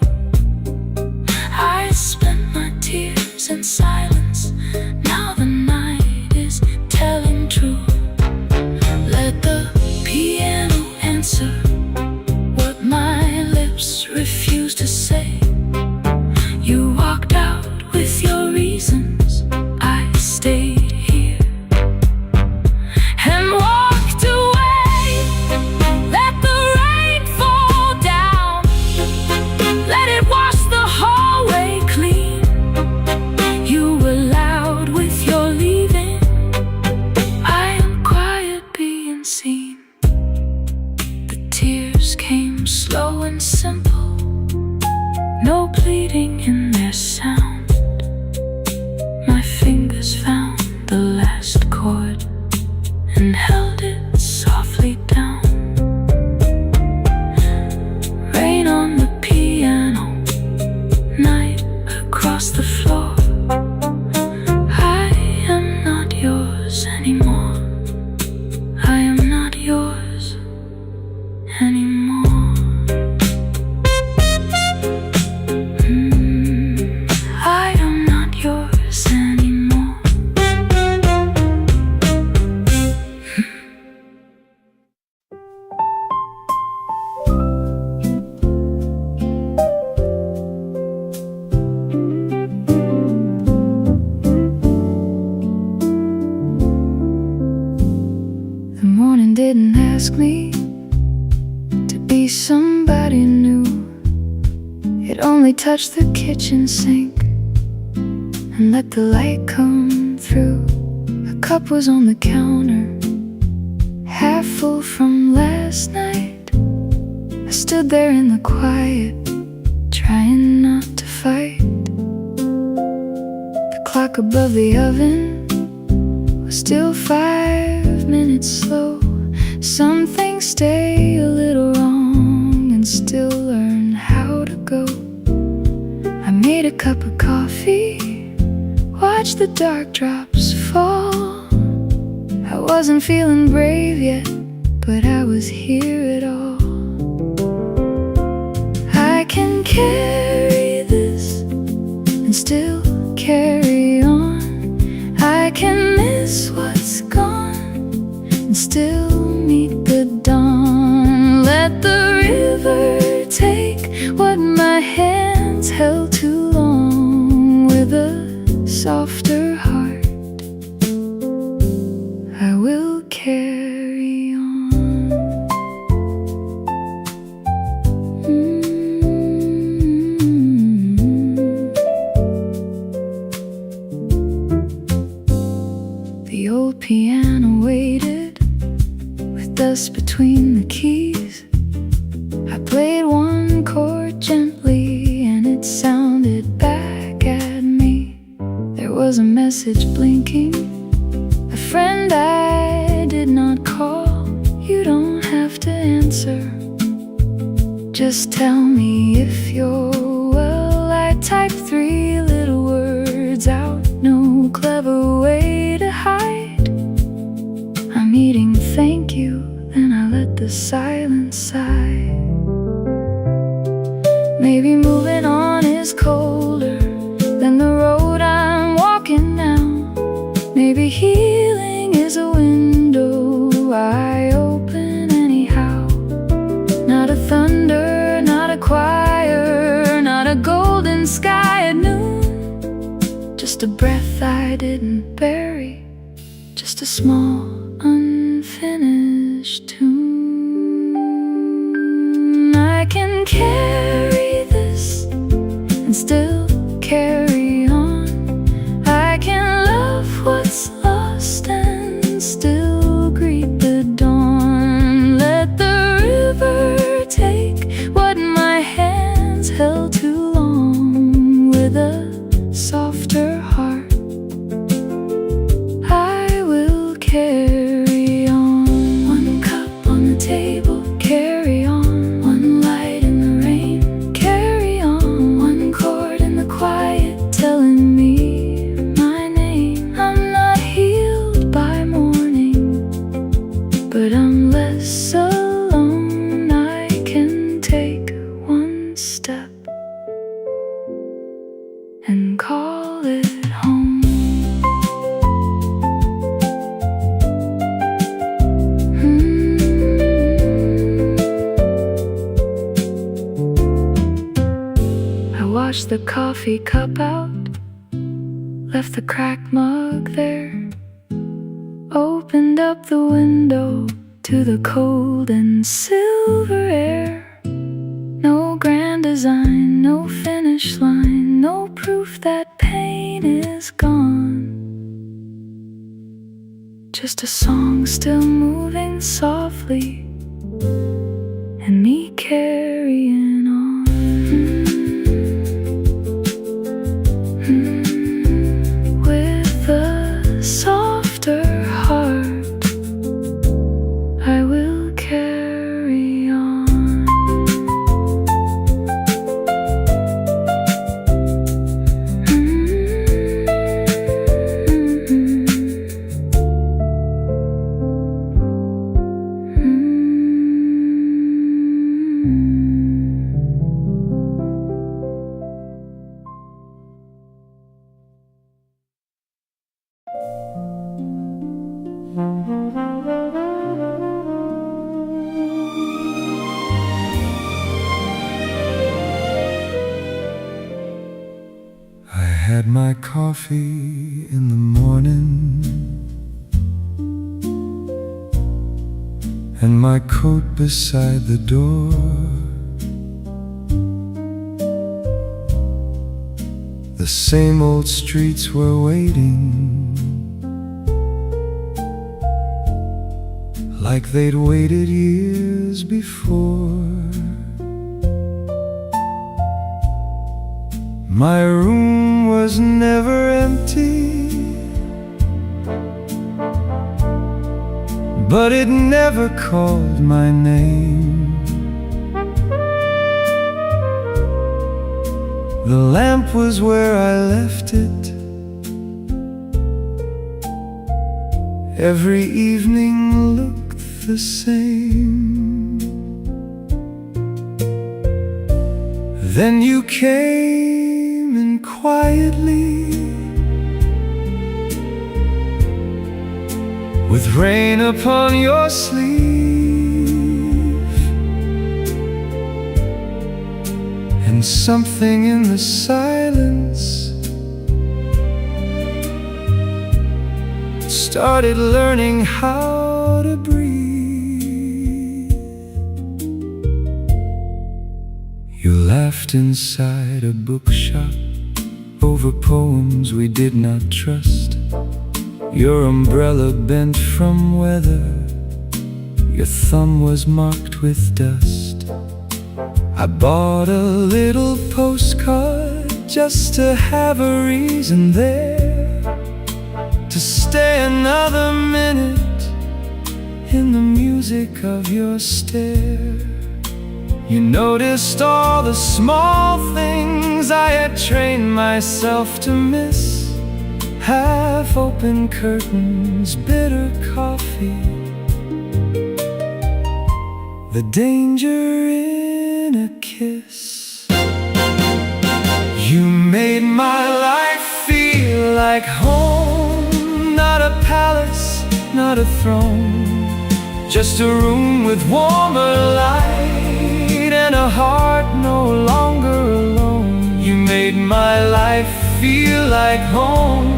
I spent my tears in silence, now the night is telling true. Let the piano answer what my lips refuse to say. You walked out with your reasons, I stayed here and walked away. Let the rain fall down, let it wash the hallway clean. You were loud with your leaving, tears came slow and simple, no pleading in their sound. My fingers found the last chord and held it softly down. Rain on the piano, night across the floor. I am not yours anymore. I am not yours anymore. I am not yours anymore. The morning didn't ask me to be somebody new. It only touched the kitchen sink and let the light come through. A cup was on the counter, half full from last night. I stood there in the quiet, trying not to fight. The clock above the oven was still 5 minutes slow. Some things stay a little wrong and still learn how to go. I made a cup of coffee, watched the dark drops fall. I wasn't feeling brave yet, but I was here at all. I can carry this and still carry on. I can miss what's gone and still meet the dawn. Let the river take what my hands held too long. With a softer heart, I will carry on. The old piano waited with dust between the keys. I played one chord gently and it sounded back at me. There was a message blinking, a friend I did not call. You don't have to answer, just tell me if you're well. I typed 3 little words out, no clever way to hide. I'm eating thank you, then I let the silence sigh. Maybe moving on is colder than the road I'm walking now. Maybe healing is a window I open anyhow. Not a thunder, not a choir, not a golden sky at noon. Just a breath I didn't bury, just a small unfinished tune. I can carry this and still carry on. I can love what's lost and still greet the dawn. Let the river take what my hands held too long. With a softer heart, I will carry on. One cup on the table, carry on. One light in the rain, carry on. One chord in the quiet, telling me my name. I'm not healed by morning, but I'm less alone. I can take one step and call it home. I washed the coffee cup out, left the cracked mug there, opened up the window to the cold and silver air. No grand design, no finish line, no proof that pain is gone. Just a song still moving softly, and me carrying on. With a softer heart, I will carry on. I had my coffee in the morning and my coat beside the door. The same old streets were waiting, like they'd waited years before. My room was never empty, but it never called my name. The lamp was where I left it. Every evening looked the same. Then you came in quietly, with rain upon your sleeve, and something in the silence started learning how to breathe. You laughed inside a bookshop over poems we did not trust. Your umbrella bent from weather, your thumb was marked with dust. I bought a little postcard just to have a reason there to stay another minute in the music of your stare. You noticed all the small things I had trained myself to miss: half-open curtains, bitter coffee, the danger in a kiss. You made my life feel like home, not a palace, not a throne, just a room with warmer light and a heart no longer alone. You made my life feel like home.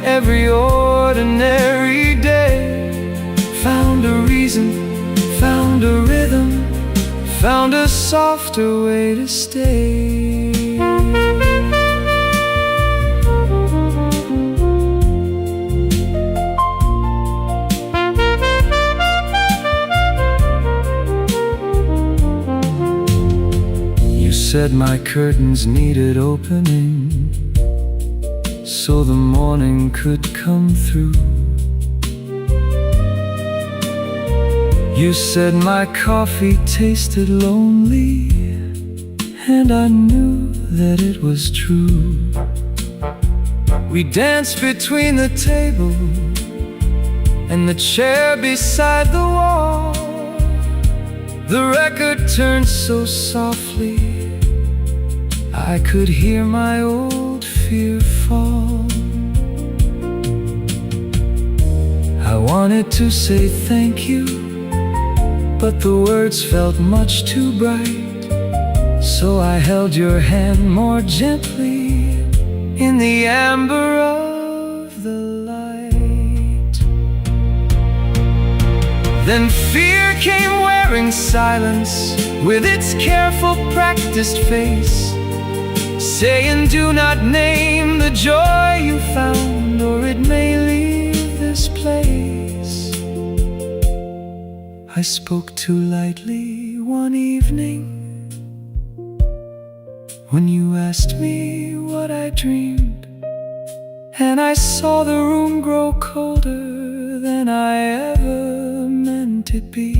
Every ordinary day found a reason, found a rhythm, found a softer way to stay. You said my curtains needed opening so the morning could come through. You said my coffee tasted lonely, and I knew that it was true. We danced between the table and the chair beside the wall. The record turned so softly I could hear my old fear fall. I wanted to say thank you, but the words felt much too bright, so I held your hand more gently in the amber of the light. Then fear came wearing silence with its careful, practiced face, saying, "Do not name the joy you found, or it may leave this place." I spoke too lightly one evening when you asked me what I dreamed, and I saw the room grow colder than I ever meant it be.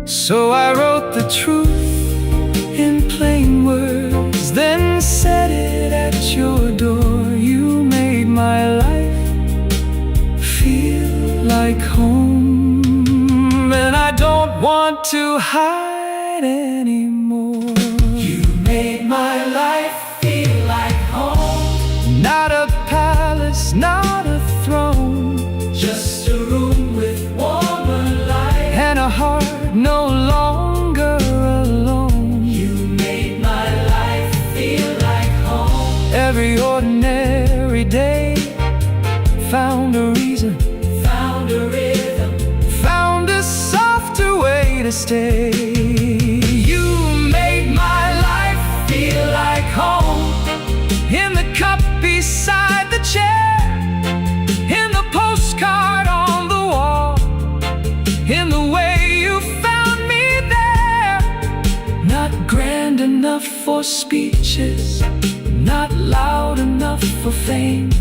So I wrote the truth in plain words, then set it at your door. You made my life feel like home, and I don't want to hide anymore. You made my life feel like home. Not a palace, not a throne, just a room with warmer light and a heart no longer alone. You made my life feel like home. Every ordinary day found a reason, found a rhythm, found a softer way to stay. You made my life feel like home. In the cup beside the chair, in the postcard on the wall, in the way you found me there. Not grand enough for speeches, not loud enough for fame,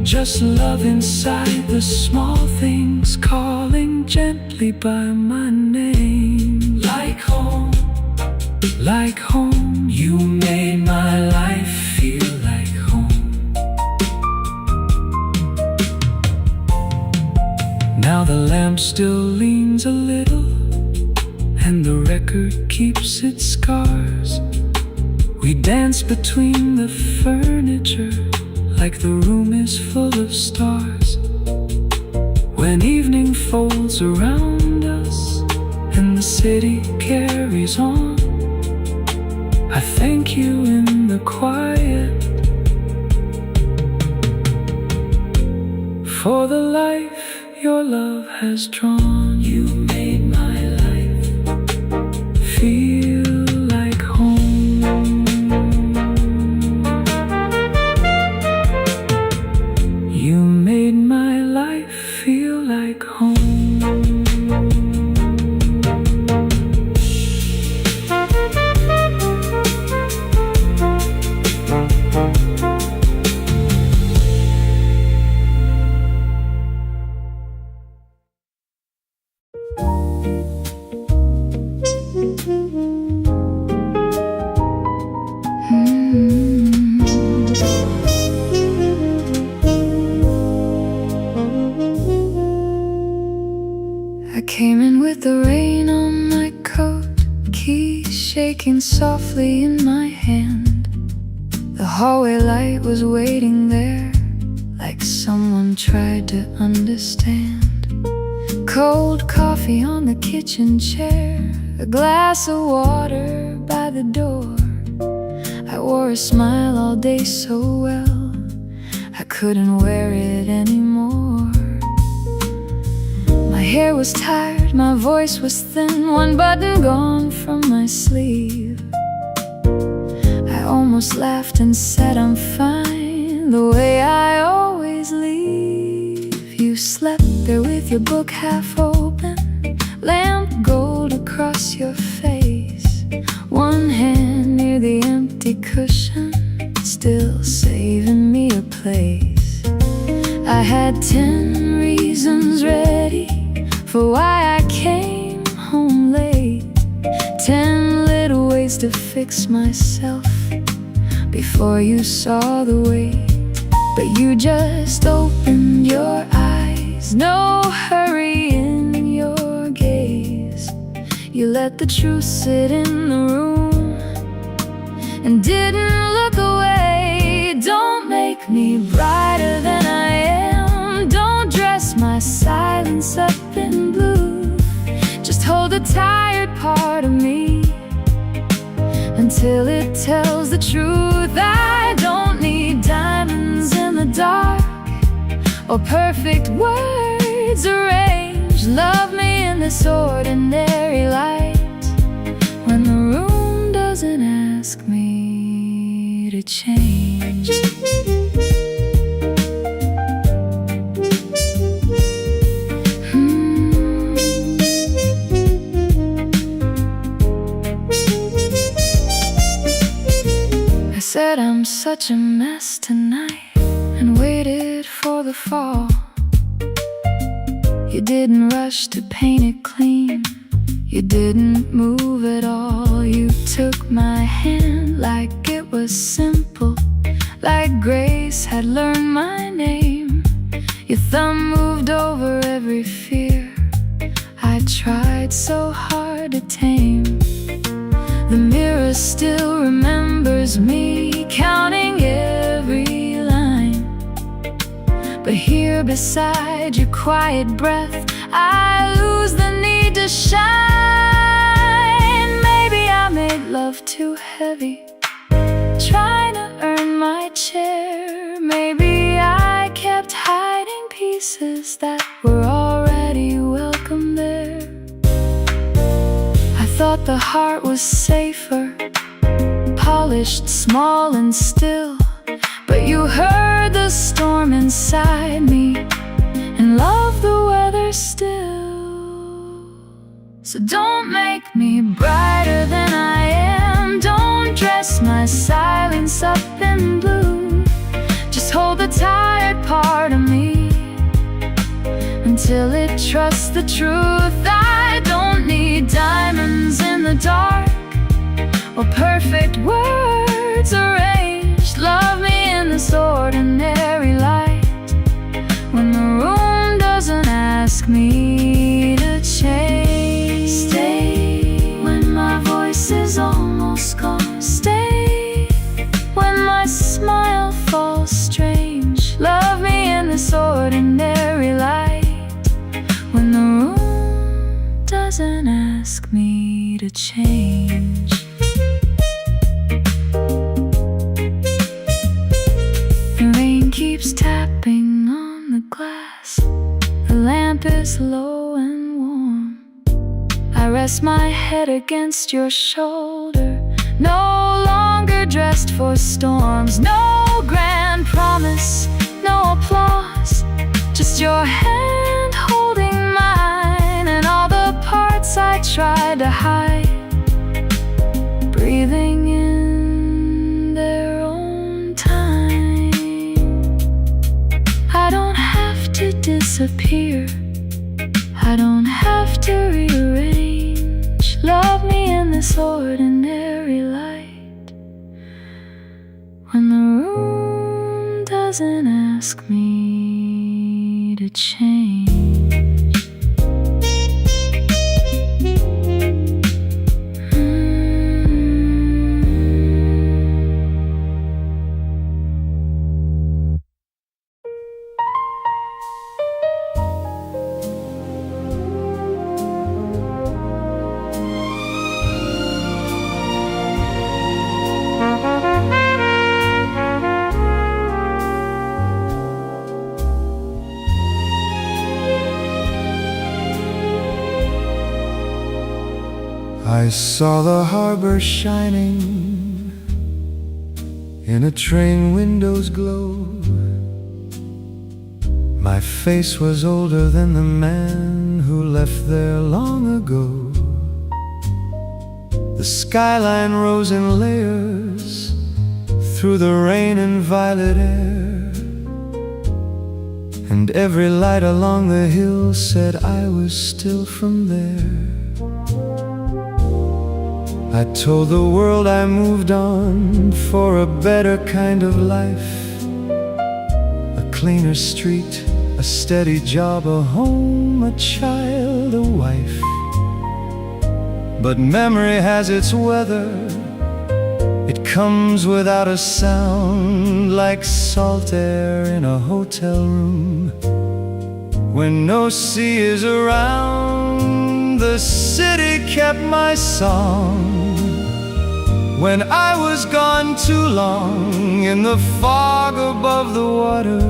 just love inside the small things, calling gently by my name. Like home, like home. You made my life feel like home. Now the lamp still leans a little, and the record keeps its scars. We dance between the furniture like the room is full of stars. When evening folds around us and the city carries on, I thank you in the quiet for the life your love has drawn. You made my life feel like home. You made my life feel like home. I came in with the rain on my coat, keys shaking softly in my hand. The hallway light was waiting there, like someone tried to understand. Cold coffee on the kitchen chair, a glass of water by the door. I wore a smile all day so well, I couldn't wear it anymore. My hair was tired, my voice was thin, one button gone from my sleeve. I almost laughed and said I'm fine, the way I always leave. You slept there with your book half open, lamp gold across your face, one hand near the empty cushion, still saving me a place. I had 10 reasons ready for why I came home late, 10 little ways to fix myself before you saw the weight. But you just opened your eyes, no hurry in your gaze. You let the truth sit in the room and didn't look away. Don't make me brighter than I am, don't dress my silence up in blue. Just hold a tired part of me until it tells the truth. I don't need diamonds in the dark or perfect words arranged. Love me in this ordinary light, when the room doesn't ask me to change. said I'm such a mess tonight and waited for the fall. You didn't rush to paint it clean, you didn't move at all. You took my hand like it was simple, like Grace had learned my name. Your thumb moved over every fear I tried so hard to tame. The mirror still remembers me counting every line, but here beside your quiet breath I lose the need to shine. Maybe I made love too heavy, trying to earn my chair. Maybe I kept hiding pieces that were already welcome there. I thought the heart was safer, polished, small and still, but you heard the storm inside me and loved the weather still. So don't make me brighter than I am, don't dress my silence up in blue. Just hold the tired part of me until it trusts the truth. I don't need diamonds in the dark or perfect words arranged. Love me in this ordinary light, when the room doesn't ask me to change. Stay when my voice is almost gone. Stay when my smile falls strange. Love me in this ordinary light, when the room doesn't ask me to change. The rain keeps tapping on the glass, the lamp is low and warm. I rest my head against your shoulder, no longer dressed for storms. No grand promise, no applause, just your hand holding mine, and all the parts I tried to hide breathing in their own time. I don't have to disappear, I don't have to rearrange. Love me in this ordinary light, when the room doesn't ask me to change. I saw the harbor shining in a train window's glow. My face was older than the man who left there long ago. The skyline rose in layers through the rain and violet air, and every light along the hill said I was still from there. I told the world I moved on for a better kind of life, a cleaner street, a steady job, a home, a child, a wife. But memory has its weather, it comes without a sound, like salt air in a hotel room when no sea is around. The city kept my song when I was gone too long, in the fog above the water,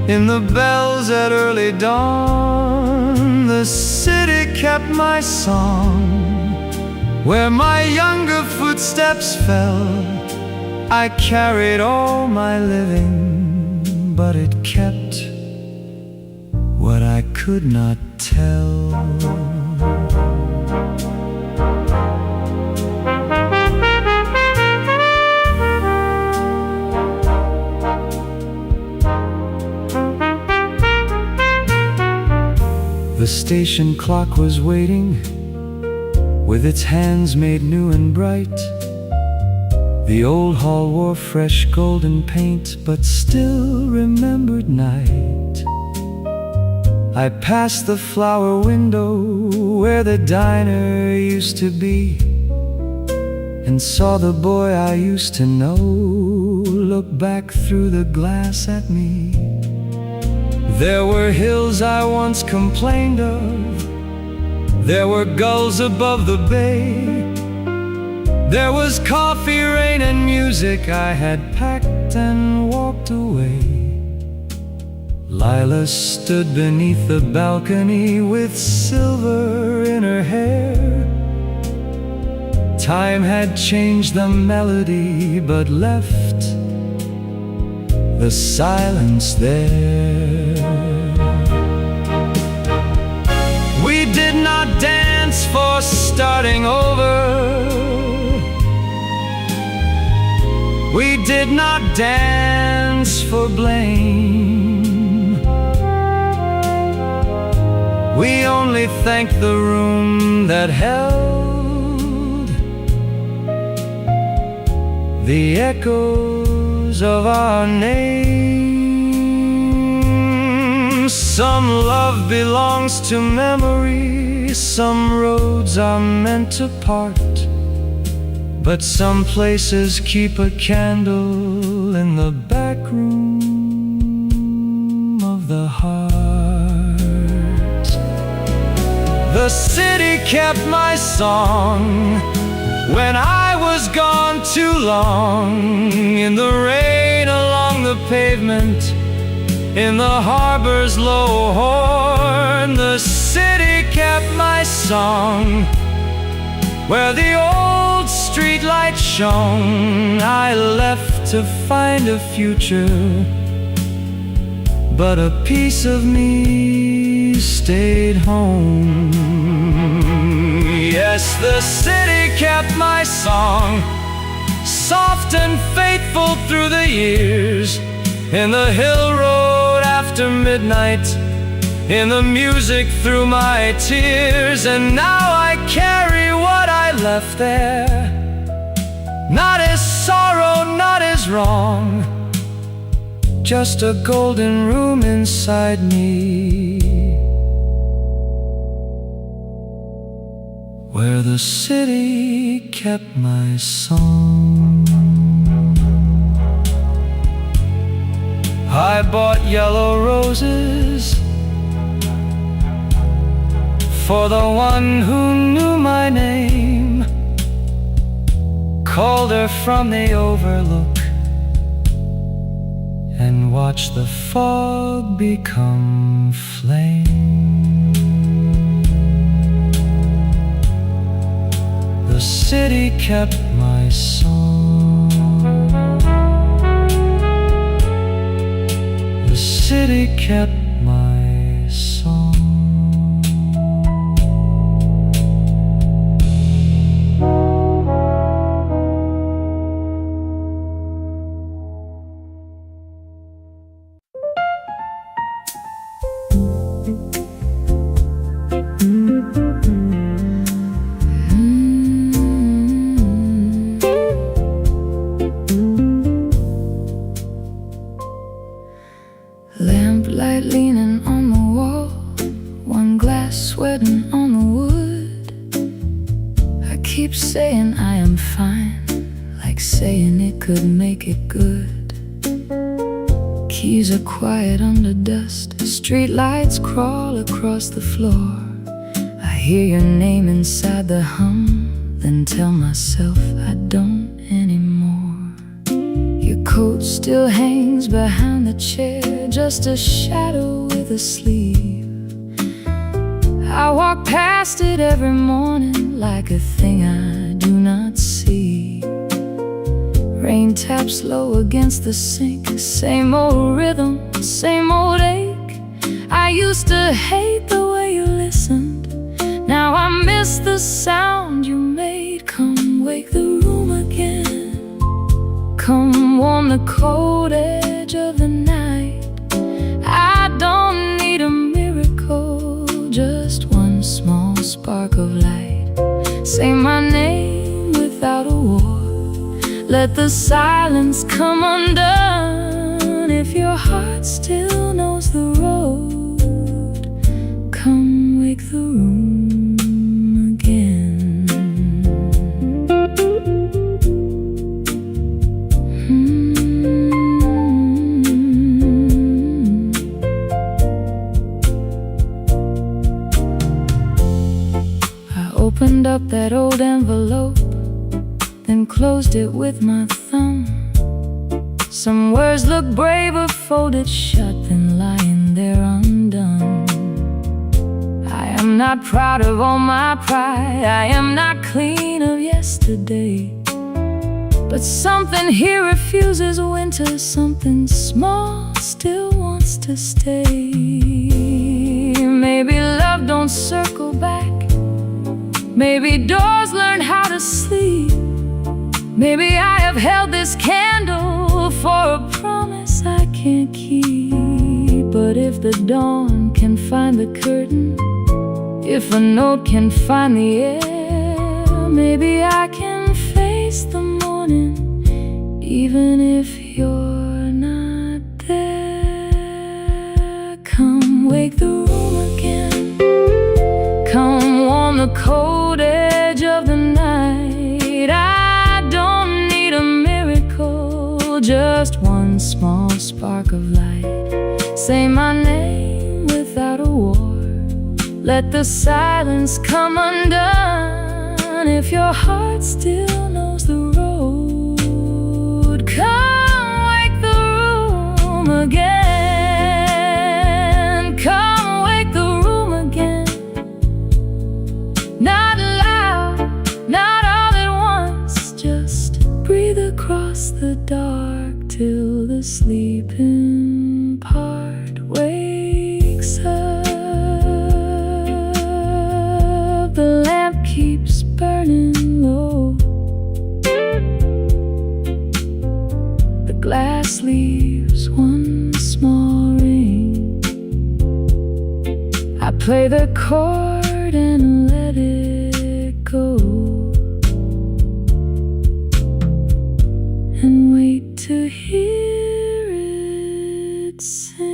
in the bells at early dawn. The city kept my song where my younger footsteps fell. I carried all my living, but it kept what I could not tell. station clock was waiting, with its hands made new and bright. The old hall wore fresh golden paint, but still remembered night. I passed the flower window where the diner used to be, and saw the boy I used to know look back through the glass at me. There were hills I once complained of, there were gulls above the bay, there was coffee, rain, and music. I had packed and walked away. Lila stood beneath the balcony with silver in her hair. Time had changed the melody, but left the silence there. We did not dance for starting over, we did not dance for blame. We only thanked the room that held the echoes of our names. Some love belongs to memory, some roads are meant to part, but some places keep a candle in the back room of the heart. The city kept my song when I was gone too long. In the rain along the pavement, in the harbor's low horn, the city kept my song. Where the old streetlight shone, I left to find a future, but a piece of me stayed home. Yes, the city kept my song, soft and faithful through the years. In the hill road after midnight, in the music through my tears. And now I carry what I left there, not as sorrow, not as wrong, just a golden room inside me, where the city kept my song. I bought yellow roses for the one who knew my name, called her from the overlook, and watched the fog become flame. The city kept my song. The city kept my song. Lamplight leaning on the wall, one glass sweating on the wood. I keep saying I am fine, like saying it could make it good. Keys are quiet under dust, street lights crawl across the floor. I hear your name inside the hum, then tell myself I don't anymore. Your coat still hangs behind the chair, just a shadow with a sleeve. I walk past it every morning like a thing I do not see. Rain taps low against the sink, same old rhythm, same old ache. I used to hate the way you listened, now I miss the sound you made. Come wake the room again, come warm the cold edge of the night. I don't need a miracle, just spark of light. Say my name without a war. Let the silence come undone. If your heart still knows the road, come wake the room again. Opened up that old envelope, then closed it with my thumb. Some words look braver folded shut than lying there undone. I am not proud of all my pride, I am not clean of yesterday. But something here refuses winter, something small still wants to stay. Maybe love don't circle back, maybe doors learn how to sleep. Maybe I have held this candle for a promise I can't keep. But if the dawn can find the curtain, if a note can find the air, maybe I can face the morning, even if you're not there. Come wake the room again, come warm the cold edge of the night. I don't need a miracle, just one small spark of light. Say my name without a war. Let the silence come undone. If your heart still knows the road, come wake the room again. Come wake the room again. Not loud, not all at once, just breathe across the dark till the sleeping part wakes up. The lamp keeps burning low, the glass leaves one small ring. I play the chord and let it go, and wait to hear it sing.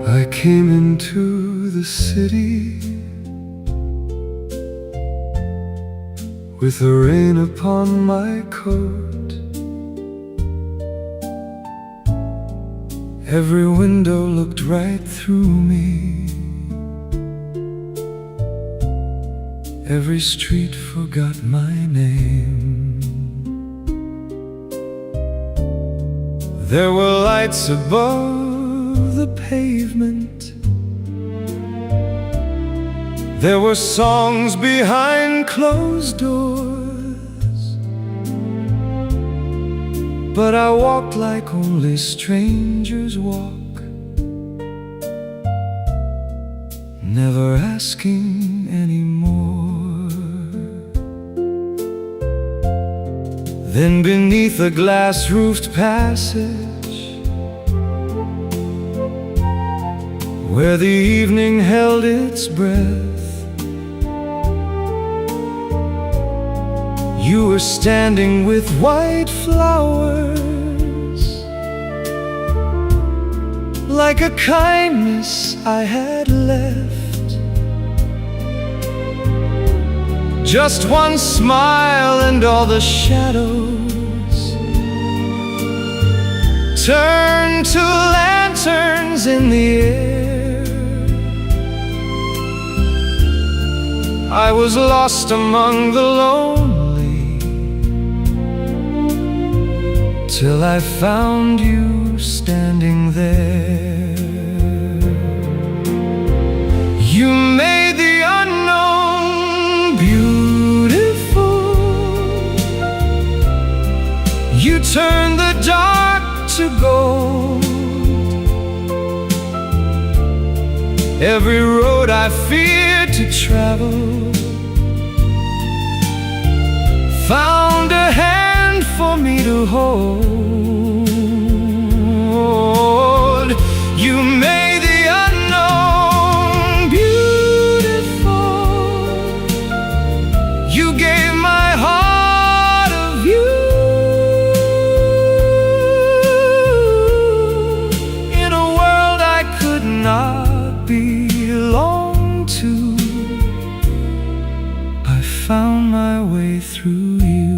I came into the city with the rain upon my coat. Every window looked right through me, every street forgot my name. There were lights above the pavement, there were songs behind closed doors, but I walked like only strangers walk, never asking anymore. Then beneath a glass-roofed passage, where the evening held its breath, you were standing with white flowers, like a kindness I had left. Just one smile and all the shadows turned to lanterns in the air. I was lost among the lonely, till I found you standing there. You made the unknown beautiful. You turned the dark to gold. Every road I feared to travel found a hand for me to hold. You made the unknown beautiful. You gave my heart a view in a world I could not belong to. I found my way through you.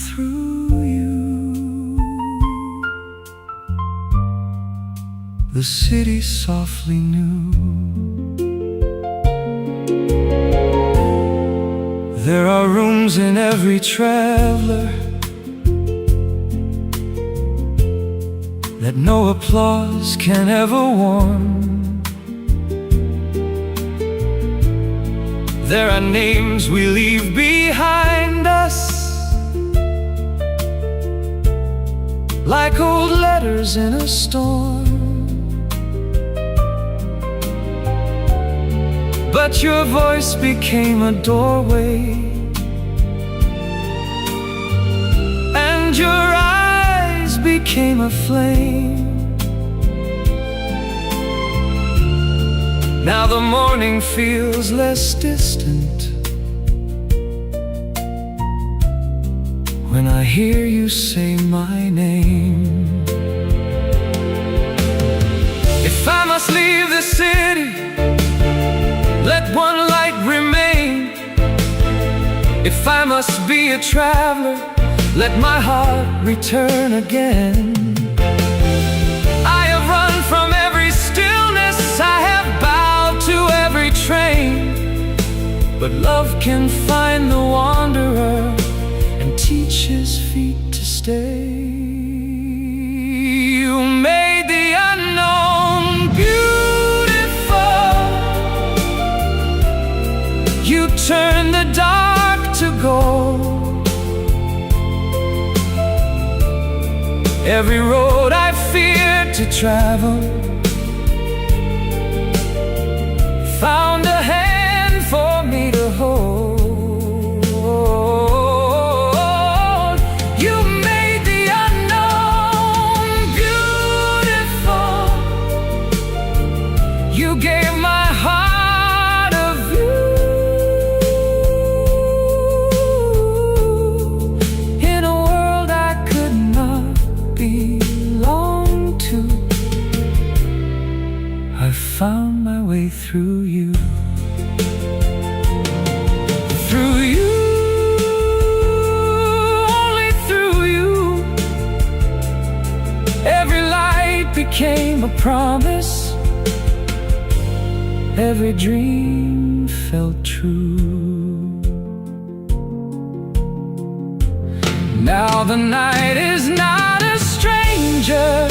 Through you. The city softly knew there are rooms in every traveler that no applause can ever warm. There are names we leave behind us, like old letters in a storm. But your voice became a doorway, and your eyes became a flame. Now the morning feels less distant when I hear you say my name. If I must leave the city, let one light remain. If I must be a traveler, let my heart return again. I have run from every stillness, I have bowed to every train, but love can find the wanderer and teach his feet to stay. You made the unknown beautiful. You turned the dark to gold. Every road I feared to travel found a hand for me to hold. You made the unknown beautiful. You gave my heart a view in a world I could not belong to. I found my way through you. Through you, only through you. Every light became a promise. Every dream felt true. Now the night is not a stranger,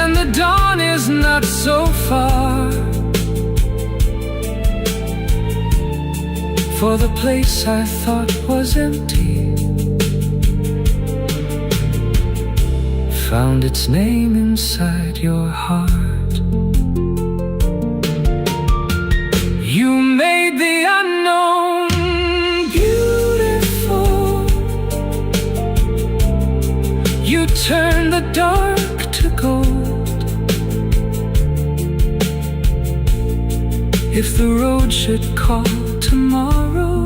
and the dawn is not so far. For the place I thought was empty found its name inside your heart. You made the unknown beautiful. You turned the dark to gold. If the road should call tomorrow,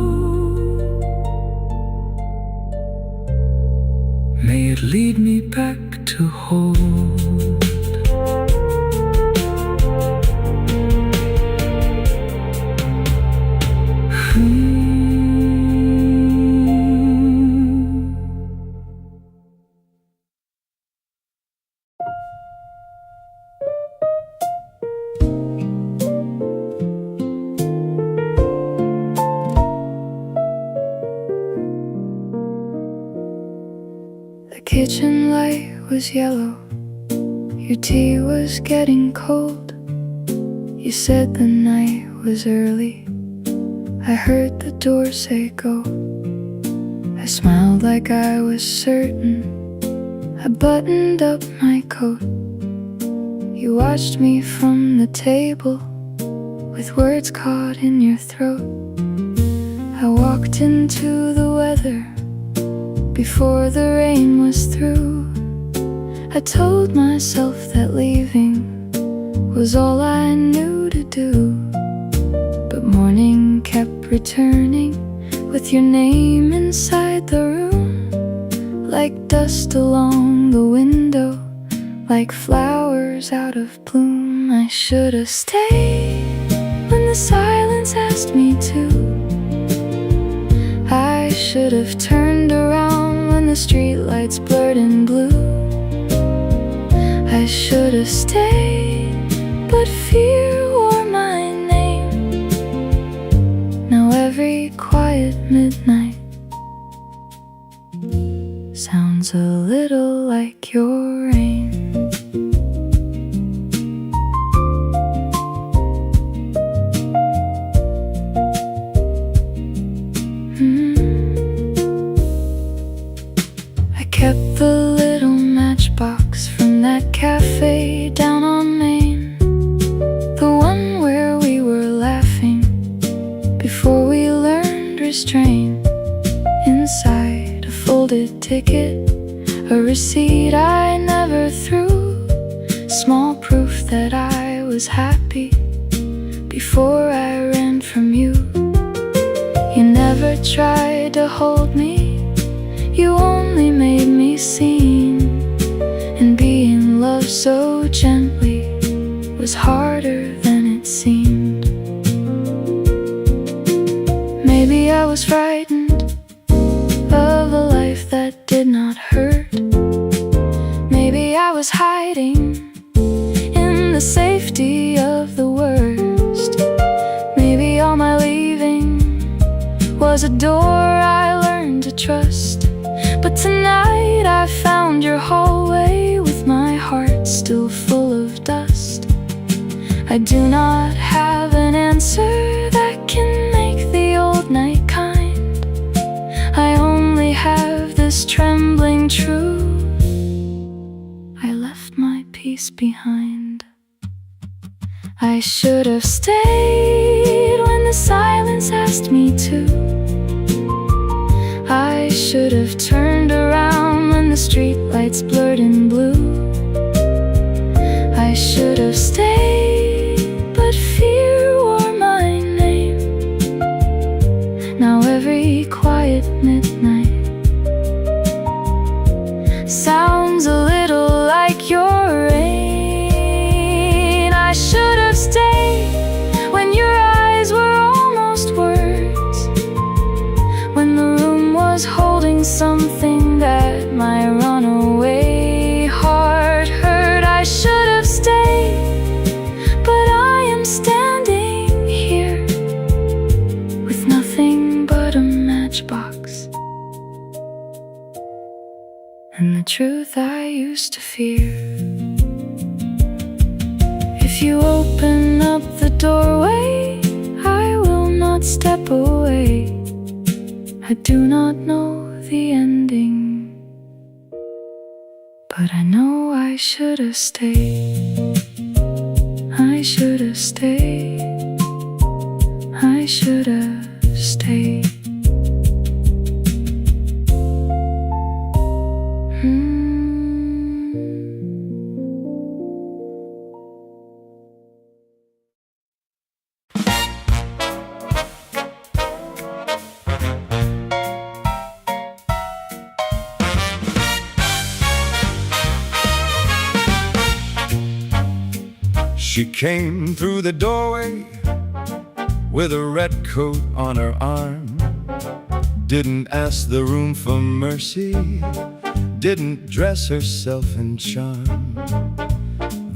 may it lead me back to hold. was yellow, your tea was getting cold. You said the night was early, I heard the door say go. I smiled like I was certain, I buttoned up my coat. You watched me from the table, with words caught in your throat. I walked into the weather, before the rain was through. I told myself that leaving was all I knew to do. But morning kept returning, with your name inside the room, like dust along the window, like flowers out of bloom. I should have stayed when the silence asked me to. I should have turned around when the streetlights blurred in blue. I should have stayed, but fear wore my name. Now every quiet midnight sounds a little like your rain. I kept the little matchbox from that cafe down on Main, the one where we were laughing before we learned restraint. Inside a folded ticket, a receipt I never threw, small proof that I was happy before I ran from you. You never tried to hold me, you only made me seen. And being loved so gently was harder than it seemed. Maybe I was frightened of a life that did not hurt. Maybe I was hiding in the safety of the worst. Maybe all my leaving was a door I learned to trust. But tonight I found your hallway with my heart still full of dust. I do not have an answer that can make the old night kind. I only have this trembling truth: I left my peace behind. I should have stayed when the silence asked me to. I should have turned around when the streetlights blurred in blue. I should have stayed, but fear wore my name. Now every quiet midnight sounds a little like your rain. I should have stayed when your eyes were almost words, when the room was holding something that my runaway heart heard. I should have stayed, but I am standing here with nothing but a matchbox and the truth I used to fear. If you open up the doorway, I will not step away. I do not know the ending, but I know I should have stayed. I should have stayed. I should have stayed. She came through the doorway with a red coat on her arm. Didn't ask the room for mercy, didn't dress herself in charm.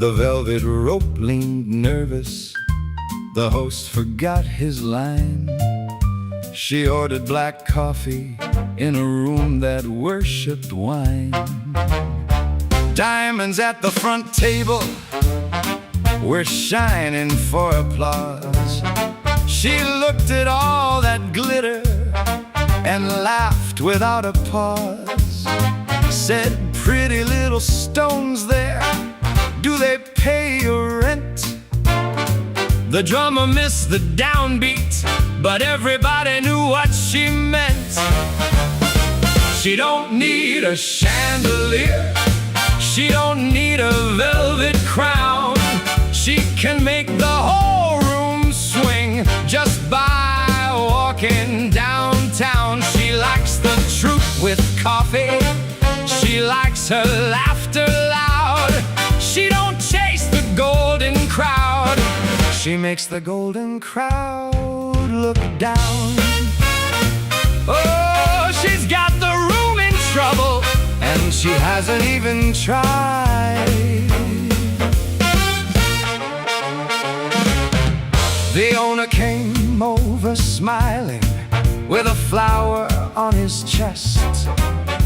The velvet rope leaned nervous, the host forgot his line. She ordered black coffee in a room that worshipped wine. Diamonds at the front table were shining for applause. She looked at all that glitter and laughed without a pause. Said, pretty little stones there, do they pay your rent? The drummer missed the downbeat, but everybody knew what she meant. She don't need a chandelier, she don't need a velvet crown. She can make the whole room swing just by walking downtown. She likes the truth with coffee, she likes her laughter loud. She don't chase the golden crowd, she makes the golden crowd look down. Oh, she's got the room in trouble, and she hasn't even tried. The owner came over smiling with a flower on his chest.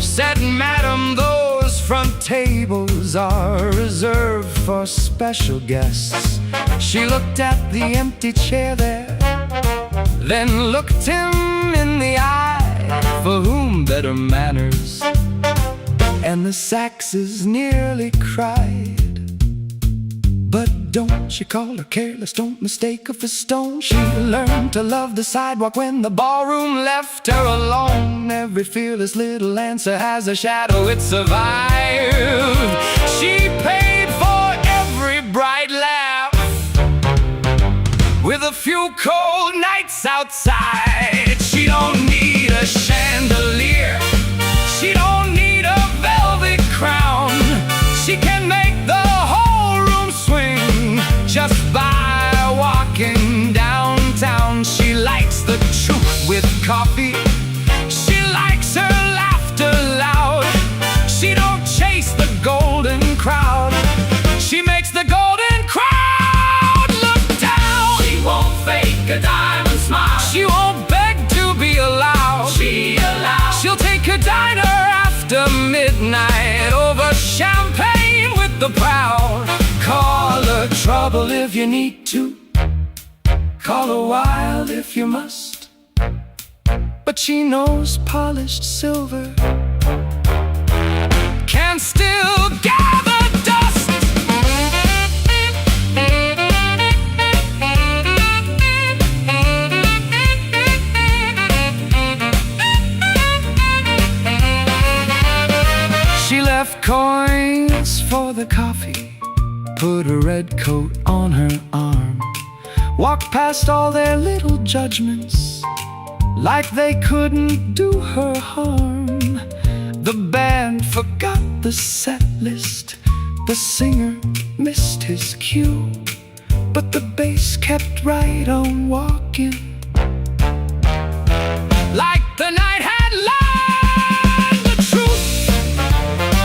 Said, madam, those front tables are reserved for special guests. She looked at the empty chair there, then looked him in the eye. For whom better manners? And the Saxes nearly cried. But don't you call her careless, don't mistake her for stone. She learned to love the sidewalk when the ballroom left her alone. Every fearless little answer has a shadow it survived. She paid for every bright laugh, with a few cold nights outside. She don't need a chandelier, she don't need a velvet crown. She can make the whole room swing just by walking downtown. She likes the truth with coffee, she likes her laughter loud. She don't chase the golden crowd, she makes the golden crowd look down. She won't fake a diamond smile, She won't beg to be allowed. She'll take a diner after midnight over champagne with the proud. Call her trouble if you need to, call her wild if you must, but she knows polished silver can still gather dust. She left coins for the coffee, put a red coat on her arm, walked past all their little judgments like they couldn't do her harm. The band forgot the set list, the singer missed his cue, but the bass kept right on walking like the night had learned the truth.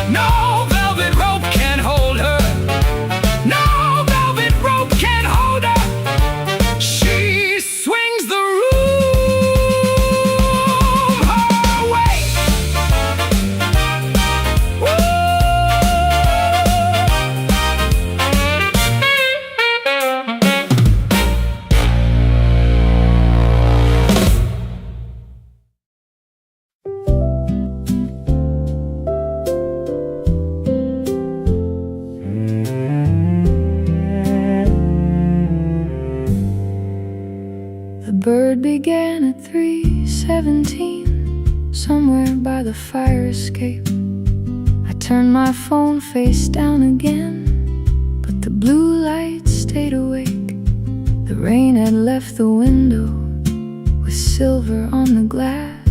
No velvet rope can hold her, no velvet rope can hold her. She swings the room her way. The bird began at 3:17, somewhere by the fire escape. I turned my phone face down again, but the blue light stayed awake. The rain had left the window with silver on the glass,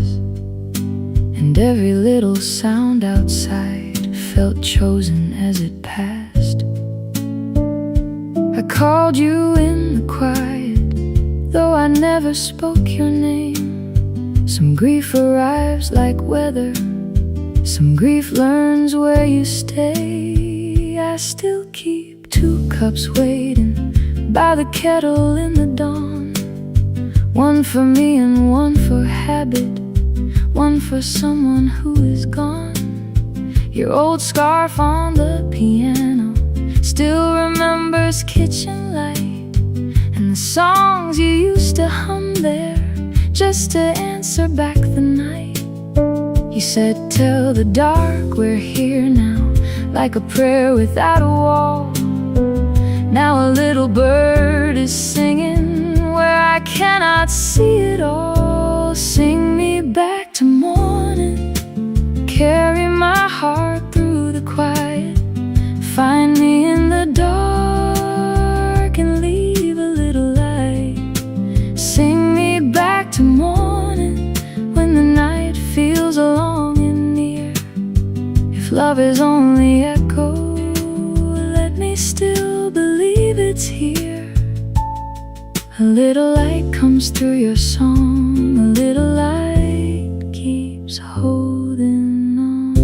and every little sound outside felt chosen as it passed. I called you in the quiet, though I never spoke your name. Some grief arrives like weather, some grief learns where you stay. I still keep 2 cups waiting by the kettle in the dawn, one for me and one for habit, one for someone who is gone. Your old scarf on the piano still remembers kitchen light, and the songs you used to hum there just to answer back the night. You said, tell the dark we're here now, like a prayer without a wall. Now a little bird is singing where I cannot see it all. Sing me back to morning, carry my heart through the quiet, find me in the dark and leave a little light. Sing me back to morning when the night feels long and near. If love is only echo, let me still believe it's here. A little light comes through your song, a little light keeps holding on.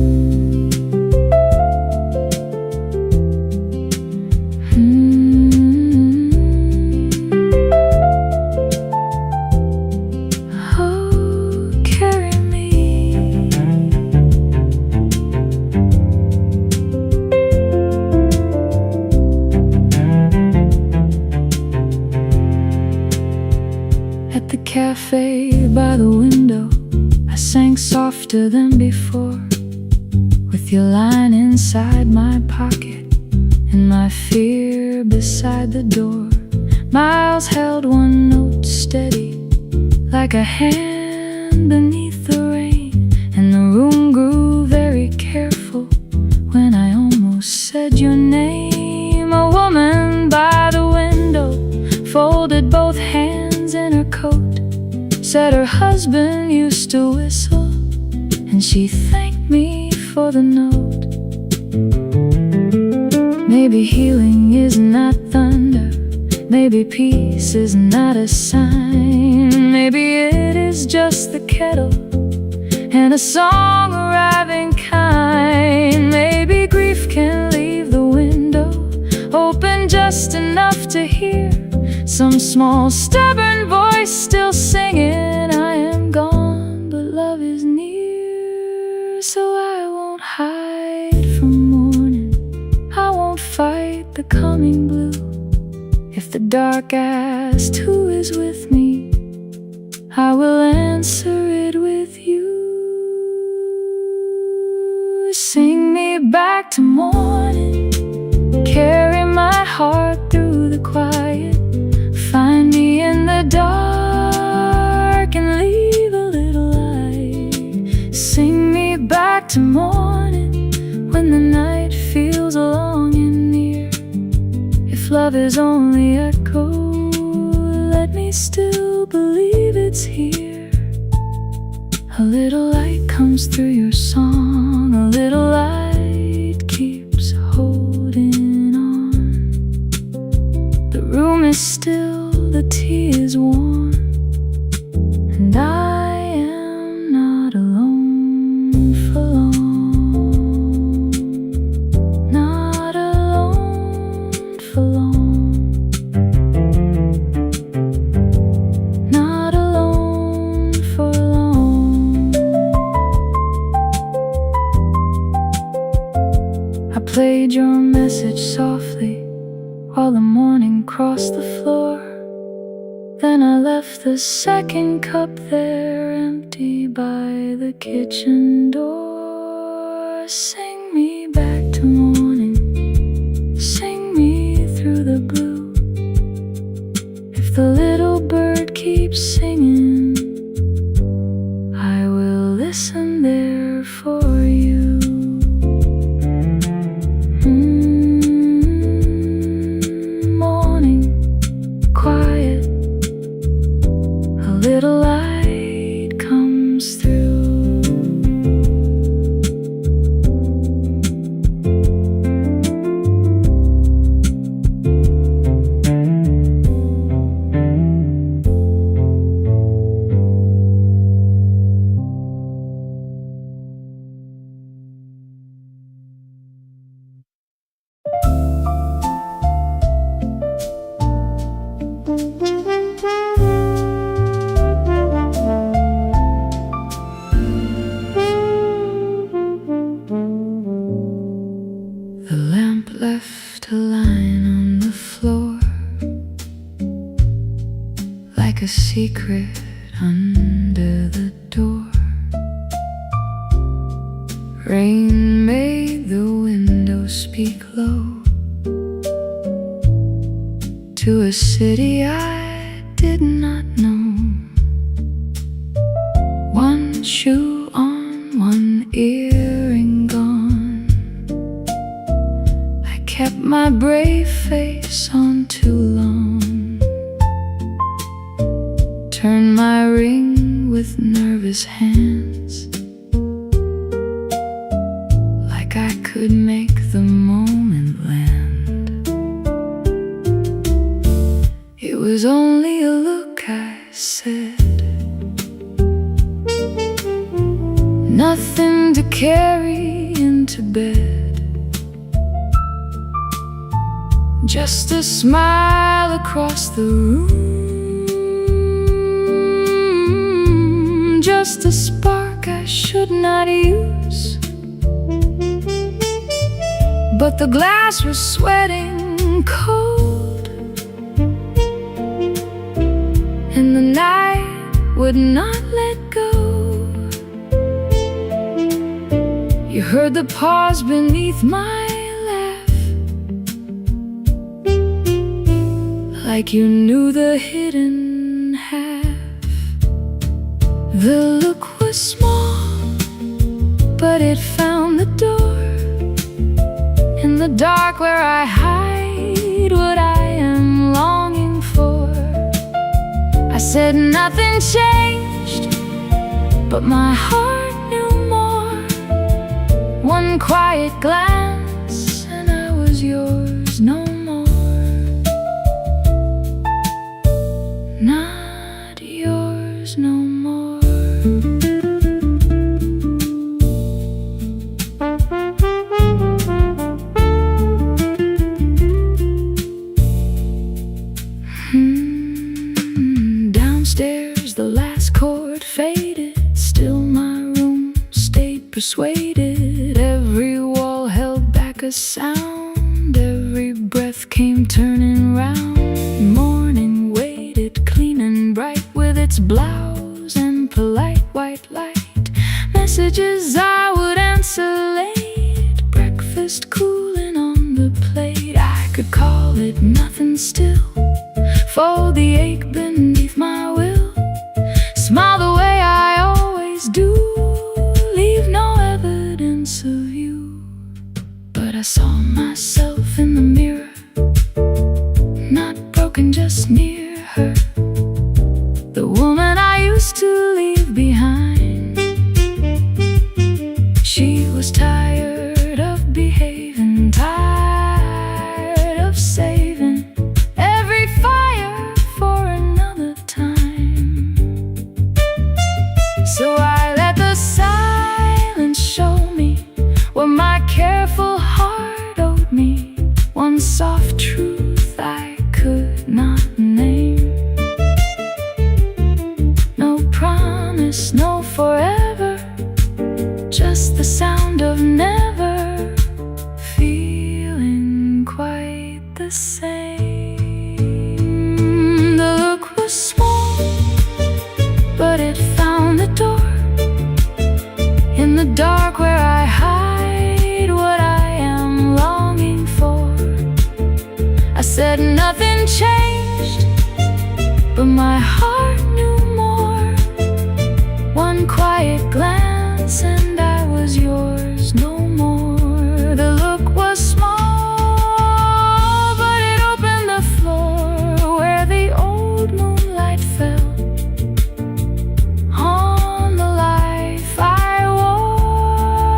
Oh, carry me. At the cafe by the window, I sang softer than before, with your line inside my pocket and my fear beside the door. Miles held one note steady, like a hand beneath the rain, and the room grew very careful when I almost said your name. A woman by the window folded both hands in her coat, said her husband used to whistle, and she thanked me for the note. Maybe healing is not thunder, maybe peace is not a sign. Maybe it is just the kettle and a song arriving kind. Maybe grief can leave the window open just enough to hear some small stubborn voice still singing, I am gone, but love is near. So I won't hide from morning, I won't fight the coming blue. If the dark asks who is with me, I will answer it with you. Sing me back to morning, carry my heart through the quiet, find me in the dark and leave a little light. Sing me back to morning when the night feels long and near. If love is only echo, let me still believe it's here. A little light comes through your song, a little light keeps holding on. The room is still, the tea is warm, and I am not alone for long. Not alone for long. Not alone for long. I played your message softly while the morning crossed the floor. Then I left the second cup there empty by the kitchen door. Sing me back to morning, sing me through the blue. If the little bird keeps singing, I will listen there for you. Quiet, a little light comes through. a secret under the door. Rain made the window speak low to a city I did not know. One shoe on, one earring gone. I kept my brave face on too long. Turned my ring with nervous hands, like I could make the moment land. It was only a look, I said, nothing to carry into bed. Just a smile across the room, just a spark I should not use. But the glass was sweating cold, and the night would not let go. You heard the pause beneath my laugh, like you knew the hidden half. The look was small, but it found the door. In the dark where I hide what I am longing for. I said nothing changed, but my heart knew more. One quiet glance and I was yours no more. Not yours no more. Downstairs the last chord faded. Still my room stayed persuaded. Every wall held back a sound. Every breath came turning round. Morning waited, clean and bright, with its blouse and polite white light. Messages I would answer late. Breakfast cooling on the plate. I could call it nothing still. Fold the ache beneath my will. Smile the way I always do. Leave no evidence of you. But I saw myself in the mirror, not broken, just near her. The woman I used to leave behind. She was tired of behaving, tired of saving every fire for another time. So I let the silence show me what my careful heart owed me. One soft truth I could not name. No promise, no forever, just the sound of never feeling quite the same. The look was small, but it found the door. In the dark where I hide what I am longing for. I said nothing changed, but my heart knew more. One quiet glance and I was yours no more. The look was small, but it opened the floor where the old moonlight fell on the life I wore.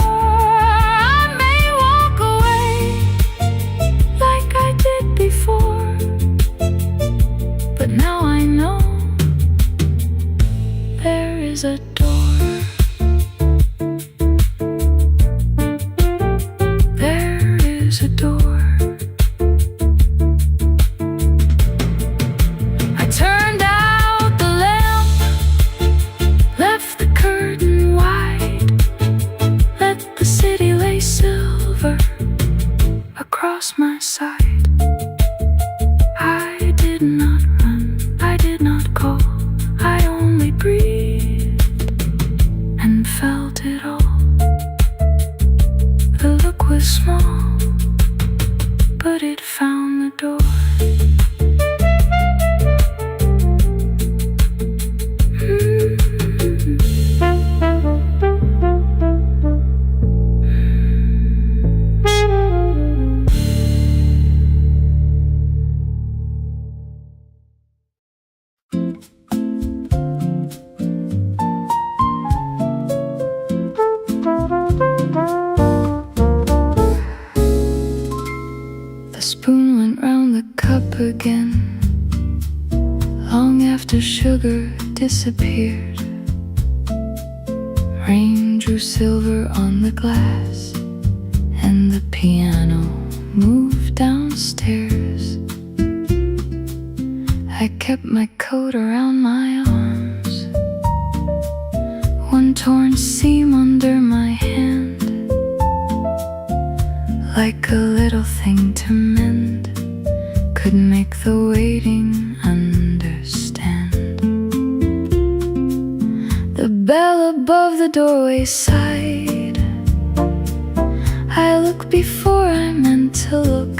I may walk away like I did before, but now I know there is a door. There is a door. I turned out the lamp, left the curtain wide, let the city lay silver across my side. I did not run, I did not call. up again, long after sugar disappeared. Rain drew silver on the glass, and the piano moved downstairs. I kept my coat around my arms, one torn seam under my hand, like a little thing to mend, could make the waiting understand. The bell above the doorway sighed. I looked before I meant to look.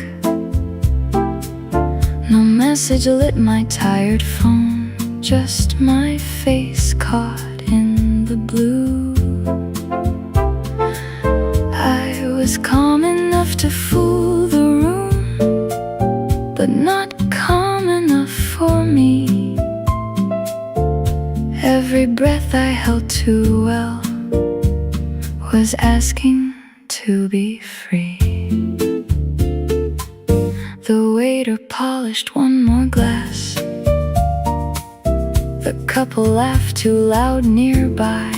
No message lit my tired phone, just my face caught in the blue. I was calm enough to fool the room, but not calm enough for me. Every breath I held too well was asking to be free. The waiter polished one more glass. The couple laughed too loud nearby.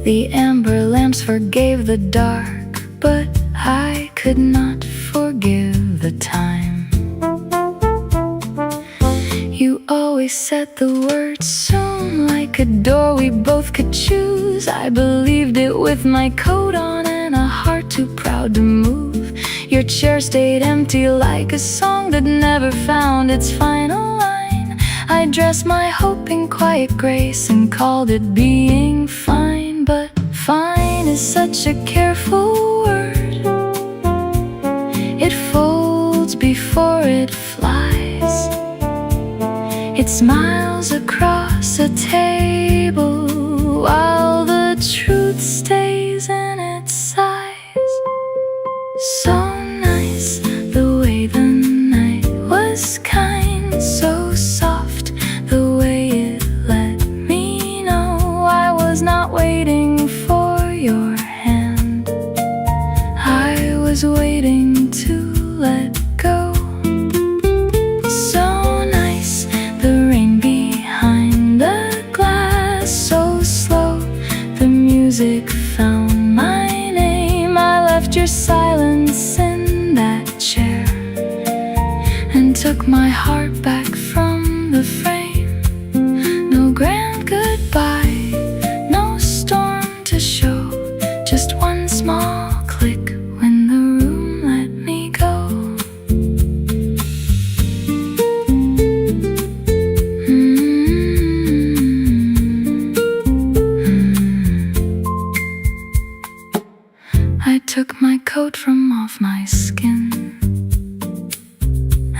The amber lamps forgave the dark, but I could not forgive the time. You always said the word soon, like a door we both could choose. I believed it with my coat on and a heart too proud to move. Your chair stayed empty like a song that never found its final line. I dressed my hope in quiet grace and called it being fine. But fine is such a careful word. It folds before it flies. It smiles across a table while the truth stays in its size. So nice, the way the night was kind, so soft, the way it let me know I was not waiting for your hand. I was waiting to let go. So nice, the rain behind the glass, so slow, the music found my name. I left your silence in that chair and took my heart back from the frame. No grand goodbye, no storm to show, just one small click when the room let me go. I took my coat from off my skin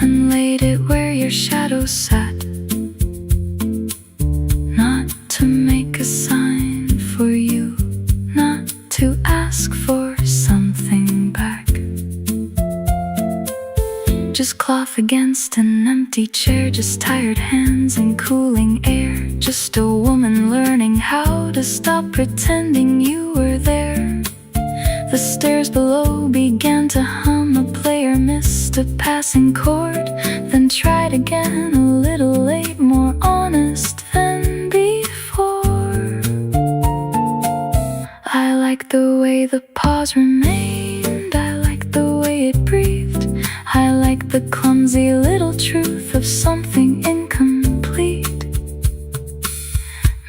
and laid it where your shadow sat, not to make a sign for you, not to ask for something back. Just cloth against an empty chair, just tired hands and cooling air, just a woman learning how to stop pretending you were there. The stairs below began to hum, a player missed a passing chord, then tried again, a little late, more honest than before. I liked the way the pause remained, I liked the way it breathed, I liked the clumsy little truth of something incomplete.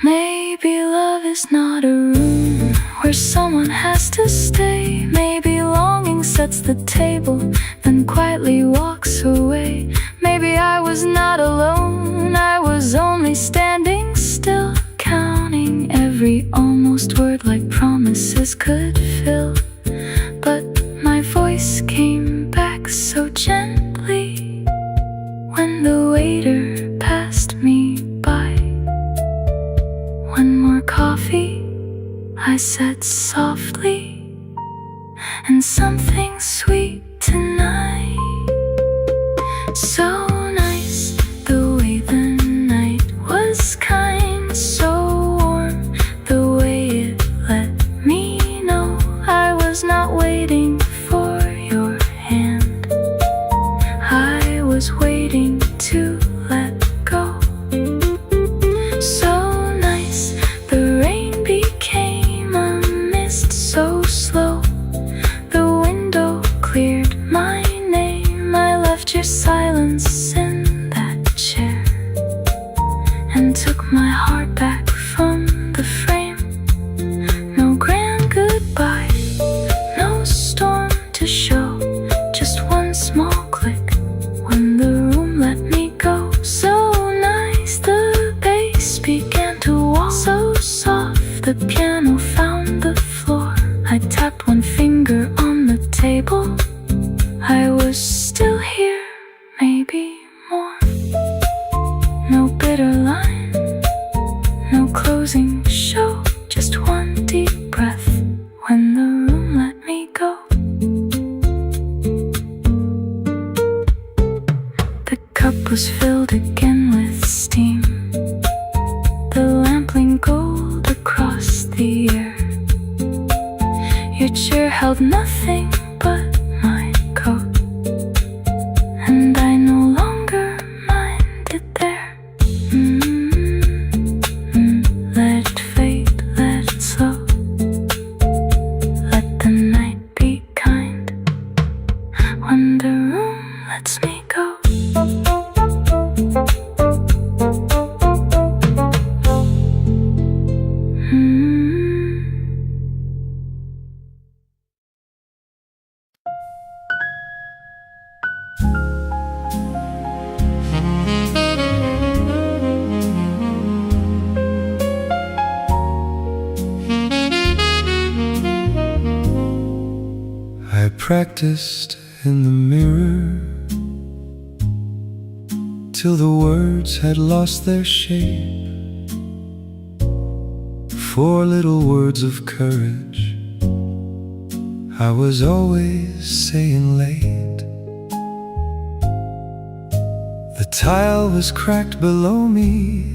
Maybe love is not a room where someone has to stay. Maybe longing sets the table, then quietly walks away. Maybe I was not alone, I was only standing still, counting every almost word like promises could fill. But my voice came back so gently when the waiter passed me by. One more coffee, I said softly, and something sweet tonight. So nice, the way the night was kind, so warm, the way it let me know I was not waiting for your hand. was waiting to let go. So nice, the rain became a mist so slow. The window cleared my name. I left your silence in that chair and took my heart back from the frame. No grand goodbye, no storm to show, just one small click when the room let me go. So nice, the bass began to walk. So soft, the piano found the floor. I tapped one finger on the table. I was still here, maybe more. No bitter line, no closing show, just one deep breath when the room let me go. The cup was filled again with steam. The lamp leaned gold across the air. Your chair held nothing but my coat, and I no longer minded there. Let it fade, let it slow. Let the night be kind when the room lets me go. I practiced in the mirror till the words had lost their shape. 4 little words of courage I was always saying late. The tile was cracked below me,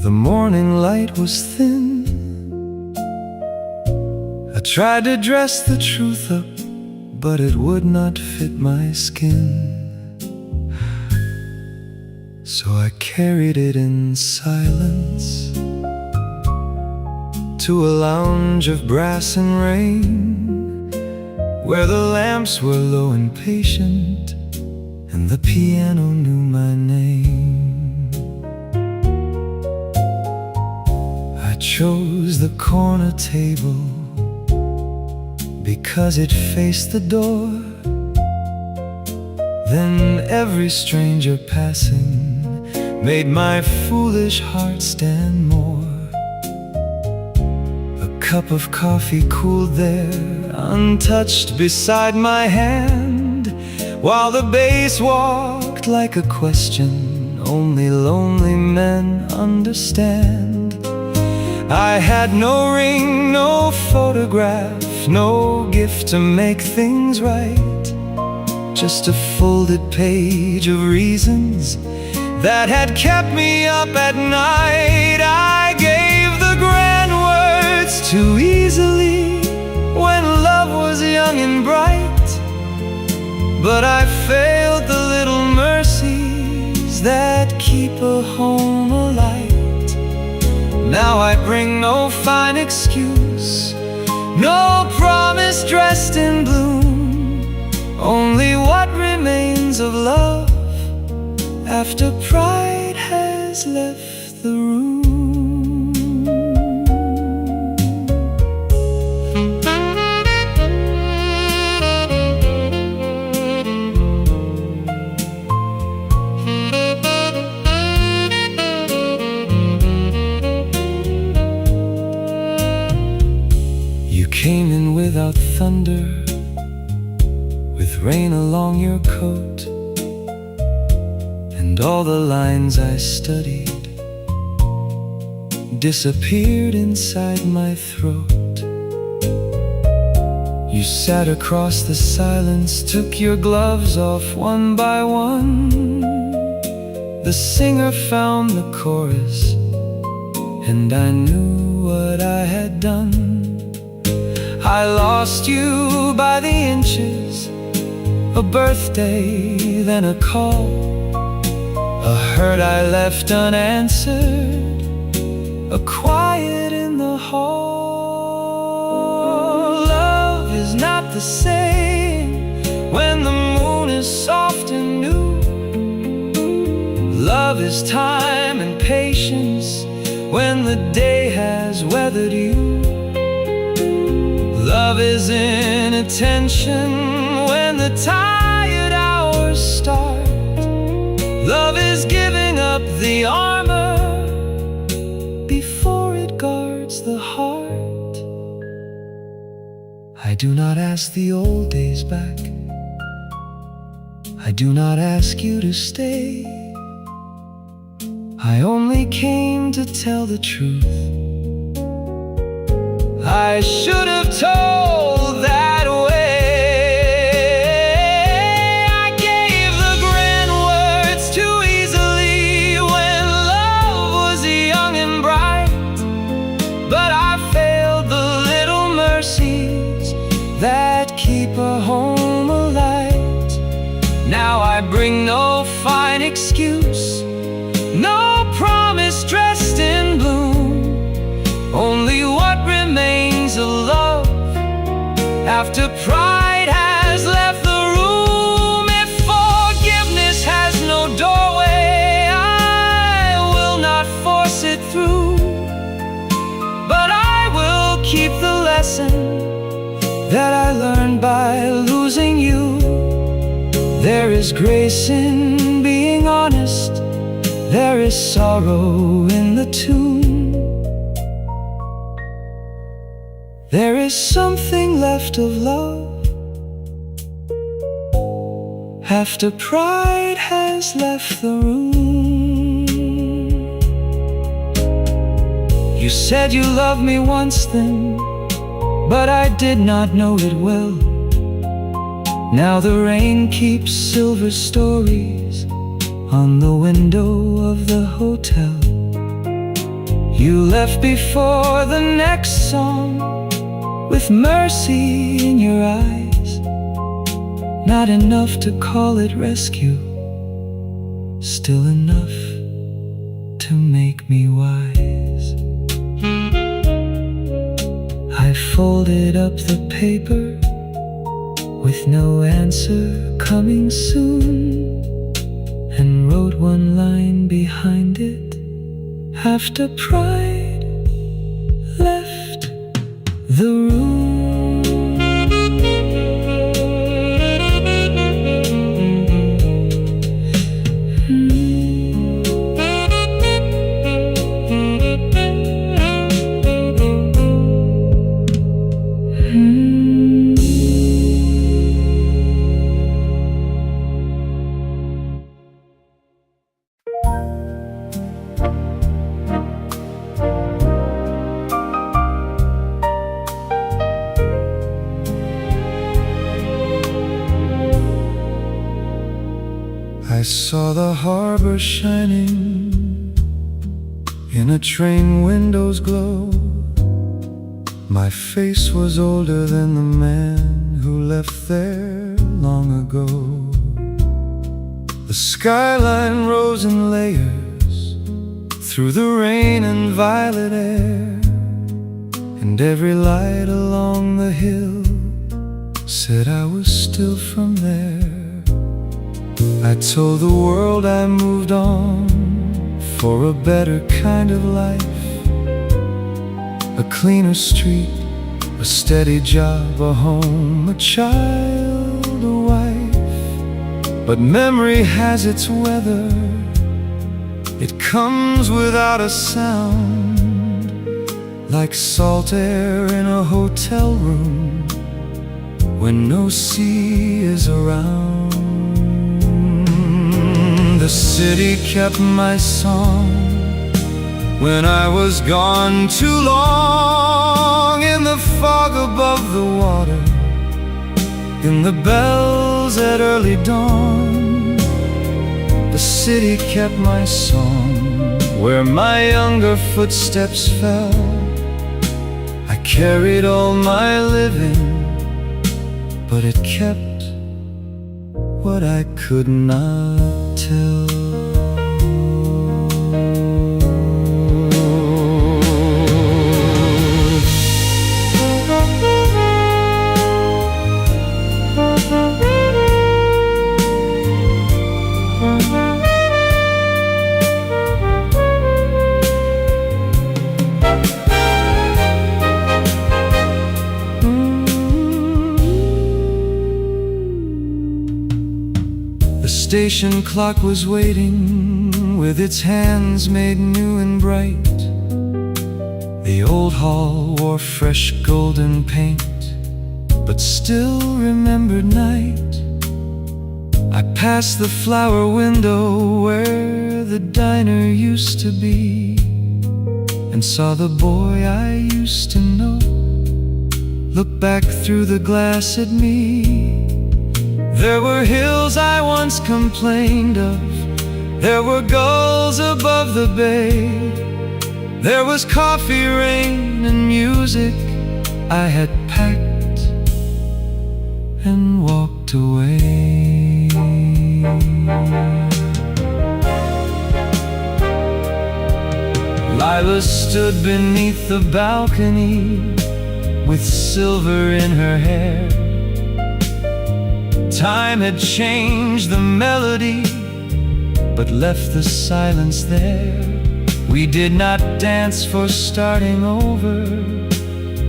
the morning light was thin. I tried to dress the truth up, but it would not fit my skin. So I carried it in silence to a lounge of brass and rain, where the lamps were low and patient, and the piano knew my name. I chose the corner table because it faced the door. Then every stranger passing made my foolish heart stand more. A cup of coffee cooled there, untouched beside my hand, while the bass walked like a question only lonely men understand. I had no ring, no photograph, no gift to make things right, just a folded page of reasons that had kept me up at night. I gave the grand words too easily when love was young and bright, but I failed the little mercies that keep a home alight. Now I bring no fine excuse, no promise dressed in bloom, only what remains of love after pride has left the room. You came in without thunder, with rain along your coat, and all the lines I studied disappeared inside my throat. You sat across the silence, took your gloves off one by one. The singer found the chorus, and I knew what I had done. I lost you by the inches a birthday, then a call, a hurt I left unanswered, a quiet in the hall. Love is not the same when the moon is soft and new. Love is time and patience when the day has weathered you. Love is inattention when the tired hours start. Love is giving up the armor before it guards the heart. I do not ask the old days back. I do not ask you to stay. I only came to tell the truth. I should have told that way. I gave the grand words too easily when love was young and bright. But I failed the little mercies that keep a home alight. Now I bring no fine excuse, no promise dressed in bloom, only what remains of love after pride has left the room. If forgiveness has no doorway, I will not force it through, but I will keep the lesson that I learned by losing you. There is grace in being honest, there is sorrow in the tune. There is something left of love after pride has left the room. You said you loved me once then, but I did not know it well. Now the rain keeps silver stories on the window of the hotel. You left before the next song, with mercy in your eyes, not enough to call it rescue, still enough to make me wise. I folded up the paper with no answer coming soon, and wrote one line behind it after pride left the room. I saw the harbor shining in a train window's glow. My face was older than the man who left there long ago. The skyline rose in layers through the rain and violet air, and every light along the hill said I was still from there. I told the world I moved on for a better kind of life, a cleaner street, a steady job, a home, a child, a wife. But memory has its weather, it comes without a sound, like salt air in a hotel room when no sea is around. The city kept my song when I was gone too long, in the fog above the water, in the bells at early dawn. The city kept my song where my younger footsteps fell. I carried all my living, but it kept what I could not tell. The station clock was waiting, with its hands made new and bright. The old hall wore fresh golden paint, but still remembered night. I passed the flower window where the diner used to be, and saw the boy I used to know look back through the glass at me. There were hills I once complained of, there were gulls above the bay, there was coffee, rain, and music. I had packed and walked away. Lila stood beneath the balcony with silver in her hair. Time had changed the melody, but left the silence there. We did not dance for starting over,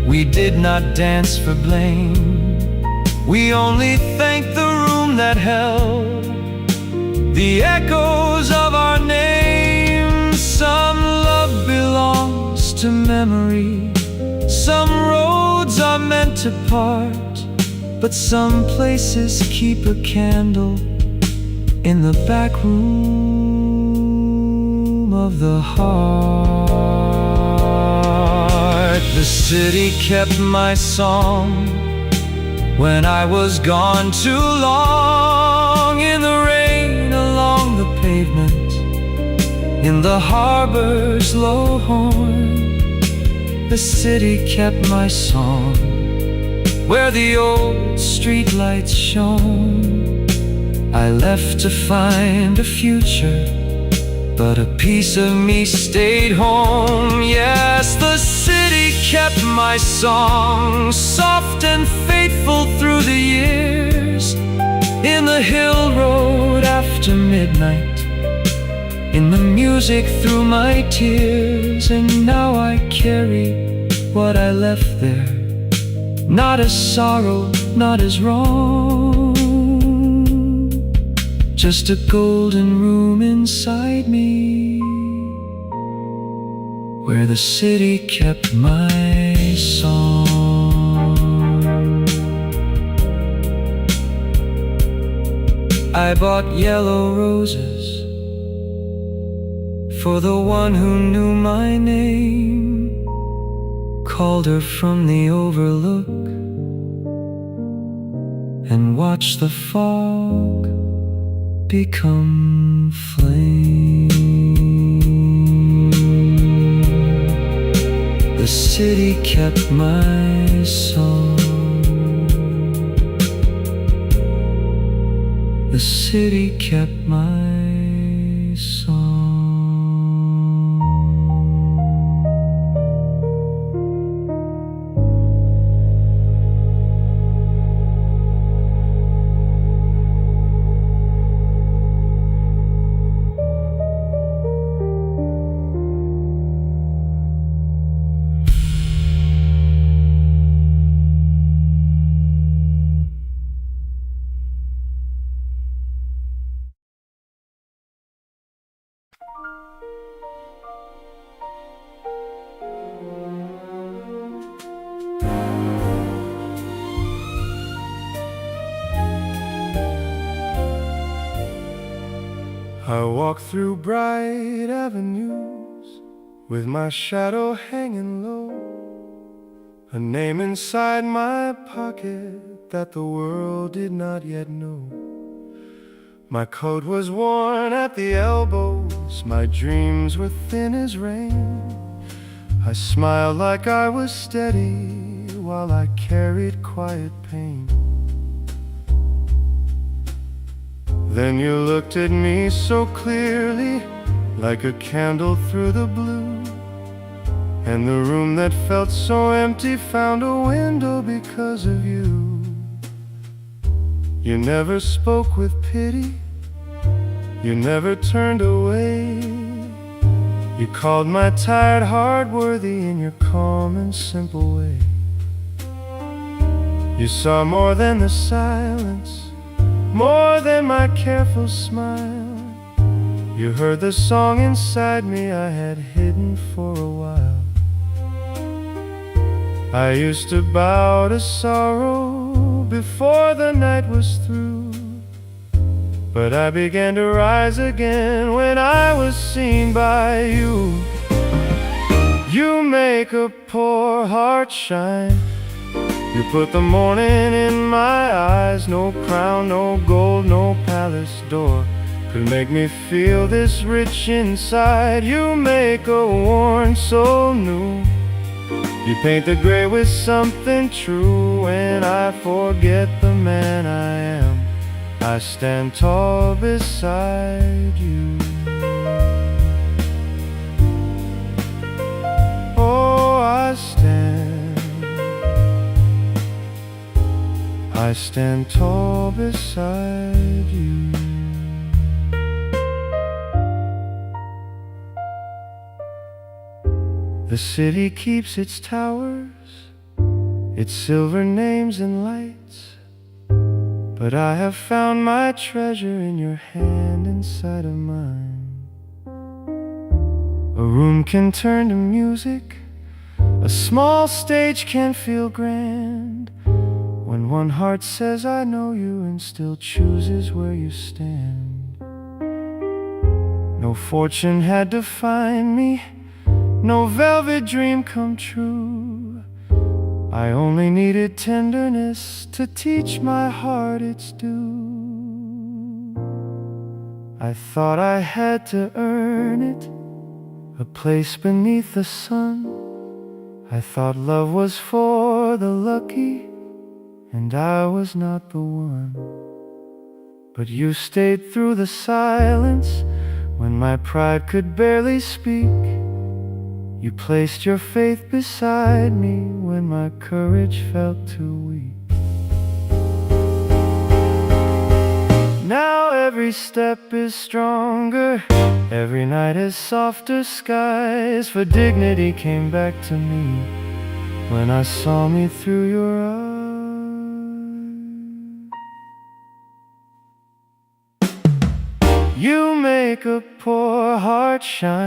we did not dance for blame. We only thanked the room that held the echoes of our names. Some love belongs to memory, some roads are meant to part, but some places keep a candle in the back room of the heart. The city kept my song when I was gone too long. In the rain along the pavement, in the harbor's low horn, the city kept my song where the old streetlights shone. I left to find a future, but a piece of me stayed home. Yes, the city kept my song, soft and faithful through the years. In the hill road after midnight, in the music through my tears. And now I carry what I left there, not as sorrow, not as wrong, just a golden room inside me, where the city kept my song. I bought yellow roses for the one who knew my name, called her from the overlook, and watched the fog become flame. The city kept my song, the city kept my song. I walk through bright avenues with my shadow hanging low, a name inside my pocket that the world did not yet know. My coat was worn at the elbows, my dreams were thin as rain. I smiled like I was steady while I carried quiet pain. Then you looked at me so clearly, like a candle through the blue, and the room that felt so empty found a window because of you. You never spoke with pity, you never turned away. You called my tired heart worthy in your calm and simple way. You saw more than the silence, more than my careful smile. You heard the song inside me I had hidden for a while. I used to bow to sorrow before the night was through, but I began to rise again when I was seen by you. You make a poor heart shine, you put the morning in my eyes. No crown, no gold, no palace door could make me feel this rich inside. You make a worn soul new, you paint the gray with something true. When I forget the man I am, I stand tall beside you. Oh, I stand tall beside you. The city keeps its towers, its silver names and lights, but I have found my treasure in your hand inside of mine. A room can turn to music, a small stage can feel grand, when one heart says I know you and still chooses where you stand. No fortune had to find me, no velvet dream come true. I only needed tenderness to teach my heart its due. I thought I had to earn it, a place beneath the sun. I thought love was for the lucky, and I was not the one. But you stayed through the silence when my pride could barely speak. You placed your faith beside me when my courage felt too weak. Now every step is stronger, every night has softer skies, for dignity came back to me when I saw me through your eyes. You make a poor heart shine.